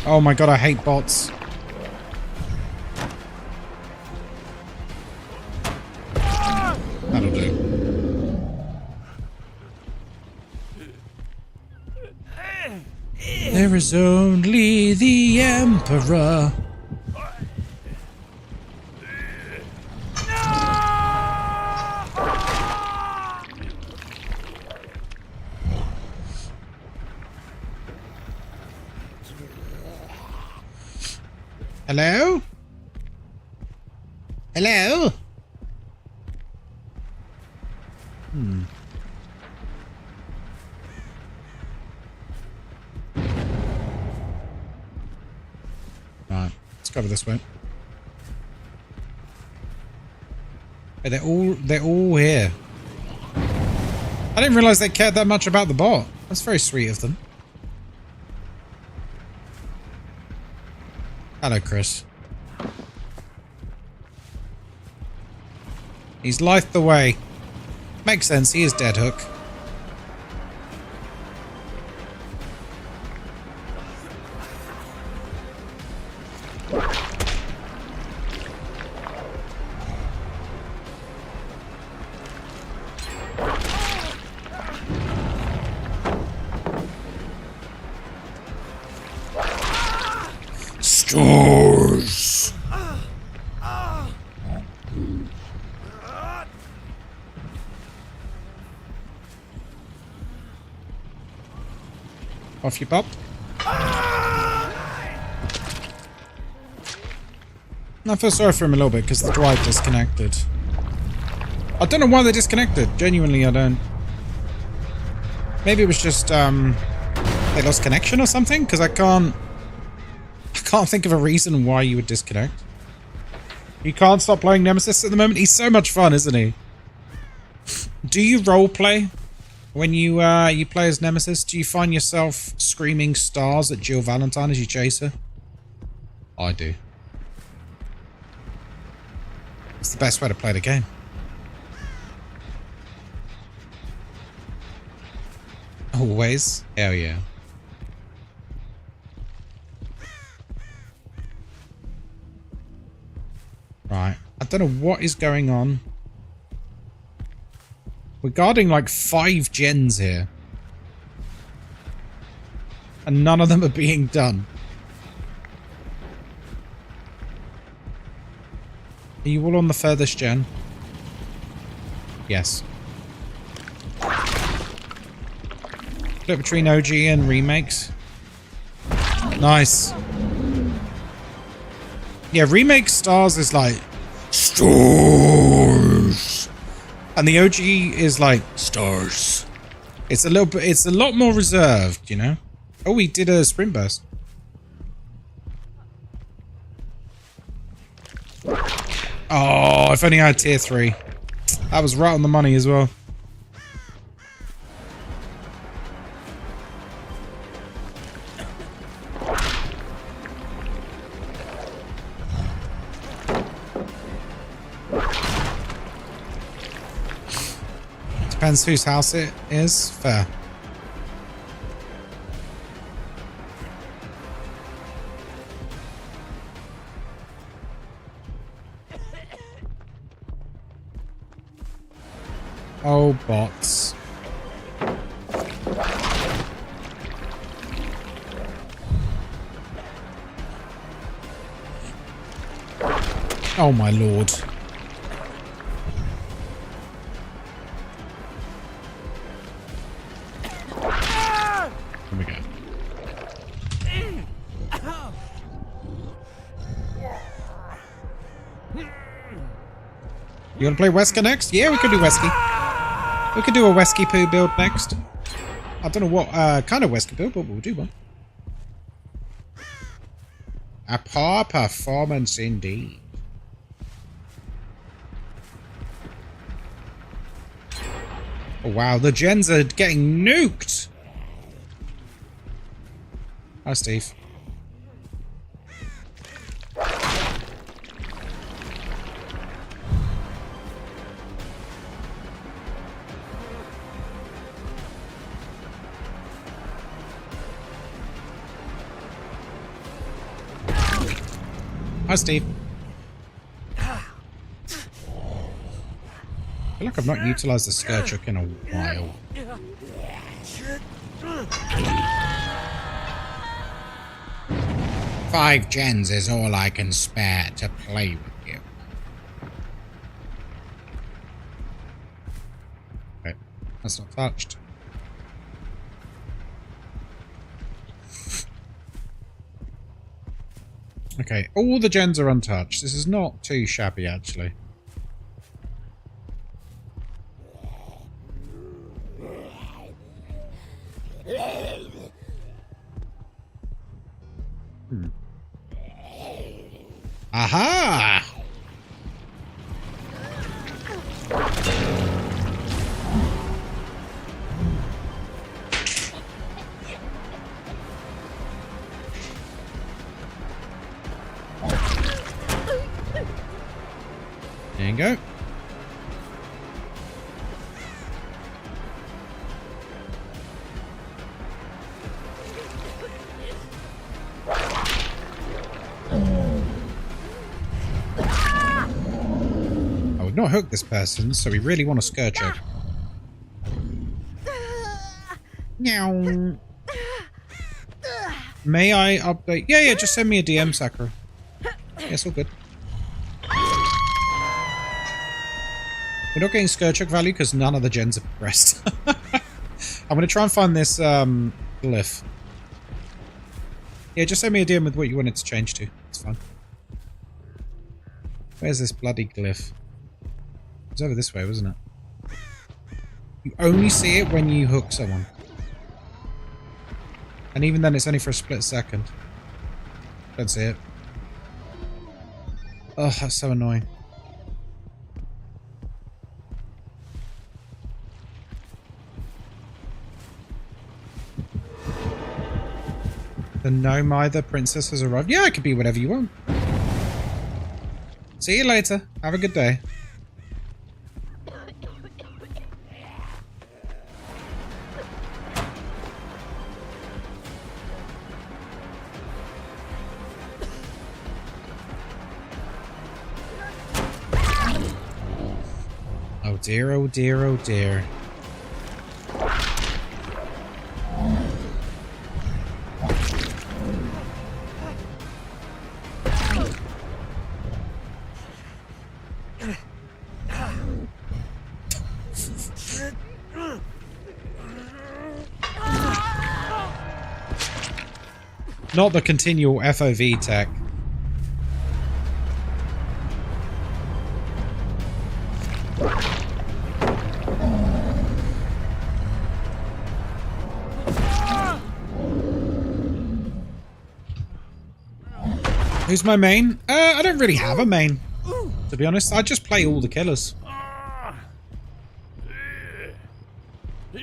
Oh my god, I hate bots. That'll do. There is only the Emperor. Hello? Hello? Right, let's go over this way. Hey, they're all here. I didn't realize they cared that much about the bot. That's very sweet of them. Hello, Chris. He's lithed the way. Makes sense, he is dead hook. Stars. Off you pop. I feel sorry for him a little bit because the drive disconnected. I don't know why they disconnected. Genuinely, I don't. Maybe it was just they lost connection or something. Because I can't think of a reason why you would disconnect. You can't stop playing Nemesis at the moment. He's so much fun, isn't he? Do you roleplay when you you play as Nemesis? Do you find yourself screaming stars at Jill Valentine as you chase her? I do. It's the best way to play the game. Always? Hell yeah. Right. I don't know what is going on. We're guarding like 5 gens here. And none of them are being done. Are you all on the furthest gen? Yes. Split between OG and remakes. Nice. Yeah, remake stars is like stars. And the OG is like stars. It's a little bit, it's a lot more reserved, you know? Oh, we did a sprint burst. Oh, if only I had tier 3. That was right on the money as well. Depends whose house it is. Fair. Oh, bots. Oh my lord. Here we go. You wanna play Wesker next? Yeah, we could do Wesky. We could do a Wesky poo build next. I don't know what kind of Wesker build, but we'll do one. A poor performance indeed. Oh wow, the gens are getting nuked! Hi, Steve. Hi, Steve. I feel like I've not utilised the Scourge Hook in a while. Five gens is all I can spare to play with you. Okay, that's not touched. Okay, all the gens are untouched. This is not too shabby, actually. Aha! There you go. I would not hook this person, so we really want a skirt check. Meow. May I update? Yeah, just send me a DM, Sakura. Yeah, it's all good. We're not getting skirt check value because none of the gens are progressed. I'm going to try and find this glyph. Yeah, just send me a DM with what you want it to change to. It's fine. Where's this bloody glyph? It was over this way, wasn't it? You only see it when you hook someone. And even then, it's only for a split second. Don't see it. Oh, that's so annoying. The gnome either princess has arrived. Yeah, it could be whatever you want. See you later. Have a good day. Oh dear, oh dear, oh dear. Not the continual FOV tech. Who's my main? I don't really have a main, to be honest. I just play all the killers.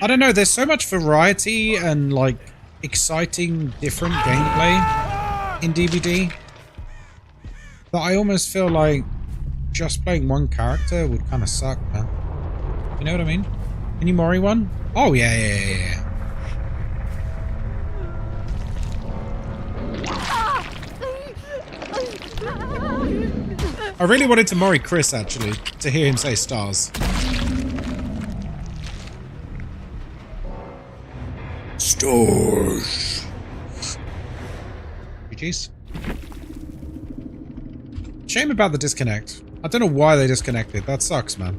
I don't know, there's so much variety and like exciting different gameplay in DBD that I almost feel like just playing one character would kind of suck, man. You know what I mean? Can you Mori one? Oh yeah. I really wanted to Mori Chris, actually, to hear him say stars. Stars. GG's. Shame about the disconnect. I don't know why they disconnected. That sucks, man.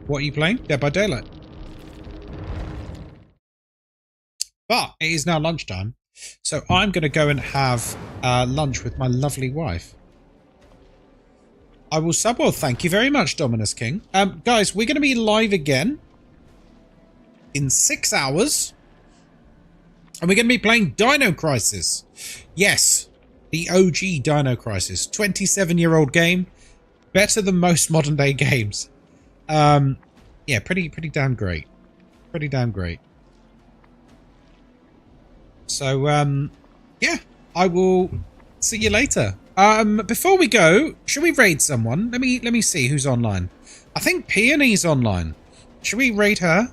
What are you playing? Dead by Daylight. But it is now lunchtime, so I'm going to go and have lunch with my lovely wife. I will sub. Well, thank you very much, Dominus King. Guys, we're going to be live again in 6 hours. And we're going to be playing Dino Crisis. Yes, the OG Dino Crisis. 27-year-old game. Better than most modern day games. Yeah, pretty damn great. Pretty damn great. So, yeah, I will see you later. Before we go, should we raid someone? Let me see who's online. I think Peony's online. Should we raid her?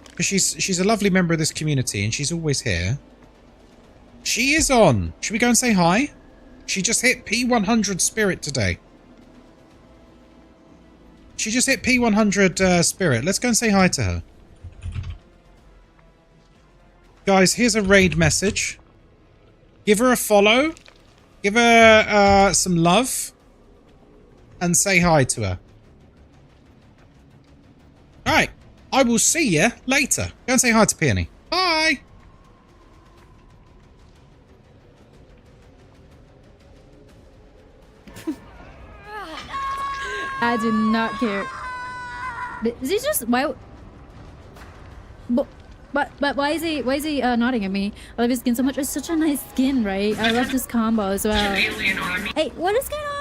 Because she's a lovely member of this community and she's always here. She is on. Should we go and say hi? She just hit P100 Spirit today. She just hit P100 Spirit. Let's go and say hi to her. Guys, here's a raid message. Give her a follow. Give her some love. And say hi to her. Alright. I will see you later. Go and say hi to Peony. Bye! I do not care. Is he just... Why... But why is he nodding at me? I love his skin so much. It's such a nice skin, right? I love this combo as well. Hey, what is going on?